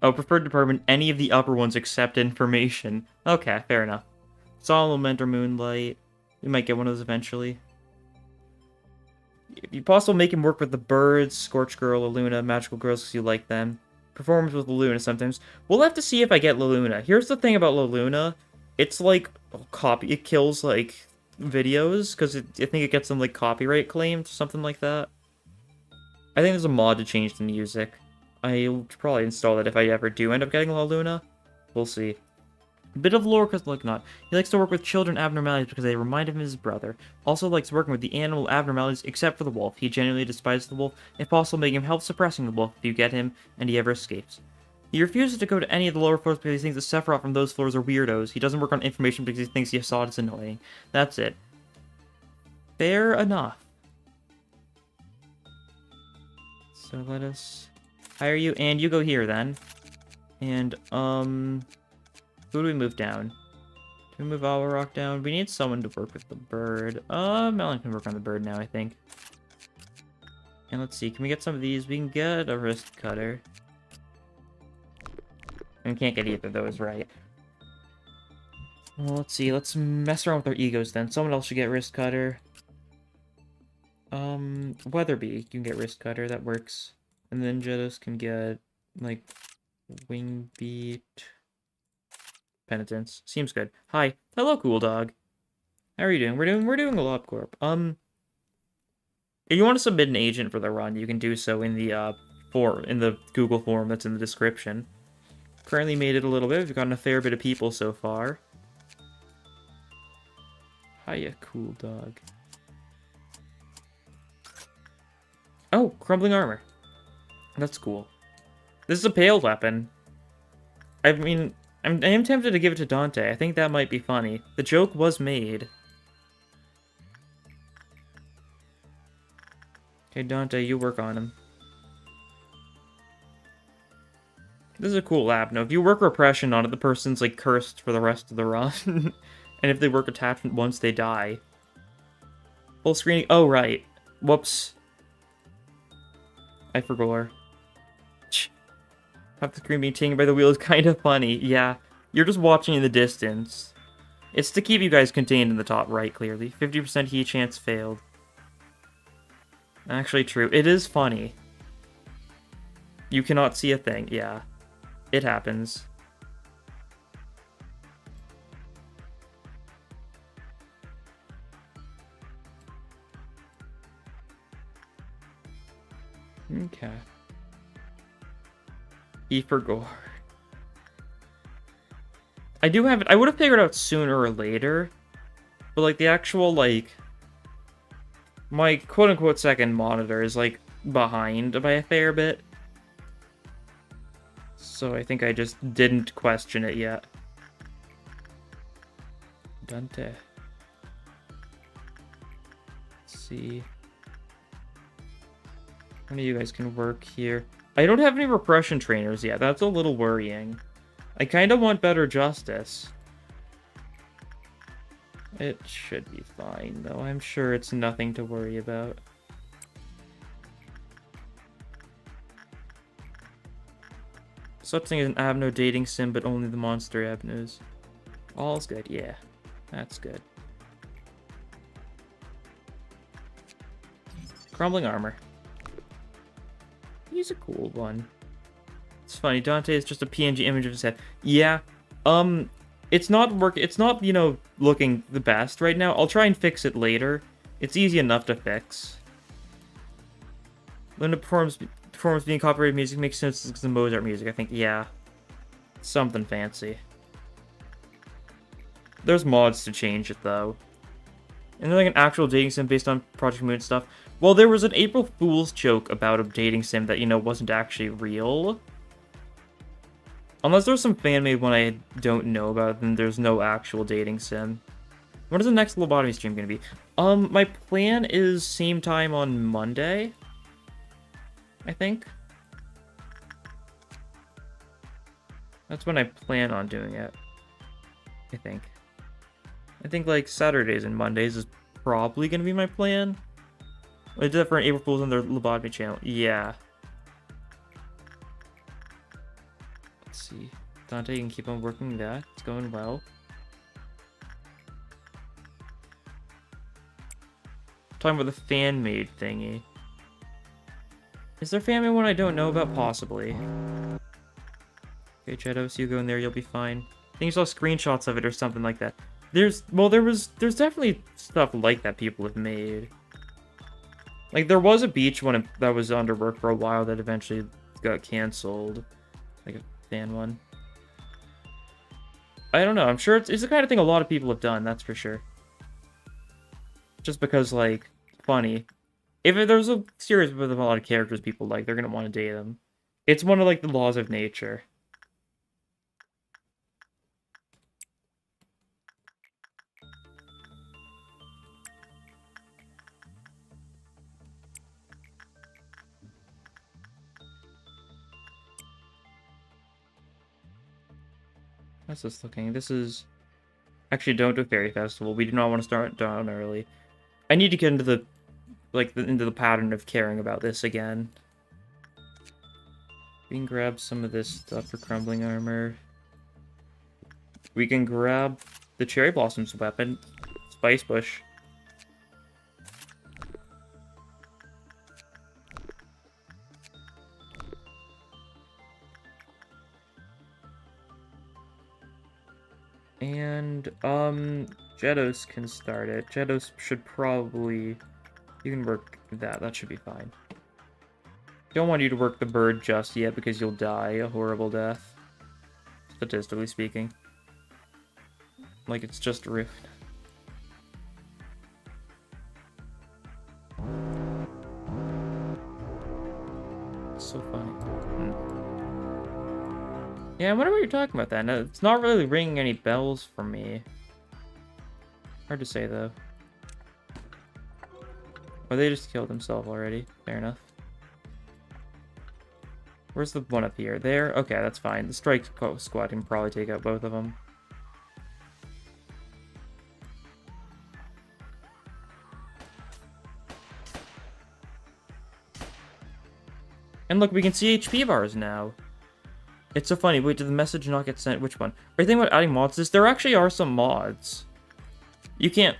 Oh, preferred department, any of the upper ones except information. Okay, fair enough. Solament or Moonlight. We might get one of those eventually. If you possible, make him work with the birds, Scorch Girl, Luna, Magical Girls because you like them. Performance with Luna sometimes. We'll have to see if I get Luna. Here's the thing about Luna. It's like it kills like videos because I think it gets them like copyright claimed, something like that. I think there's a mod to change the music. I'll probably install that if I ever do end up getting La Luna. We'll see. A bit of lore, because look not. He likes to work with children abnormalities because they remind him of his brother. Also likes working with the animal abnormalities except for the wolf. He genuinely despises the wolf. If possible, make him help suppressing the wolf if you get him and he ever escapes. He refuses to go to any of the lower floors because he thinks the Sephiroth from those floors are weirdos. He doesn't work on information because he thinks the Assad is annoying. That's it. Fair enough. So let us hire you, and you go here then. And, who do we move down? Do we move Rock down? We need someone to work with the bird. Melon can work on the bird now, I think. And let's see, can we get some of these? We can get a wrist cutter. And we can't get either of those, right? Well, let's see, let's mess around with our egos then. Someone else should get wrist cutter. Weatherby, you can get wrist cutter, that works. And then Jetos can get, like, wing beat. Penitence. Seems good. Hi. Hello, cool dog. How are you doing? We're doing a Lobotomy Corp. If you want to submit an agent for the run, you can do so in the in the Google form that's in the description. Currently made it a little bit. We've gotten a fair bit of people so far. Hiya, cool dog. Oh, crumbling armor. That's cool. This is a pale weapon. I mean, I am tempted to give it to Dante. I think that might be funny. The joke was made. Okay, Dante, you work on him. This is a cool lab. Now, if you work repression on it, the person's, like, cursed for the rest of the run. And if they work attachment once, they die. Full screening. Oh, right. Whoops. I forgot. Half the screen being taken by the wheel is kind of funny. Yeah, you're just watching in the distance. It's to keep you guys contained in the top right, clearly. 50% heat chance failed. Actually true. It is funny. You cannot see a thing. Yeah. It happens. Okay. E for gore. I do have it. I would have figured out sooner or later. But, like, the actual, like... my quote-unquote second monitor is, like, behind by a fair bit. So I think I just didn't question it yet. Dante. Let's see. How many of you guys can work here? I don't have any repression trainers yet. That's a little worrying. I kind of want better justice. It should be fine, though. I'm sure it's nothing to worry about. Such thing as an Abno dating sim, but only the monster Abnos. All's good, yeah. That's good. Crumbling armor. He's a cool one. It's funny, Dante is just a PNG image of his head. Yeah, it's not, you know, looking the best right now. I'll try and fix it later. It's easy enough to fix. Linda performs being copyrighted music makes sense because the Mozart music, I think. Yeah. Something fancy. There's mods to change it, though. And they're like an actual dating sim based on Project Moon stuff. Well, there was an April Fool's joke about a dating sim that, you know, wasn't actually real. Unless there's some fan-made one I don't know about, then there's no actual dating sim. When is the next Lobotomy stream gonna be? My plan is same time on Monday, I think. That's when I plan on doing it, I think. I think, like, Saturdays and Mondays is probably gonna be my plan. I did that for an April Fool's on their Lobotomy channel. Yeah. Let's see. Dante, you can keep on working that. It's going well. Talking about the fan-made thingy. Is there fan-made one I don't know about? Possibly. Okay, Jedos, you go in there, you'll be fine. I think you saw screenshots of it or something like that. There's definitely stuff like that people have made. Like, there was a beach one that was under work for a while that eventually got canceled. Like a fan one. I don't know. I'm sure it's the kind of thing a lot of people have done, that's for sure. Just because, like, funny. If there's a series with a lot of characters people like, they're gonna want to date them. It's one of, like, the laws of nature. How's this looking? This is... Actually, don't do Fairy Festival. We do not want to start down early. I need to get into the... into the pattern of caring about this again. We can grab some of this stuff for crumbling armor. We can grab the Cherry Blossom's weapon. Spice Bush. And, Jedos can start it. Jedos should probably... You can work that. That should be fine. Don't want you to work the bird just yet because you'll die a horrible death. Statistically speaking. Like, it's just rift. It's so funny. Yeah, I wonder what you're talking about that. No, it's not really ringing any bells for me. Hard to say, though. Or they just killed themselves already. Fair enough. Where's the one up here? There? Okay, that's fine. The strike squad can probably take out both of them. And look, we can see HP bars now. It's so funny. Wait, did the message not get sent? Which one? Are you thinking about adding mods to this? There actually are some mods. You can't...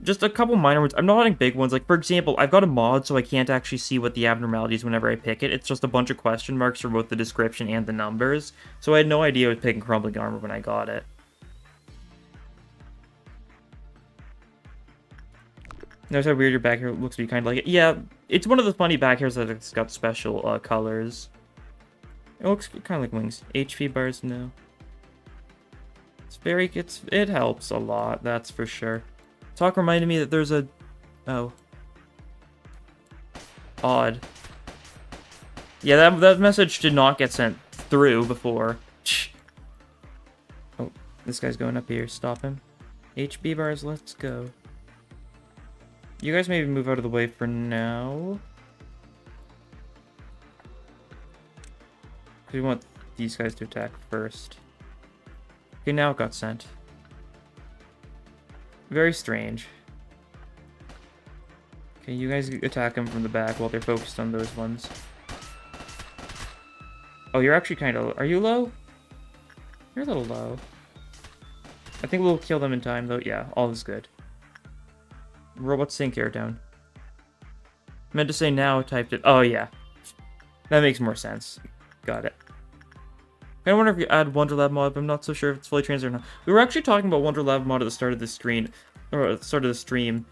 Just a couple minor ones. I'm not adding big ones. Like, for example, I've got a mod so I can't actually see what the abnormalities whenever I pick it. It's just a bunch of question marks for both the description and the numbers. So I had no idea I was picking crumbling armor when I got it. Notice how weird your back hair looks to be kind of like it. Yeah, it's one of the funny back hairs that it's got special colors. It looks kind of like wings. HP bars, no. It helps a lot, that's for sure. Talk reminded me that there's a... Oh. Odd. Yeah, that message did not get sent through before. Oh, this guy's going up here. Stop him. HB bars, let's go. You guys maybe move out of the way for now. We want these guys to attack first. Okay, now it got sent. Very strange. Okay, you guys attack them from the back while they're focused on those ones. Oh, you're actually kind of... Are you low? You're a little low. I think we'll kill them in time, though. Yeah, all is good. Robot sync air down. Meant to say now, typed it. Oh, yeah. That makes more sense. Got it. I wonder if you add WonderLab mod, but I'm not so sure if it's fully translated or not. We were actually talking about WonderLab mod at the start of the screen, or at the start of the stream.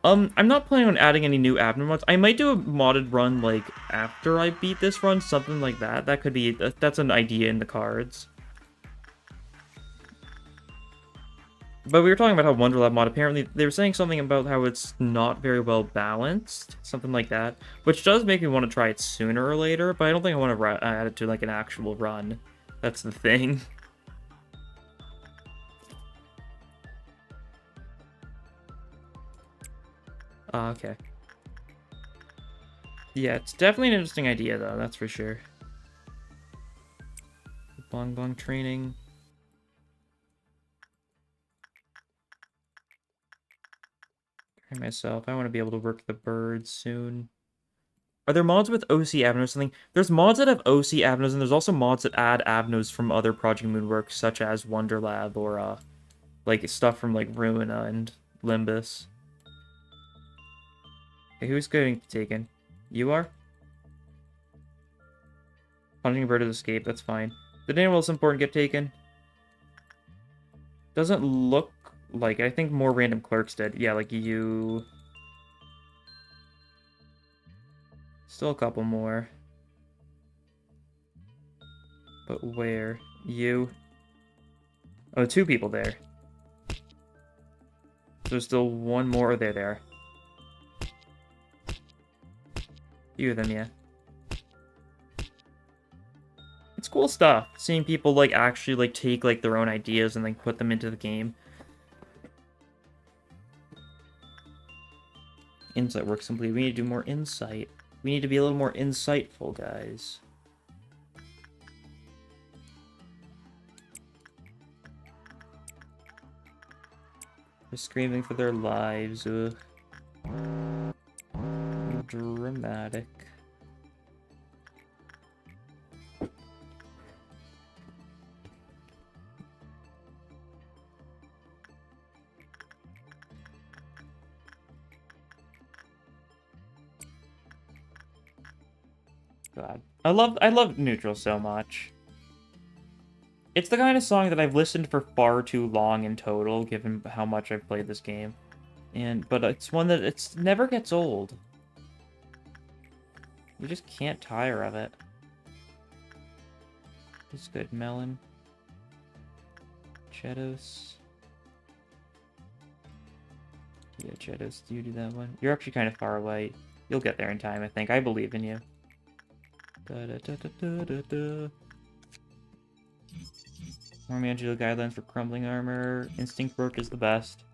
I'm not planning on adding any new abnormal mods. I might do a modded run, like, after I beat this run, something like that. That could be, that's an idea in the cards. But we were talking about how WonderLab mod, apparently, they were saying something about how it's not very well balanced, something like that, which does make me want to try it sooner or later, but I don't think I want to add it to, like, an actual run. That's the thing. Okay. Yeah, it's definitely an interesting idea, though, that's for sure. Bong bong training. Train myself. I want to be able to work the birds soon. Are there mods with OC Avnos or something? There's mods that have OC Avnos, and there's also mods that add Avnos from other Project Moon works, such as WonderLab or, like, stuff from, like, Ruina and Limbus. Okay, who's getting taken? You are? Hunting a bird has escaped, that's fine. Did anyone else important get taken? Doesn't look like it. I think more random clerks did. Yeah, like you. Still a couple more. But where? You. Oh, two people there. There's still one more. There. Few of them, yeah. It's cool stuff. Seeing people, like, actually, like, take, like, their own ideas and, like, put them into the game. Insight works complete. We need to do more insight. We need to be a little more insightful, guys. They're screaming for their lives. Ugh. Dramatic. God. I love Neutral so much. It's the kind of song that I've listened for far too long in total, given how much I've played this game. But it's one that it's never gets old. You just can't tire of it. It's good. Melon. Chetos. Yeah, Chetos, do you do that one? You're actually kind of far away. You'll get there in time, I think. I believe in you. Da-da-da-da-da-da-da. More manageable guidelines for crumbling armor. Instinct Rook is the best.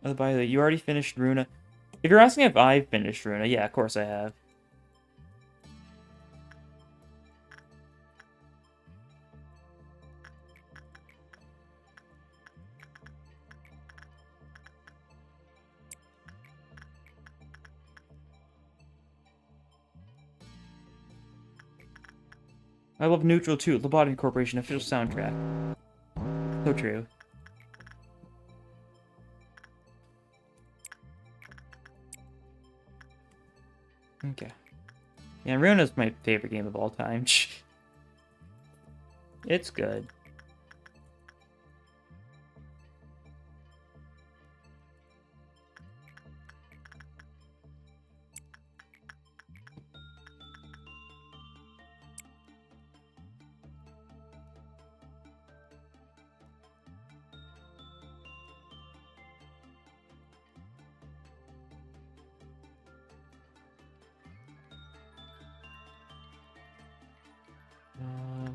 Oh, by the way, you already finished Runa. If you're asking if I've finished Runa, yeah, of course I have. I love Neutral too. Lobotomy Corporation official soundtrack. So true. Okay. Yeah, Runa's my favorite game of all time. It's good.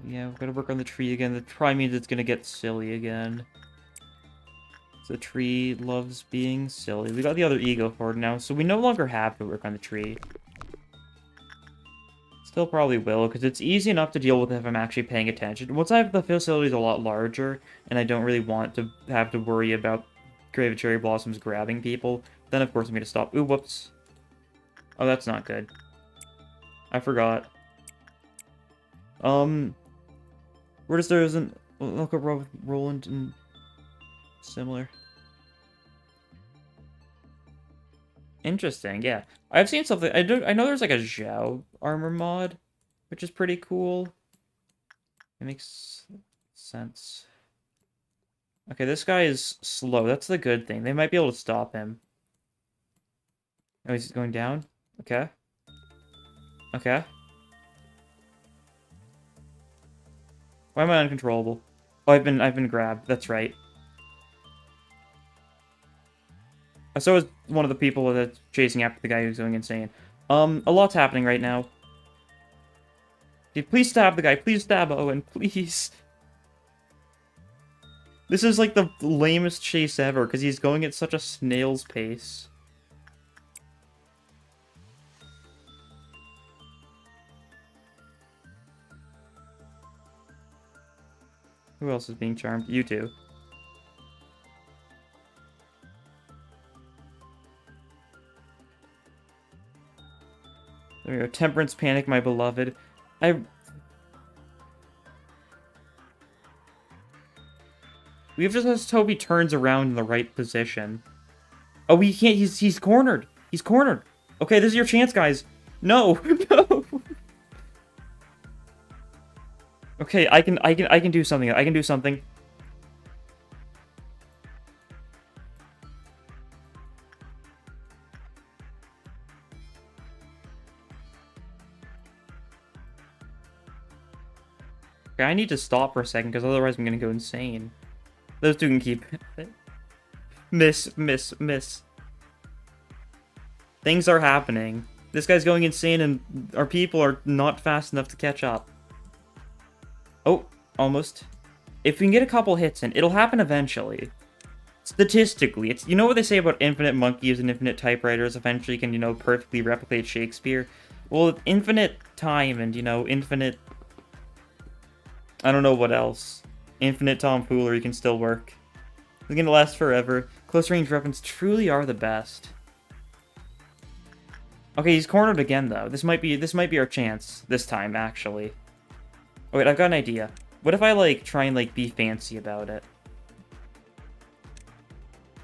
Yeah, we've got to work on the tree again. That probably means it's gonna get silly again. The tree loves being silly. We got the other ego for it now, so we no longer have to work on the tree. Still probably will, because it's easy enough to deal with if I'm actually paying attention. Once I have the facilities a lot larger, and I don't really want to have to worry about Grave Cherry Blossoms grabbing people, then of course I'm gonna stop. Ooh, whoops. Oh, that's not good. I forgot. Where does there isn't look up with Roland and similar? Interesting, yeah. I've seen something. I know there's like a Zhao armor mod, which is pretty cool. It makes sense. Okay, this guy is slow. That's the good thing. They might be able to stop him. Oh, he's going down? Okay. Okay. Why am I uncontrollable? Oh, I've been grabbed. That's right. So is one of the people that's chasing after the guy who's going insane. A lot's happening right now. Dude, please stab the guy. Please stab Owen. Please. This is like the lamest chase ever, because he's going at such a snail's pace. Who else is being charmed? You two. There we go. Temperance Panic, my beloved. We have just as Toby turns around in the right position. Oh, he can't. He's cornered. He's cornered. Okay, this is your chance, guys. No, no. Okay, I can do something. I can do something. Okay, I need to stop for a second, because otherwise I'm gonna go insane. Those two can keep... Miss, miss, miss. Things are happening. This guy's going insane, and our people are not fast enough to catch up. Oh, almost. If we can get a couple hits in, it'll happen eventually. Statistically, it's, you know what they say about infinite monkeys and infinite typewriters eventually can, you know, perfectly replicate Shakespeare? Well, with infinite time and, you know, infinite... I don't know what else. Infinite tomfoolery can still work. It's gonna last forever. Close range weapons truly are the best. Okay, he's cornered again though. This might be our chance this time, actually. Oh wait, I've got an idea. What if I like try and like be fancy about it?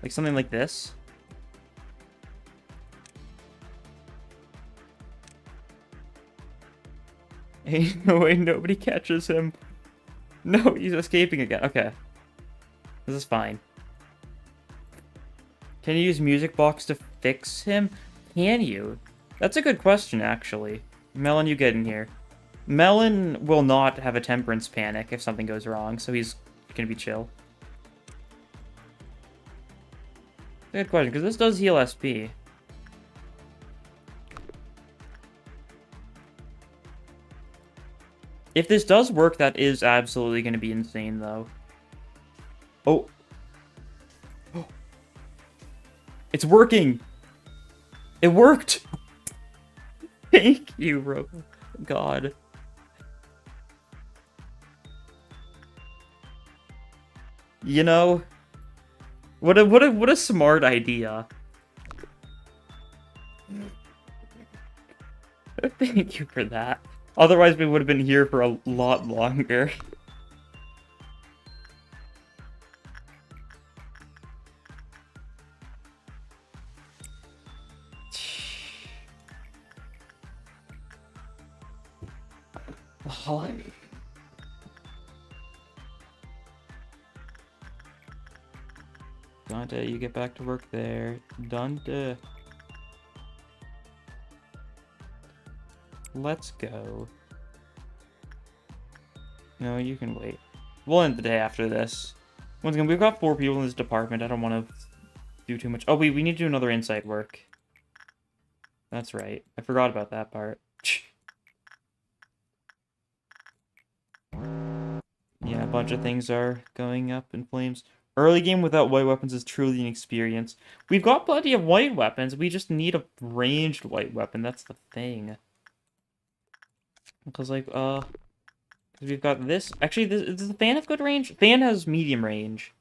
Like something like this? Hey, no way, nobody catches him. No, he's escaping again. Okay. This is fine. Can you use Music Box to fix him? Can you? That's a good question, actually. Melon, you get in here. Melon will not have a temperance panic if something goes wrong, so he's gonna be chill. Good question, because this does heal SP. If this does work, that is absolutely going to be insane, though. Oh. It's working! It worked! Thank you, bro. God. You know, what a smart idea. Thank you for that. Otherwise, we would have been here for a lot longer. Dante, you get back to work there. Dante. Let's go. No, you can wait. We'll end the day after this. Once again, we've got 4 people in this department. I don't want to do too much. Oh, we need to do another insight work. That's right. I forgot about that part. Yeah, a bunch of things are going up in flames. Early game without white weapons is truly an experience. We've got plenty of white weapons. We just need a ranged white weapon. That's the thing. Because, like, because we've got this. Actually, does the fan have good range? Fan has medium range.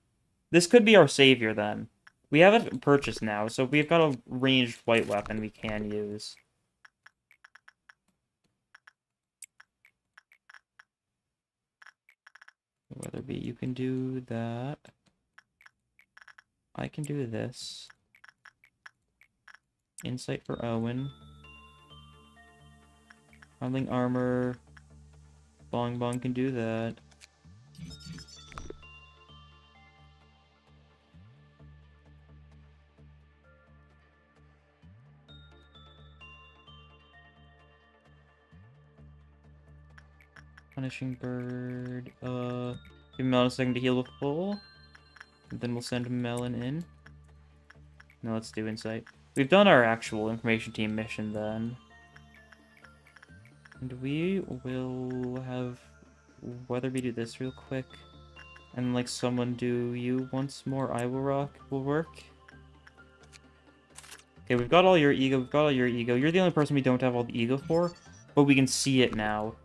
This could be our savior, then. We have it purchased now, so we've got a ranged white weapon we can use. Weatherby, you can do that. I can do this. Insight for Owen. Handling armor. Bong Bong can do that. Punishing Bird. Give Melon a second to heal the full. And then we'll send Melon in. Now let's do Insight. We've done our actual information team mission then. And we will have Weatherby do this real quick. And like someone do you once more. I will rock will work. Okay, we've got all your ego. We've got all your ego. You're the only person we don't have all the ego for. But we can see it now.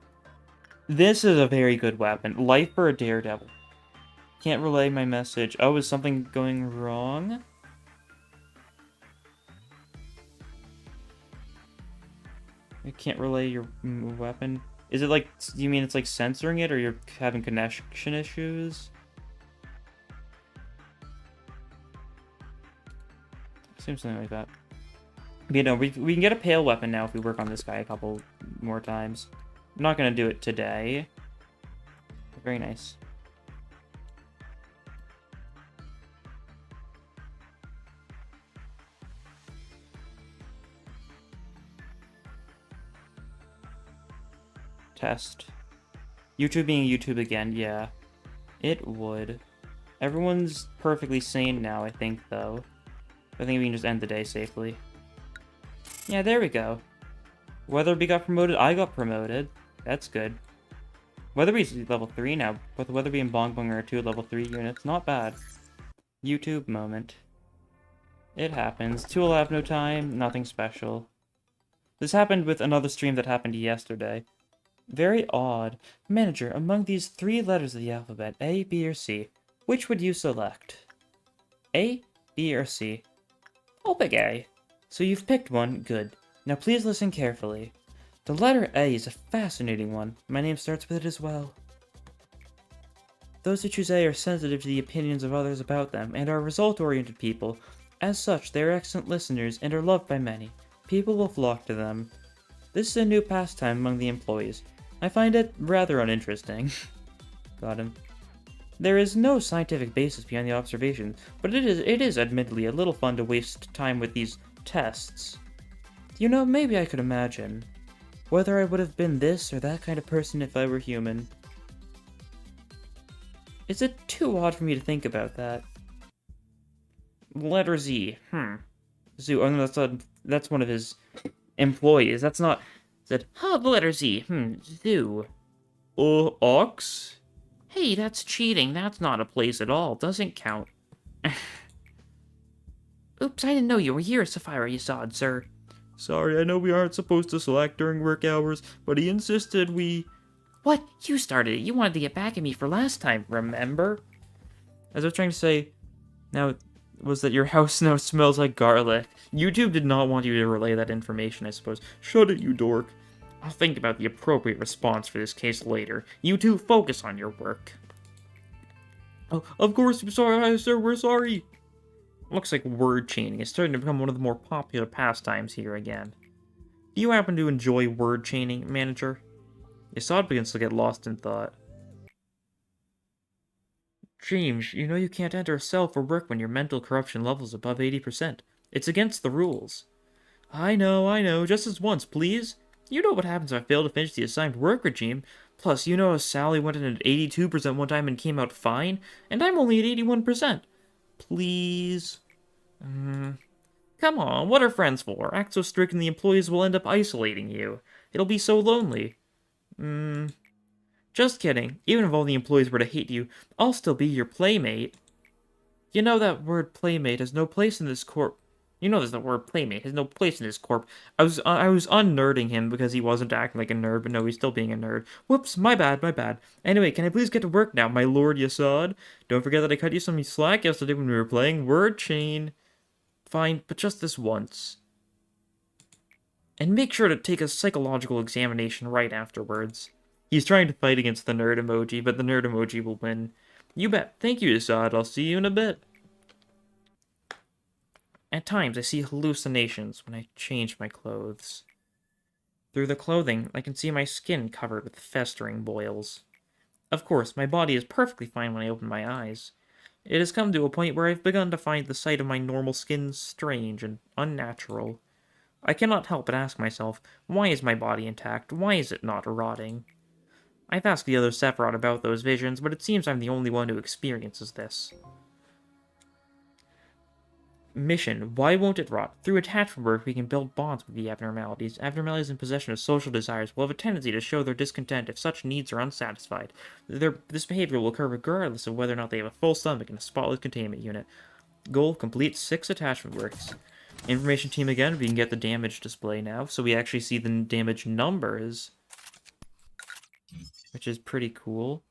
This is a very good weapon. Life for a daredevil. Can't relay my message. Oh, is something going wrong? I can't relay your weapon. Is it like, you mean it's like censoring it, or you're having connection issues? Seems something like that. But, you know, we can get a pale weapon now if we work on this guy a couple more times. I'm not gonna do it today. Very nice. Test. YouTube being YouTube again, yeah. It would. Everyone's perfectly sane now, I think, though. I think we can just end the day safely. Yeah, there we go. Weatherby got promoted, I got promoted. That's good. Weatherby's level 3 now, but Weatherby and Bong Bong are 2 level 3 units. Not bad. YouTube moment. It happens. 2 will have no time, nothing special. This happened with another stream that happened yesterday. Very odd. Manager, among these 3 letters of the alphabet, A, B, or C, which would you select? A, B, or C? I'll pick A. So you've picked one, good. Now please listen carefully. The letter A is a fascinating one. My name starts with it as well. Those who choose A are sensitive to the opinions of others about them, and are result-oriented people. As such, they are excellent listeners and are loved by many. People will flock to them. This is a new pastime among the employees. I find it rather uninteresting. Got him. There is no scientific basis behind the observations, but it is admittedly a little fun to waste time with these tests. You know, maybe I could imagine whether I would have been this or that kind of person if I were human. Is it too odd for me to think about that? Letter Z. Zoo. Oh no, that's one of his employees. That's not. Said, the letter Z. Zoo. Ox? Hey, that's cheating. That's not a place at all. Doesn't count. Oops, I didn't know you were here, Sapphira Yasad, sir. Sorry, I know we aren't supposed to select during work hours, but he insisted we... What? You started it. You wanted to get back at me for last time, remember? As I was trying to say, now, was that your house now smells like garlic. YouTube did not want you to relay that information, I suppose. Shut it, you dork. I'll think about the appropriate response for this case later. You two focus on your work. Oh, of course, I'm sorry, sir, we're sorry. Looks like word chaining is starting to become one of the more popular pastimes here again. Do you happen to enjoy word chaining, manager? Yasad begins to get lost in thought. James, you know you can't enter a cell for work when your mental corruption level's above 80%. It's against the rules. I know, just this once, please. You know what happens if I fail to finish the assigned work regime. Plus, you know how Sally went in at 82% one time and came out fine, and I'm only at 81%. Please? Come on, what are friends for? Act so strict and the employees will end up isolating you. It'll be so lonely. Just kidding. Even if all the employees were to hate you, I'll still be your playmate. You know that word playmate has no place in this corp. You know the word playmate has no place in this corp. I was unnerding him because he wasn't acting like a nerd, but no, he's still being a nerd. Whoops, my bad. Anyway, can I please get to work now, my lord Yasad? Don't forget that I cut you some slack yesterday when we were playing Word Chain. Fine, but just this once. And make sure to take a psychological examination right afterwards. He's trying to fight against the nerd emoji, but the nerd emoji will win. You bet. Thank you, Yasad. I'll see you in a bit. At times, I see hallucinations when I change my clothes. Through the clothing, I can see my skin covered with festering boils. Of course, my body is perfectly fine when I open my eyes. It has come to a point where I've begun to find the sight of my normal skin strange and unnatural. I cannot help but ask myself, why is my body intact? Why is it not rotting? I've asked the other Sephiroth about those visions, but it seems I'm the only one who experiences this. Mission, why won't it rot? Through attachment work, we can build bonds with the abnormalities. Abnormalities in possession of social desires will have a tendency to show their discontent if such needs are unsatisfied. This behavior will occur regardless of whether or not they have a full stomach and a spotless containment unit. Goal, complete 6 attachment works. Information team again, we can get the damage display now, so we actually see the damage numbers, which is pretty cool.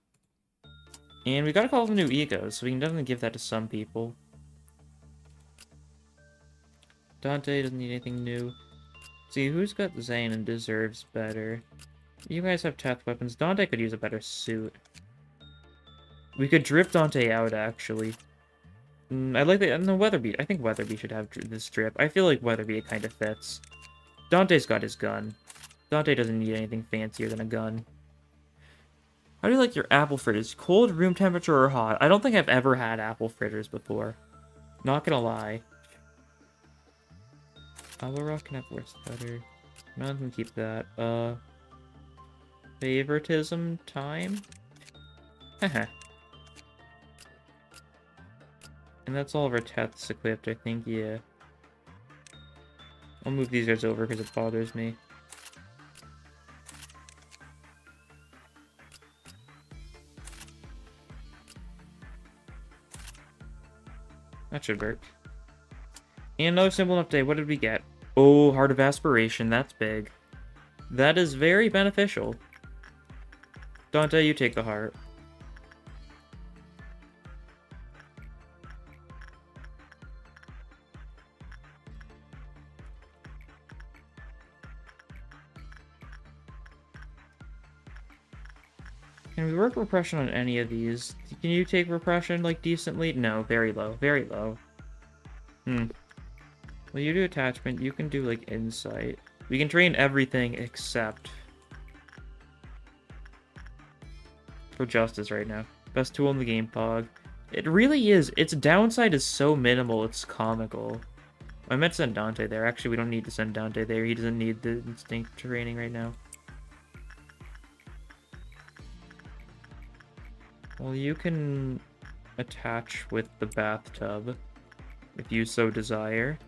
And we got a couple of new egos, so we can definitely give that to some people. Dante doesn't need anything new. See, who's got Zane and deserves better? You guys have test weapons. Dante could use a better suit. We could drip Dante out, actually. I like that. No, Weatherby. I think Weatherby should have this drip. I feel like Weatherby kind of fits. Dante's got his gun. Dante doesn't need anything fancier than a gun. How do you like your apple fritters? Cold, room temperature, or hot? I don't think I've ever had apple fritters before. Not gonna lie. What rock can have worse better? None can keep that. Favoritism time? Haha. And that's all of our tests equipped, I think, yeah. I'll move these guys over because it bothers me. That should work. And another simple update. What did we get? Oh, Heart of Aspiration. That's big. That is very beneficial. Dante, you take the heart. Can we work repression on any of these? Can you take repression, like, decently? No, very low. Very low. Well, you do attachment. You can do, like, insight. We can train everything except for justice right now. Best tool in the game, Pog. It really is. Its downside is so minimal, it's comical. I meant to send Dante there. Actually, we don't need to send Dante there. He doesn't need the instinct training right now. Well, you can attach with the bathtub if you so desire.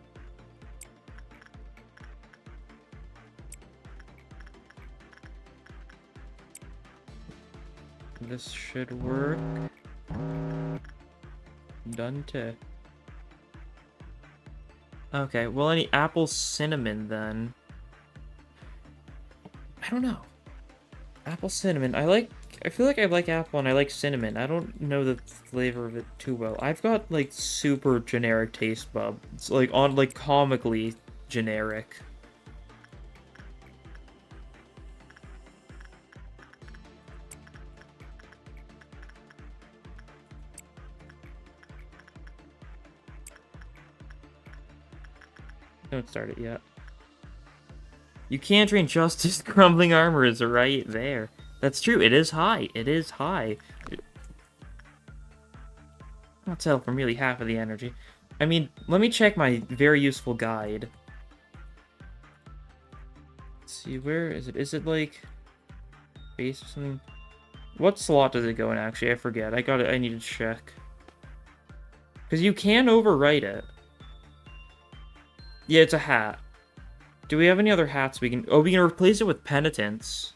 This should work. Dante. Okay, well, any apple cinnamon then? I don't know. Apple cinnamon. I feel like I like apple and I like cinnamon. I don't know the flavor of it too well. I've got like super generic taste buds. It's like comically generic. Don't start it yet. You can't train Justice. Crumbling armor is right there. That's true. It is high. It is high. I'll tell from really half of the energy. I mean, let me check my very useful guide. Let's see, where is it? Is it like base or something? What slot does it go in, actually? I forget. I need to check. Because you can overwrite it. Yeah, it's a hat. Do we have any other hats we can... Oh, we can replace it with penitence.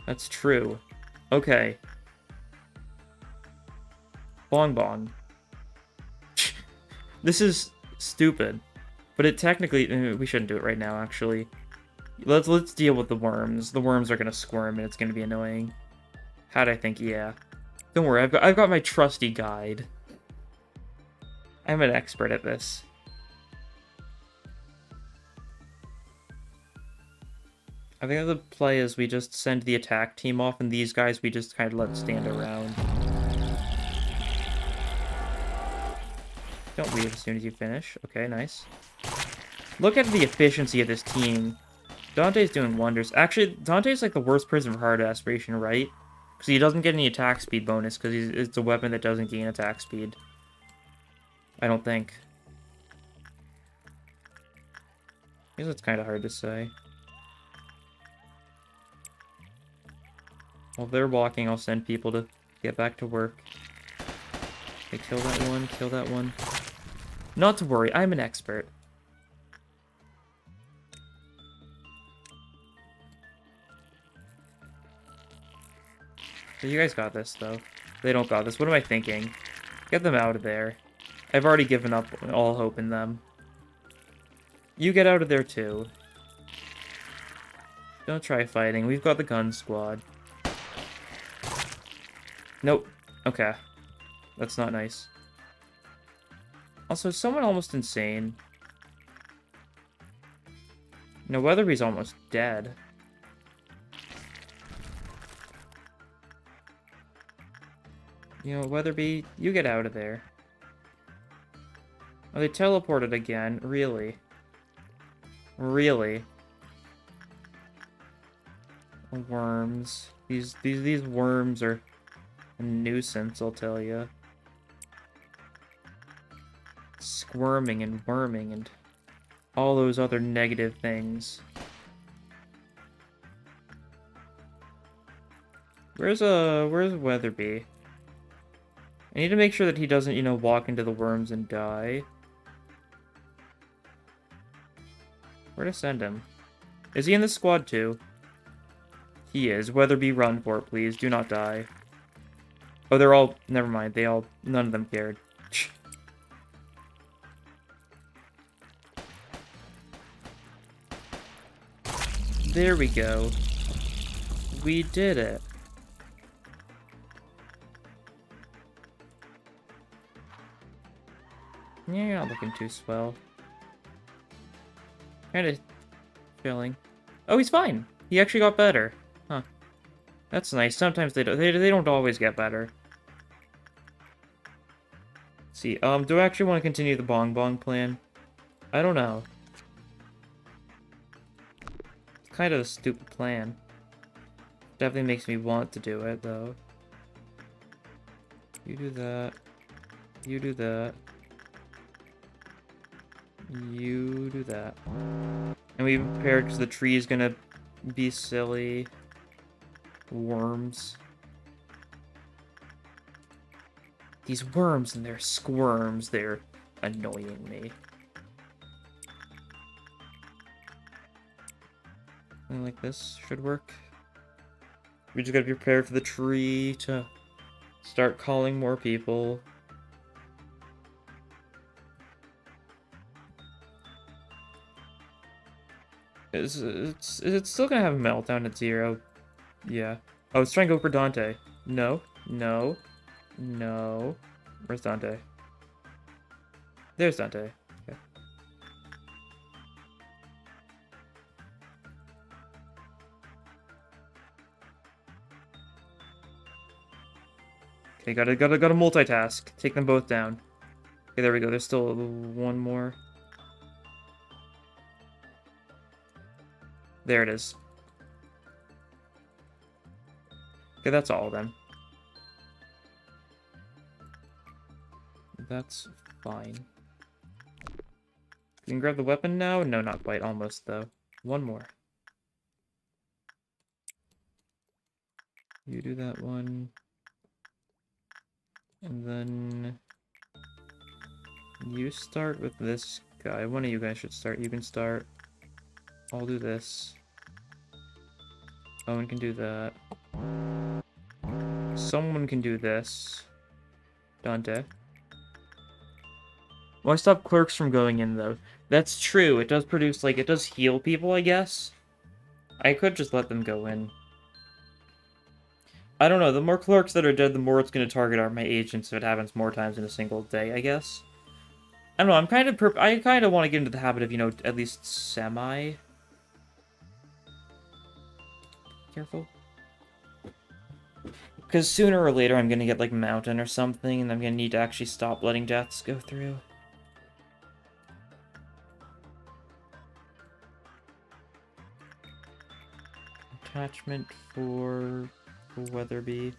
That's true. Okay. Bong bong. This is stupid. But it technically... We shouldn't do it right now, actually. Let's deal with the worms. The worms are gonna squirm and it's gonna be annoying. How'd I think? Yeah. Don't worry, I've got my trusty guide. I'm an expert at this. I think the play is we just send the attack team off, and these guys we just kind of let stand around. Don't leave as soon as you finish. Okay, nice. Look at the efficiency of this team. Dante's doing wonders. Actually, Dante's like the worst person for Heart Aspiration, right? Because he doesn't get any attack speed bonus, because it's a weapon that doesn't gain attack speed. I don't think. I guess it's kind of hard to say. While they're walking, I'll send people to get back to work. Okay, kill that one, kill that one. Not to worry, I'm an expert. So you guys got this, though. They don't got this. What am I thinking? Get them out of there. I've already given up all hope in them. You get out of there, too. Don't try fighting. We've got the gun squad. Nope. Okay. That's not nice. Also, is someone almost insane? No, Weatherby's almost dead. You know, Weatherby, you get out of there. Oh, they teleported again. Really? Really? Worms. These worms are a nuisance, I'll tell you. Squirming and worming and all those other negative things. Where's Weatherby? I need to make sure that he doesn't, you know, walk into the worms and die. Where to send him? Is he in the squad too? He is. Weatherby, run for it, please. Do not die. Oh, they're all... Never mind. None of them cared. There we go. We did it. Yeah, you're not looking too swell. Kinda chilling. Oh, he's fine. He actually got better. Huh. That's nice. Sometimes they don't always get better. Let's see, do I actually want to continue the Bong Bong plan? I don't know. It's kind of a stupid plan. Definitely makes me want to do it, though. You do that. You do that. You do that. And we prepared because the tree is gonna be silly. Worms. These worms and their squirms, they're annoying me. Something like this should work. We just gotta be prepared for the tree to start calling more people. Is it still gonna have a meltdown at 0? Yeah. Oh, it's trying to go for Dante. No. No. No. Where's Dante? There's Dante. Okay. Okay, gotta multitask. Take them both down. Okay, there we go. There's still one more. There it is. Okay, that's all of them. That's fine. You can grab the weapon now? No, not quite. Almost, though. One more. You do that one. And then... you start with this guy. One of you guys should start. You can start. I'll do this. Owen can do that. Someone can do this. Dante. Well, I stopped clerks from going in, though. That's true. It does produce, like, it does heal people, I guess. I could just let them go in. I don't know. The more clerks that are dead, the more it's going to target my agents if it happens more times in a single day, I guess. I don't know. I kind of want to get into the habit of, you know, at least semi... Careful. Because sooner or later I'm going to get, like, Mountain or something, and I'm going to need to actually stop letting deaths go through. Attachment for Weatherby.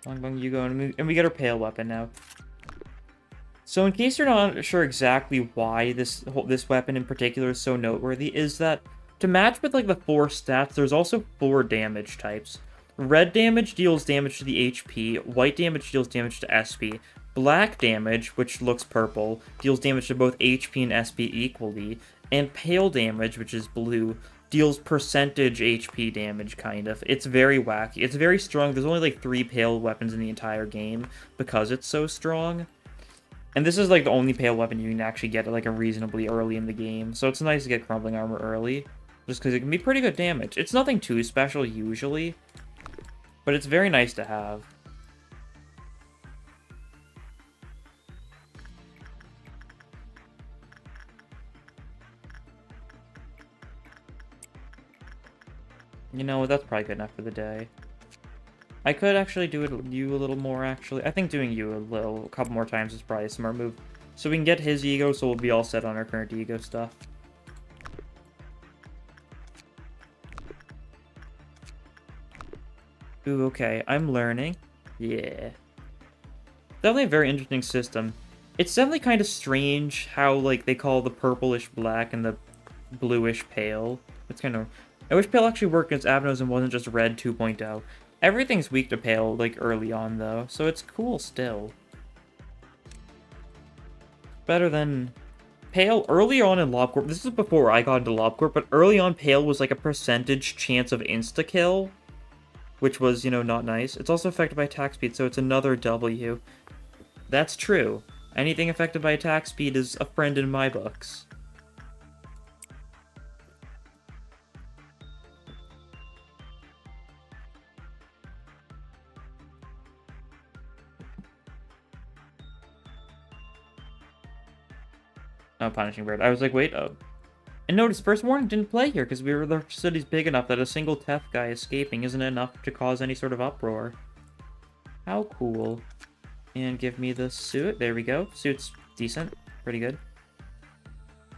Bong Bong, you go, and we get our pale weapon now. So in case you're not sure exactly why this weapon in particular is so noteworthy, is that to match with like the 4 stats, there's also 4 damage types. Red damage deals damage to the HP, white damage deals damage to SP, black damage, which looks purple, deals damage to both HP and SP equally, and pale damage, which is blue, deals percentage HP damage, kind of. It's very wacky. It's very strong. There's only like 3 pale weapons in the entire game because it's so strong. And this is like the only pale weapon you can actually get like a reasonably early in the game. So it's nice to get Crumbling Armor early, just because it can be pretty good damage. It's nothing too special usually, but it's very nice to have. You know, that's probably good enough for the day. I could actually do you a little more, actually. I think doing you a couple more times is probably a smart move. So we can get his ego, so we'll be all set on our current ego stuff. Ooh, okay. I'm learning. Yeah. Definitely a very interesting system. It's definitely kind of strange how, like, they call the purplish black and the bluish pale. It's kind of... I wish pale actually worked against Avanos and wasn't just red 2.0. Everything's weak to pale, like, early on, though, so it's cool still. Better than... Pale, early on in Lobcorp, this is before I got into Lobcorp, but early on Pale was like a percentage chance of insta-kill, which was, you know, not nice. It's also affected by attack speed, so it's another W. That's true. Anything affected by attack speed is a friend in my books. Oh, Punishing Bird. I was like, wait, oh. And notice, First Warning didn't play here, because the city's big enough that a single Tef guy escaping isn't enough to cause any sort of uproar. How cool. And give me the suit. There we go. Suit's decent. Pretty good.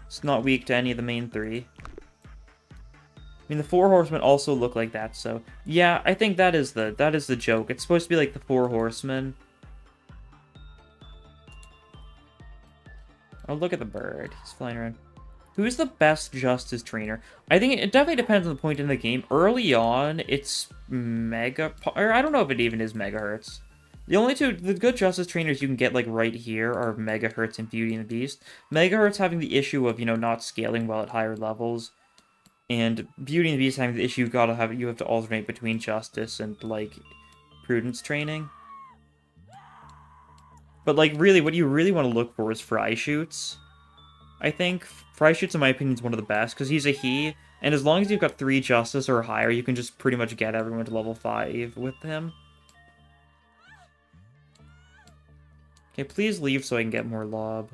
It's not weak to any of the main three. I mean, the Four Horsemen also look like that, so... Yeah, I think that is the joke. It's supposed to be like the Four Horsemen. Oh, look at the bird. He's flying around. Who's the best Justice trainer? I think it definitely depends on the point in the game. Early on, it's Mega... Or I don't know if it even is Megahertz. The only two... The good Justice trainers you can get, like, right here are Megahertz and Beauty and the Beast. Megahertz having the issue of, you know, not scaling well at higher levels. And Beauty and the Beast having the issue you have to alternate between Justice and, like, Prudence training. But, like, really, what you really want to look for is Fry Shoots. I think Fry Shoots, in my opinion, is one of the best, because he's a he, and as long as you've got 3 Justice or higher, you can just pretty much get everyone to level 5 with him. Okay, please leave so I can get more Lob.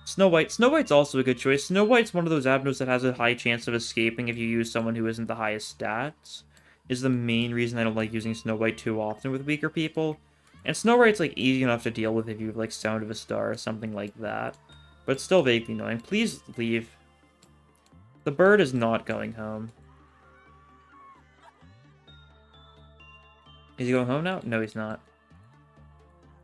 Snow White. Snow White's also a good choice. Snow White's one of those Abnos that has a high chance of escaping if you use someone who isn't the highest stats. Is the main reason I don't like using Snow White too often with weaker people. And Snow White's, like, easy enough to deal with if you have, like, Sound of a Star or something like that. But it's still vaguely annoying. Please leave. The bird is not going home. Is he going home now? No, he's not.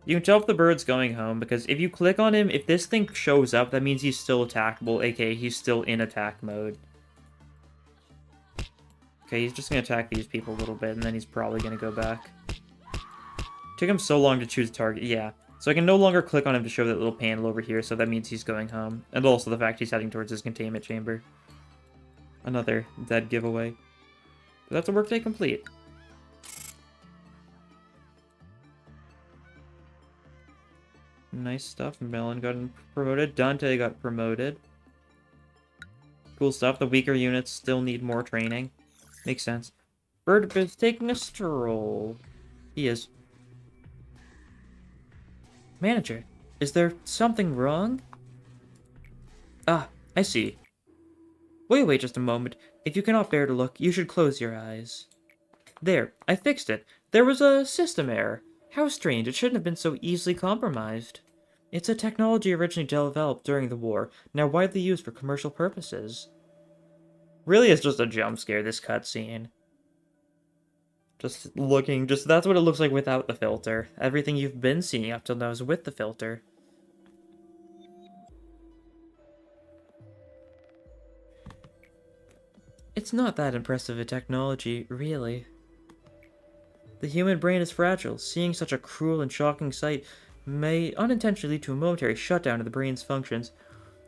You can tell if the bird's going home, because if you click on him, if this thing shows up, that means he's still attackable, aka he's still in attack mode. Okay, he's just going to attack these people a little bit, and then he's probably going to go back. Took him so long to choose a target, yeah. So I can no longer click on him to show that little panel over here, so that means he's going home. And also the fact he's heading towards his containment chamber. Another dead giveaway. But that's a workday complete. Nice stuff. Melon got promoted. Dante got promoted. Cool stuff. The weaker units still need more training. Makes sense. Bird is taking a stroll. He is. Manager, is there something wrong? Ah, I see. Wait just a moment. If you cannot bear to look, you should close your eyes. There, I fixed it. There was a system error. How strange, it shouldn't have been so easily compromised. It's a technology originally developed during the war, now widely used for commercial purposes. Really, it's just a jump scare, this cutscene. Just looking, that's what it looks like without the filter. Everything you've been seeing up till now is with the filter. It's not that impressive a technology, really. The human brain is fragile. Seeing such a cruel and shocking sight may unintentionally lead to a momentary shutdown of the brain's functions.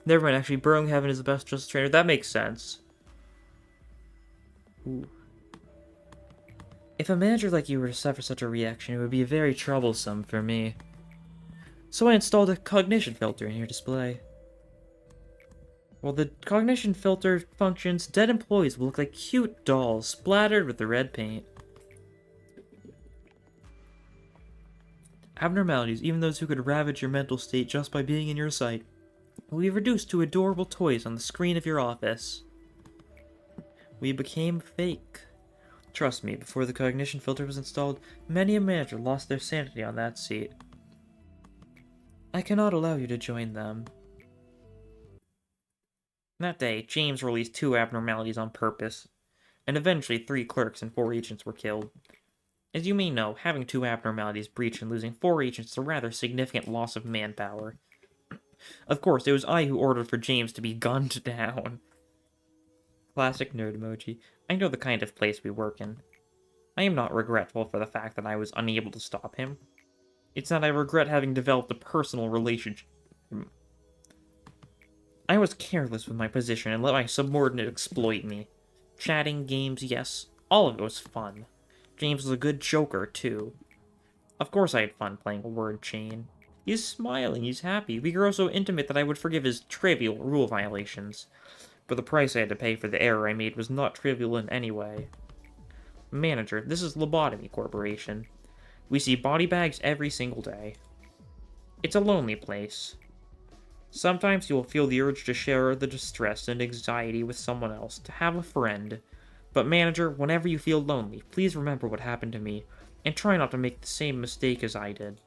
Never mind, actually, Burrowing Heaven is the best Justice trainer. That makes sense. Ooh. If a manager like you were to suffer such a reaction, it would be very troublesome for me. So I installed a cognition filter in your display. While the cognition filter functions, dead employees will look like cute dolls splattered with the red paint. Abnormalities, even those who could ravage your mental state just by being in your sight, will be reduced to adorable toys on the screen of your office. We became fake. Trust me, before the cognition filter was installed, many a manager lost their sanity on that seat. I cannot allow you to join them. That day, James released 2 abnormalities on purpose, and eventually 3 clerks and 4 agents were killed. As you may know, having 2 abnormalities breached and losing 4 agents is a rather significant loss of manpower. Of course, it was I who ordered for James to be gunned down. Classic nerd emoji. I know the kind of place we work in. I am not regretful for the fact that I was unable to stop him. It's that I regret having developed a personal relationship. I was careless with my position and let my subordinate exploit me. Chatting, games, yes, all of it was fun. James was a good joker, too. Of course I had fun playing a word chain. He's smiling, he's happy. We grew so intimate that I would forgive his trivial rule violations. But the price I had to pay for the error I made was not trivial in any way. Manager, this is Lobotomy Corporation. We see body bags every single day. It's a lonely place. Sometimes you will feel the urge to share the distress and anxiety with someone else, to have a friend. But manager, whenever you feel lonely, please remember what happened to me, and try not to make the same mistake as I did.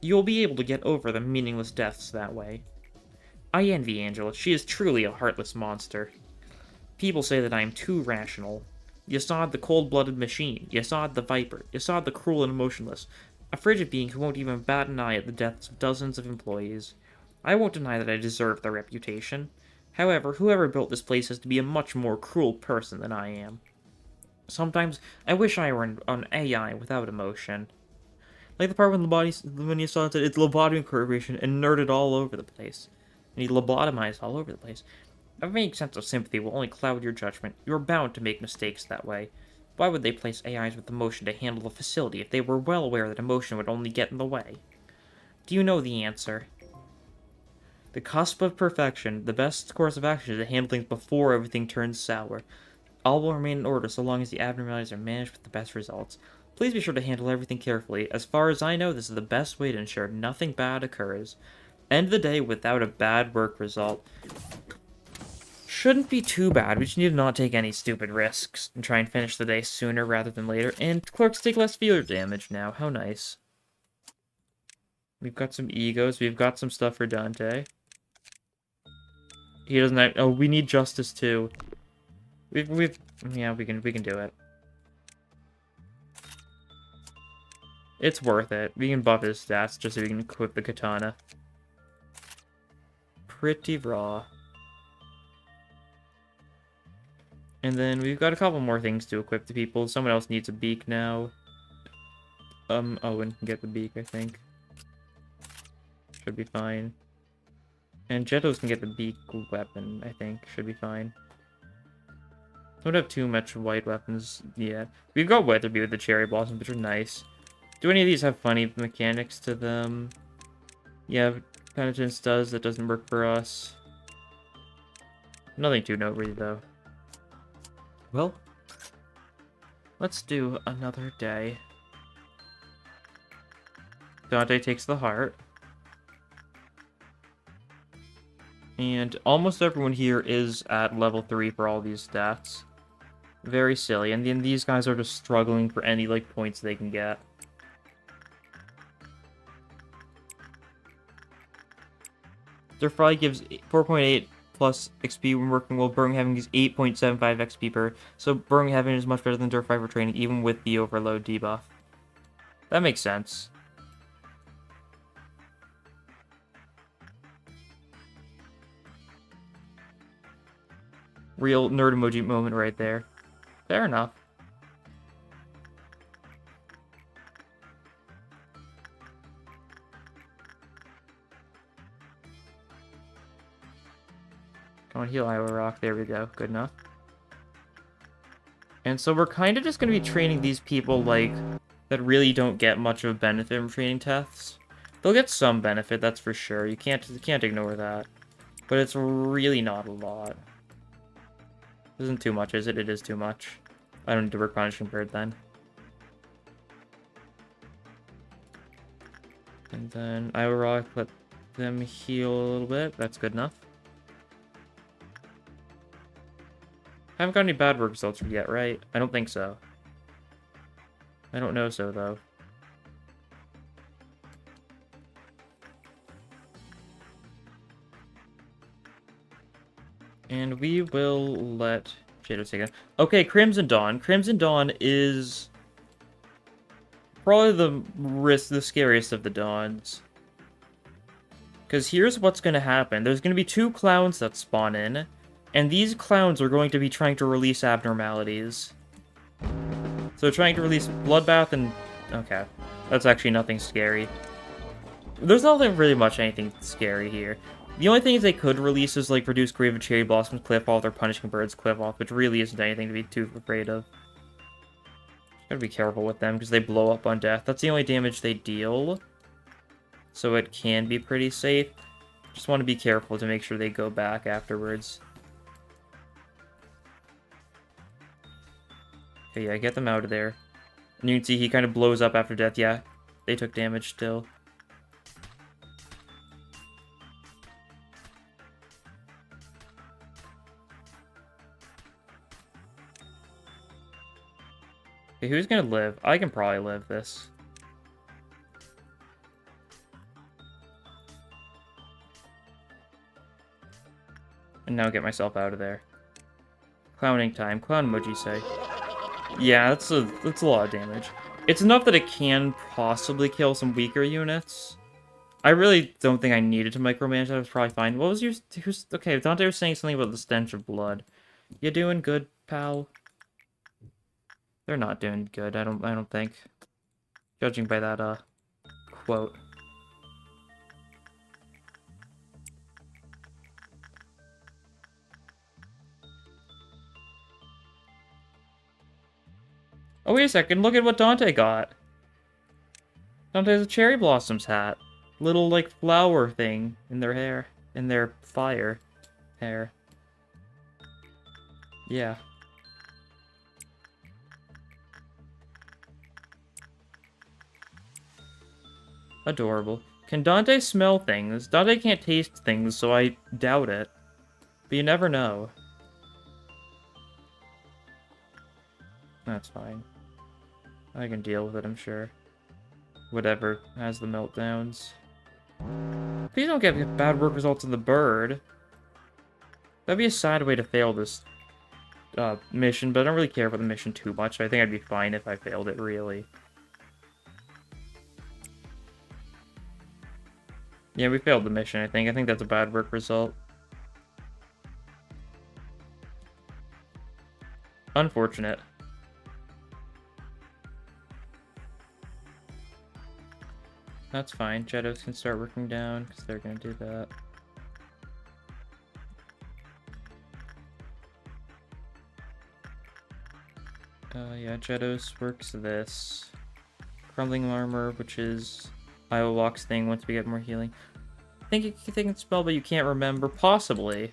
You will be able to get over the meaningless deaths that way. I envy Angela, she is truly a heartless monster. People say that I am too rational. Yasad the cold-blooded machine, Yasad the viper, Yasad the cruel and emotionless, a frigid being who won't even bat an eye at the deaths of dozens of employees. I won't deny that I deserve the reputation. However, whoever built this place has to be a much more cruel person than I am. Sometimes, I wish I were an AI without emotion. Like the part when you saw it, it's Lobotomy Corporation and nerded all over the place. And he lobotomized all over the place. A vague sense of sympathy will only cloud your judgment. You are bound to make mistakes that way. Why would they place AIs with emotion to handle the facility if they were well aware that emotion would only get in the way? Do you know the answer? The cusp of perfection, the best course of action is to handle things before everything turns sour. All will remain in order so long as the abnormalities are managed with the best results. Please be sure to handle everything carefully. As far as I know, this is the best way to ensure nothing bad occurs. End the day without a bad work result. Shouldn't be too bad. We just need to not take any stupid risks and try and finish the day sooner rather than later. And clerks take less feeler damage now. How nice. We've got some egos. We've got some stuff for Dante. He doesn't have... Oh, we need justice too. Yeah, we can do it. It's worth it. We can buff his stats just so we can equip the katana. Pretty raw. And then we've got a couple more things to equip to people. Someone else needs a beak now. Owen can get the beak, I think. Should be fine. And Jettos can get the beak weapon, I think. Should be fine. Don't have too much white weapons yet. We've got Weatherby with the cherry blossoms, which are nice. Do any of these have funny mechanics to them? Yeah, Penitence does. That doesn't work for us. Nothing too noteworthy, though. Well, let's do another day. Dante takes the heart. And almost everyone here is at level 3 for all these stats. Very silly. And then these guys are just struggling for any, like, points they can get. Durfry gives 4.8 plus XP when working, while Birmingham gives 8.75 XP per. So Birmingham is much better than Durfry for training, even with the overload debuff. That makes sense. Real nerd emoji moment right there. Fair enough. Come on, heal Iowa Rock. There we go. Good enough. And so we're kind of just going to be training these people, like, that really don't get much of a benefit from training tests. They'll get some benefit, that's for sure. You can't ignore that. But it's really not a lot. Isn't too much, is it? It is too much. I don't need to work Punishing Bird then. And then Iowa Rock, let them heal a little bit. That's good enough. Haven't got any bad work results yet, right? I don't think so. I don't know so, though. And we will let Jado take it. Okay, Crimson Dawn. Crimson Dawn is Probably the scariest of the dawns. Because here's what's going to happen. There's going to be 2 clowns that spawn in, and these clowns are going to be trying to release abnormalities. So trying to release Bloodbath and... Okay. That's actually nothing scary. There's not really much anything scary here. The only things they could release is, like, produce Grave of Cherry Blossoms, Cliff Off, or Punishing Birds, Cliff Off, which really isn't anything to be too afraid of. Gotta be careful with them, because they blow up on death. That's the only damage they deal. So it can be pretty safe. Just want to be careful to make sure they go back afterwards. Okay, yeah, get them out of there. And you can see he kind of blows up after death. Yeah, they took damage still. Okay, who's gonna live? I can probably live this. And now get myself out of there. Clowning time. Clown emoji say. Yeah, that's a lot of damage. It's enough that it can possibly kill some weaker units. I really don't think I needed to micromanage that. I was probably fine. What was your... okay, Dante was saying something about the stench of blood. You doing good, pal? They're not doing good, I don't think. Judging by that, quote. Oh, wait a second. Look at what Dante got. Dante has a cherry blossoms hat. Little, like, flower thing in their hair. In their fire hair. Yeah. Adorable. Can Dante smell things? Dante can't taste things, so I doubt it. But you never know. That's fine. I can deal with it, I'm sure. Whatever has the meltdowns. Please don't get bad work results in the bird. That'd be a sad way to fail this mission, but I don't really care about the mission too much. I think I'd be fine if I failed it, really. Yeah, we failed the mission, I think. I think that's a bad work result. Unfortunate. That's fine. Shadows can start working down, because they're going to do that. Yeah, Jedos works this. Crumbling Armor, which is Iowalk's thing once we get more healing. I think you can spell, but you can't remember. Possibly.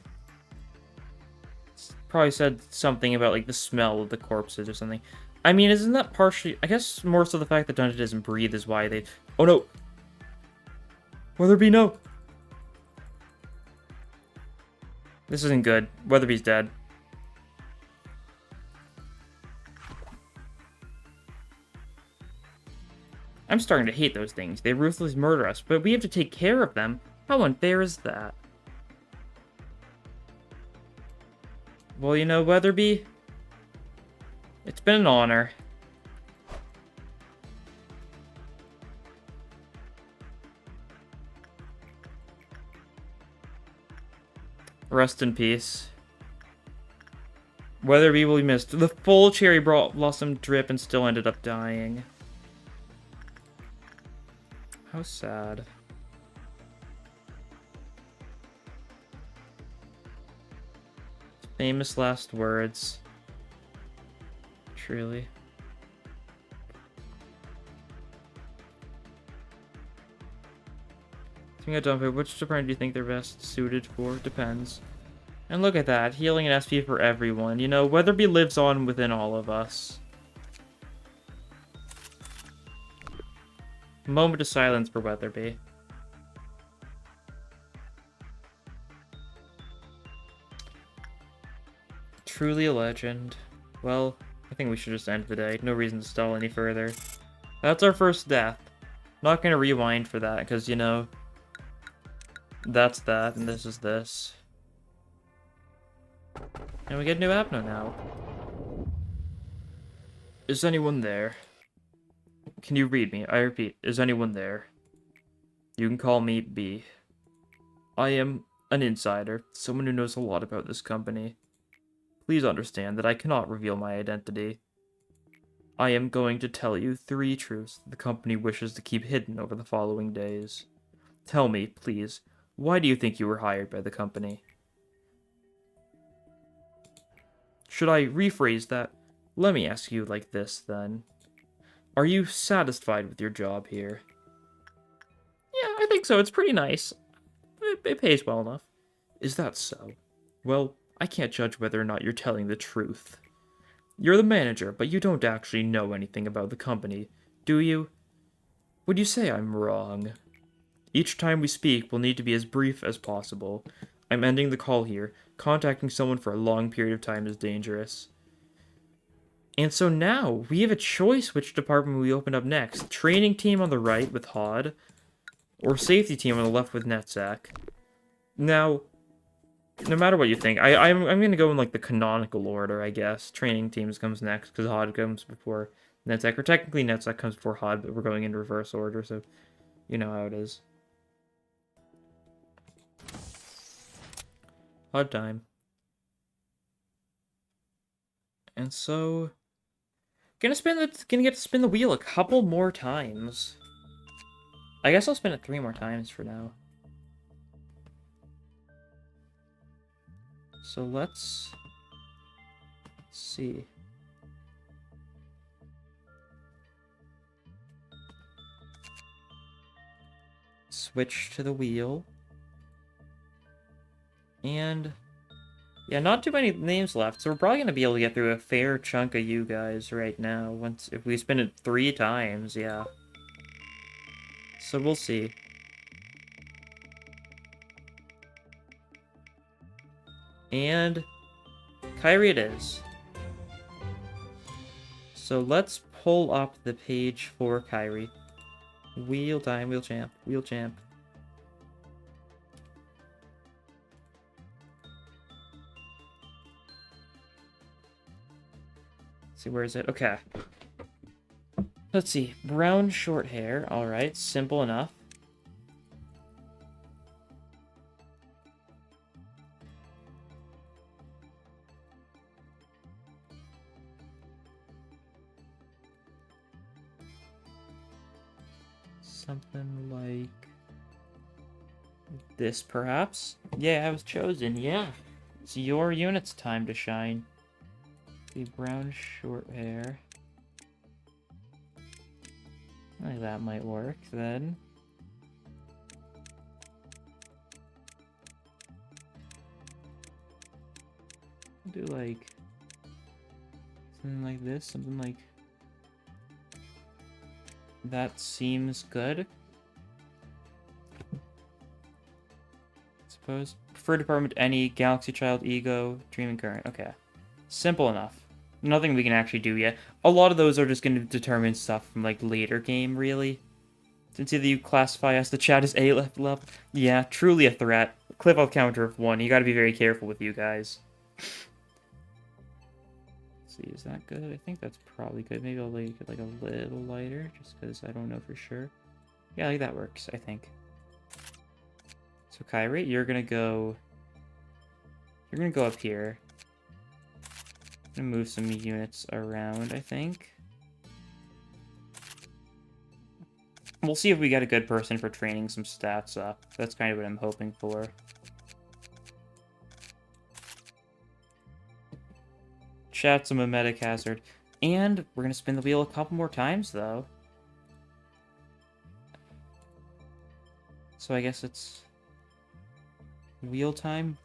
It's probably said something about, like, the smell of the corpses or something. I mean, isn't that partially... I guess more so the fact that Dungeon doesn't breathe is why they... Oh, no! Weatherby, no! This isn't good. Weatherby's dead. I'm starting to hate those things. They ruthlessly murder us, but we have to take care of them. How unfair is that? Well, you know, Weatherby, it's been an honor. Rest in peace. Weatherby will be missed. The full cherry blossom drip and still ended up dying. How sad. Famous last words. Truly. Which department do you think they're best suited for? Depends. And look at that. Healing and SP for everyone. You know, Weatherby lives on within all of us. Moment of silence for Weatherby. Truly a legend. Well, I think we should just end the day. No reason to stall any further. That's our first death. Not gonna rewind for that, because, you know, that's that, and this is this. And we get a new Apno now. Is anyone there? Can you read me? I repeat, is anyone there? You can call me B. I am an insider, someone who knows a lot about this company. Please understand that I cannot reveal my identity. I am going to tell you 3 truths the company wishes to keep hidden over the following days. Tell me, please, why do you think you were hired by the company? Should I rephrase that? Let me ask you like this, then. Are you satisfied with your job here? Yeah, I think so. It's pretty nice. It pays well enough. Is that so? Well, I can't judge whether or not you're telling the truth. You're the manager, but you don't actually know anything about the company, do you? Would you say I'm wrong? Each time we speak will need to be as brief as possible. I'm ending the call here. Contacting someone for a long period of time is dangerous. And so now, we have a choice which department we open up next. Training team on the right with Hod, or safety team on the left with Netzak. Now, no matter what you think, I'm gonna go in like the canonical order, I guess. Training teams comes next, because Hod comes before Netzak. Or technically Netzak comes before Hod, but we're going in reverse order, so you know how it is. Hod time. And so gonna get to spin the wheel a couple more times. I guess I'll spin it 3 more times for now. So let's see. Switch to the wheel. And yeah, not too many names left, so we're probably gonna be able to get through a fair chunk of you guys right now. If we spin it 3 times, yeah. So we'll see. And Kyrie it is. So let's pull up the page for Kyrie. Wheel time, wheel champ, wheel champ. Let's see, where is it? Okay. Let's see. Brown short hair. Alright, simple enough. Something like this, perhaps? Yeah, I was chosen, yeah. It's your unit's time to shine. The brown short hair. Like that might work, then. Do like something like this, something like that seems good. Suppose. Preferred department any, Galaxy Child, Ego, Dreaming Current. Okay. Simple enough. Nothing we can actually do yet. A lot of those are just going to determine stuff from, like, later game, really. Since either you classify us, the chat is A level. Yeah, truly a threat. Clip out counter of 1. You gotta be very careful with you guys. Let's see, is that good? I think that's probably good. Maybe I'll make it, like, a little lighter, just because I don't know for sure. Yeah, like that works, I think. So, Kyrie, you're gonna go up here. I'm gonna move some units around, I think. We'll see if we get a good person for training some stats up. That's kind of what I'm hoping for. Chat's a mimetic hazard. And we're gonna spin the wheel a couple more times, though. So I guess it's wheel time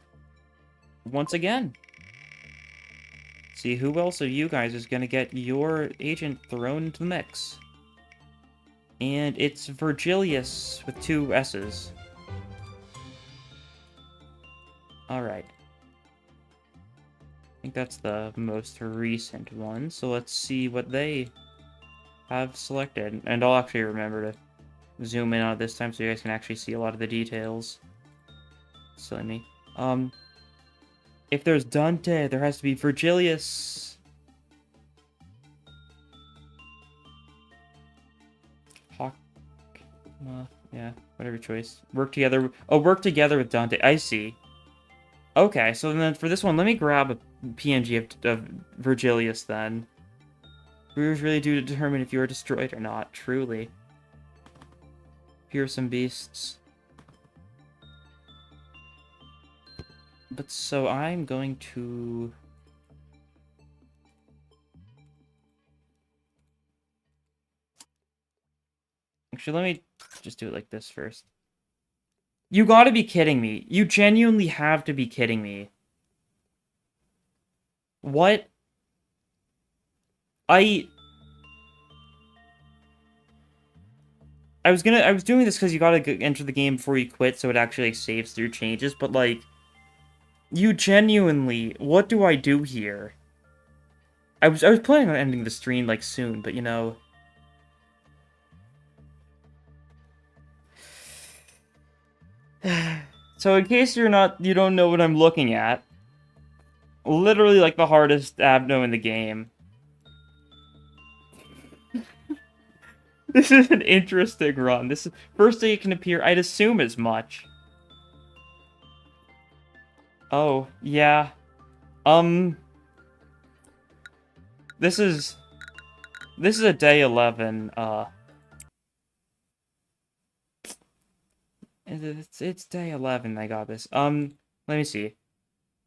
once again. See, who else of you guys is gonna get your agent thrown into the mix? And it's Virgilius with 2 S's. Alright. I think that's the most recent one, so let's see what they have selected. And I'll actually remember to zoom in on it this time so you guys can actually see a lot of the details. Silly me. If there's Dante, there has to be Virgilius. Yeah, whatever choice. Work together. Oh, work together with Dante. I see. Okay, so then for this one, let me grab a PNG of Virgilius then. Viewers really do determine if you are destroyed or not, truly. Fearsome beasts. But so I'm going to... Actually, let me just do it like this first. You gotta be kidding me. You genuinely have to be kidding me. What? I was doing this because you gotta enter the game before you quit, so it actually like, saves through changes, but like... You genuinely... What do I do here? I was planning on ending the stream, like, soon, but you know... So in case you don't know what I'm looking at, literally like the hardest abno in the game. This is an interesting run. This is first day it can appear. I'd assume as much. Oh yeah. Um. This is a day 11. It's day 11. I got this. Let me see.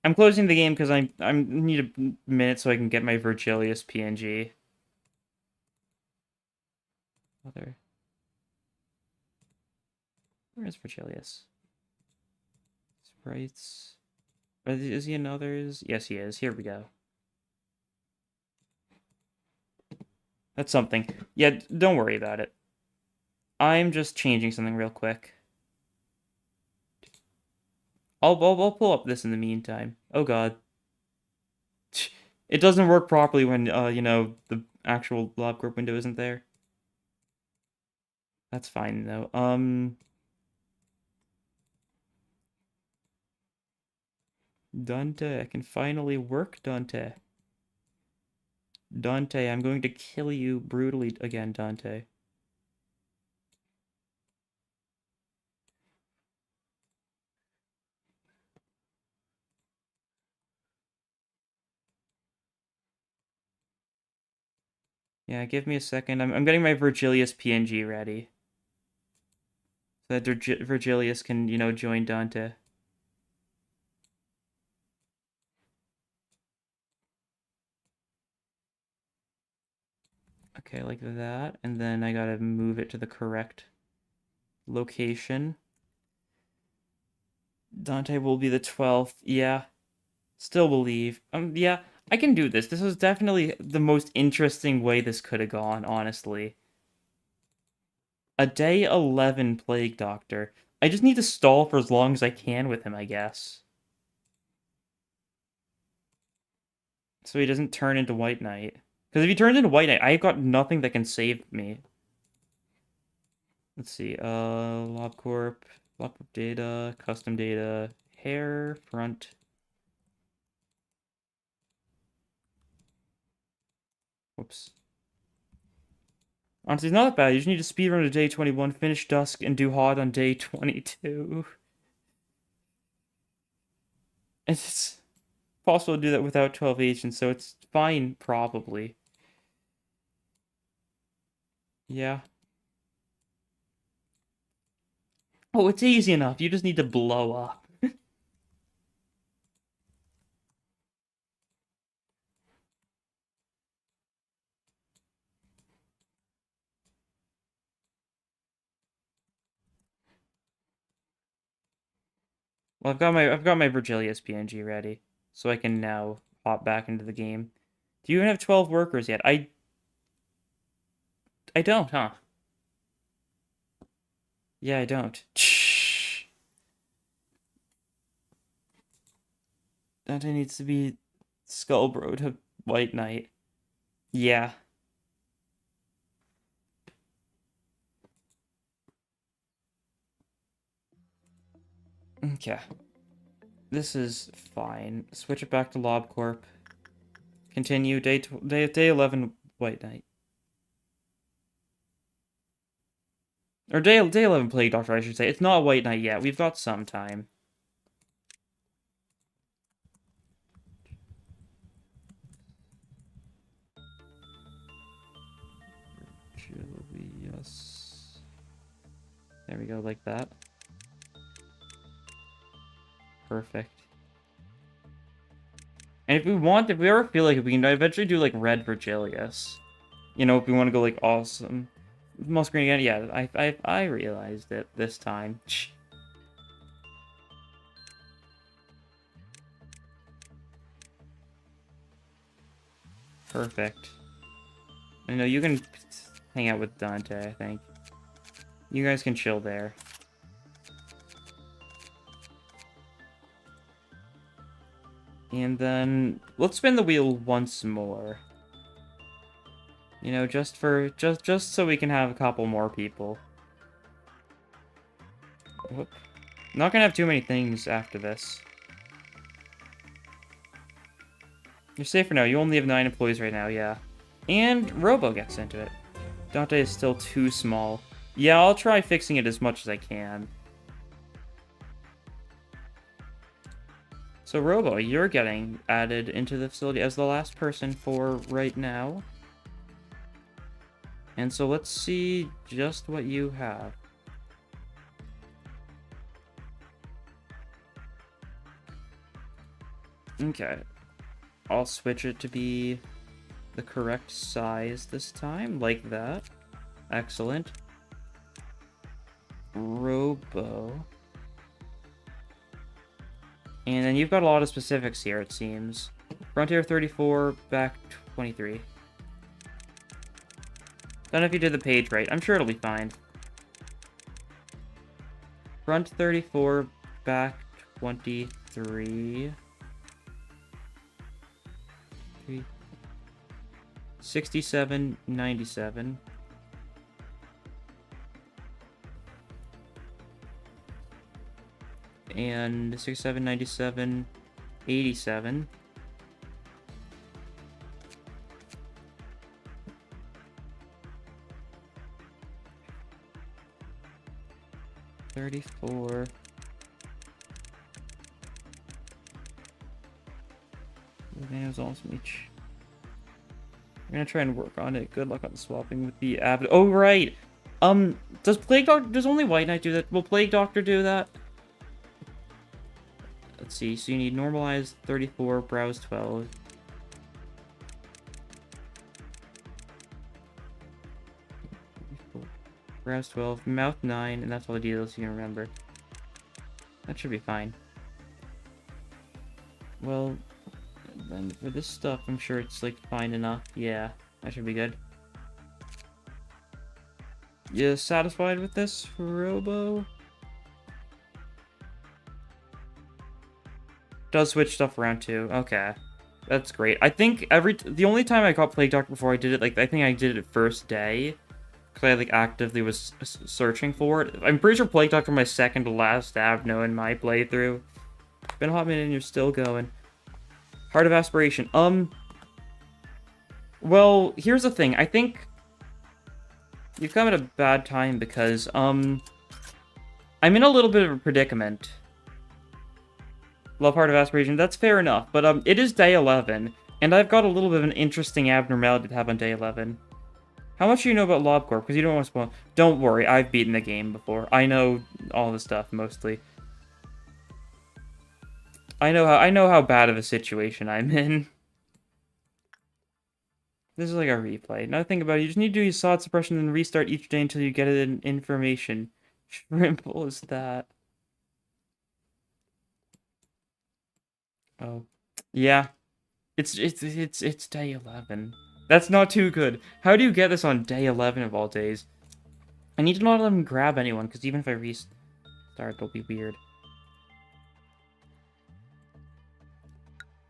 I'm closing the game because I need a minute so I can get my Virgilius PNG. Other. Where is Virgilius? Sprites. Is he in others? Yes, he is. Here we go. That's something. Yeah, don't worry about it. I'm just changing something real quick. I'll pull up this in the meantime. Oh god. It doesn't work properly when, you know, the actual LobCorp window isn't there. That's fine, though. Dante, I can finally work, Dante. Dante, I'm going to kill you brutally again, Dante. Yeah, give me a second. I'm getting my Virgilius PNG ready. So that Virgilius can, you know, join Dante. Okay, like that. And then I gotta move it to the correct location. Dante will be the 12th. Yeah. Still believe. Yeah, I can do this. This was definitely the most interesting way this could have gone, honestly. A day 11 Plague Doctor. I just need to stall for as long as I can with him, I guess. So he doesn't turn into White Knight. Because if he turns into White Knight, I've got nothing that can save me. Let's see. LobCorp data, custom data, hair, front. Whoops. Honestly, it's not that bad. You just need to speedrun to day 21, finish Dusk, and do Hot on day 22. It's possible to do that without 12 agents, so it's fine, probably. Yeah. Oh, it's easy enough. You just need to blow up. Well, I've got my Virgilius PNG ready, so I can now hop back into the game. Do you even have 12 workers yet? I don't, huh? Yeah, I don't. Shh. Dante needs to be Skullbro to White Knight. Yeah. Okay. This is fine. Switch it back to LobCorp. Continue day 11 White Knight. Or day 11 Plague Doctor, I should say. It's not White Knight yet. We've got some time. Julius. There we go, like that. Perfect. And if we ever feel like we can eventually do like Red Virgilius. You know, if we want to go like awesome. Moss Green again, yeah, I realized it this time. Perfect. I know you can hang out with Dante, I think. You guys can chill there. And then let's spin the wheel once more. You know, just so we can have a couple more people. Whoop. Not gonna have too many things after this. You're safe for now. You only have 9 employees right now, yeah. And Robo gets into it. Dante is still too small. Yeah, I'll try fixing it as much as I can. So Robo, you're getting added into the facility as the last person for right now. And so let's see just what you have. Okay. I'll switch it to be the correct size this time, like that. Excellent. Robo. And then you've got a lot of specifics here, it seems. Frontier 34, back 23. Don't know if you did the page right. I'm sure it'll be fine. Front 34, back 23. 67, 97. And 67, 97, 87. $34. It was awesome each. I'm gonna try and work on it. Good luck on swapping with the app. Oh, right! Does Plague Doctor... Does only White Knight do that? Will Plague Doctor do that? Let's see. So you need normalized 34, browse 12. Browse 12, mouth 9, and that's all the details you can remember. That should be fine. Well, then for this stuff, I'm sure it's, like, fine enough. Yeah, that should be good. You satisfied with this, Robo? Does switch stuff around too. Okay. That's great. I think the only time I got Plague Doctor before I did it, like, I think I did it first day. Because I, like, actively was searching for it. I'm pretty sure Plague Doctor my second to last Avno in my playthrough. Been a hot minute and you're still going. Heart of Aspiration. Well, here's the thing. I think you've come at a bad time because, I'm in a little bit of a predicament. Love Heart of Aspiration. That's fair enough, but, it is day 11, and I've got a little bit of an interesting abnormality to have on day 11. How much do you know about Lob Corp? Because you don't want to spoil. Don't worry, I've beaten the game before. I know all the stuff, mostly. I know how bad of a situation I'm in. This is like a replay. Another thing about it, you just need to do your SOD suppression and restart each day until you get it in information. Simple as that. Oh. Yeah. It's day 11. That's not too good. How do you get this on day 11 of all days? I need to not let him grab anyone, because even if I restart, it'll be weird.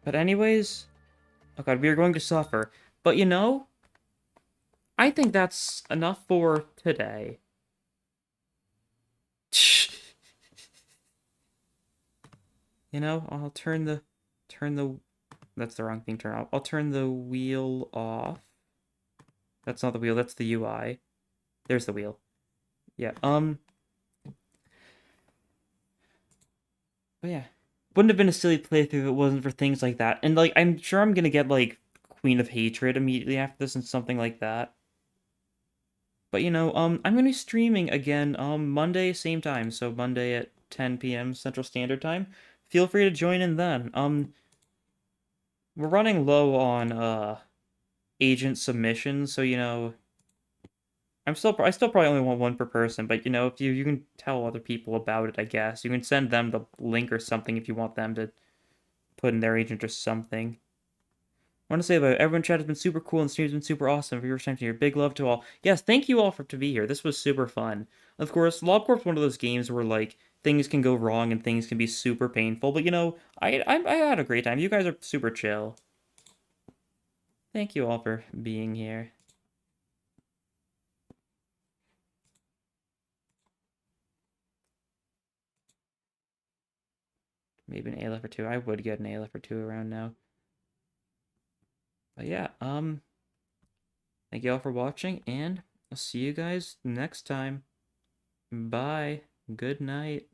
But anyways... Oh god, we are going to suffer. But you know... I think that's enough for today. You know, I'll turn the... That's the wrong thing, turn off. I'll turn the wheel off. That's not the wheel, that's the UI. There's the wheel. Yeah, but yeah. Wouldn't have been a silly playthrough if it wasn't for things like that. And like I'm sure I'm gonna get like Queen of Hatred immediately after this and something like that. But I'm gonna be streaming again Monday, same time, so Monday at 10 p.m. Central Standard Time. Feel free to join in then. We're running low on agent submissions, so I still probably only want one per person, but if you can tell other people about it, I guess. You can send them the link or something if you want them to put in their agent or something. I want to say that everyone chat has been super cool and the stream's been super awesome. For your time here, big love to all. Yes, thank you all for to be here. This was super fun. Of course, LobCorp's one of those games where like things can go wrong and things can be super painful, but I had a great time. You guys are super chill. Thank you all for being here. Maybe an ALF or two. I would get an ALF or two around now. But yeah, thank you all for watching, and I'll see you guys next time. Bye. Good night.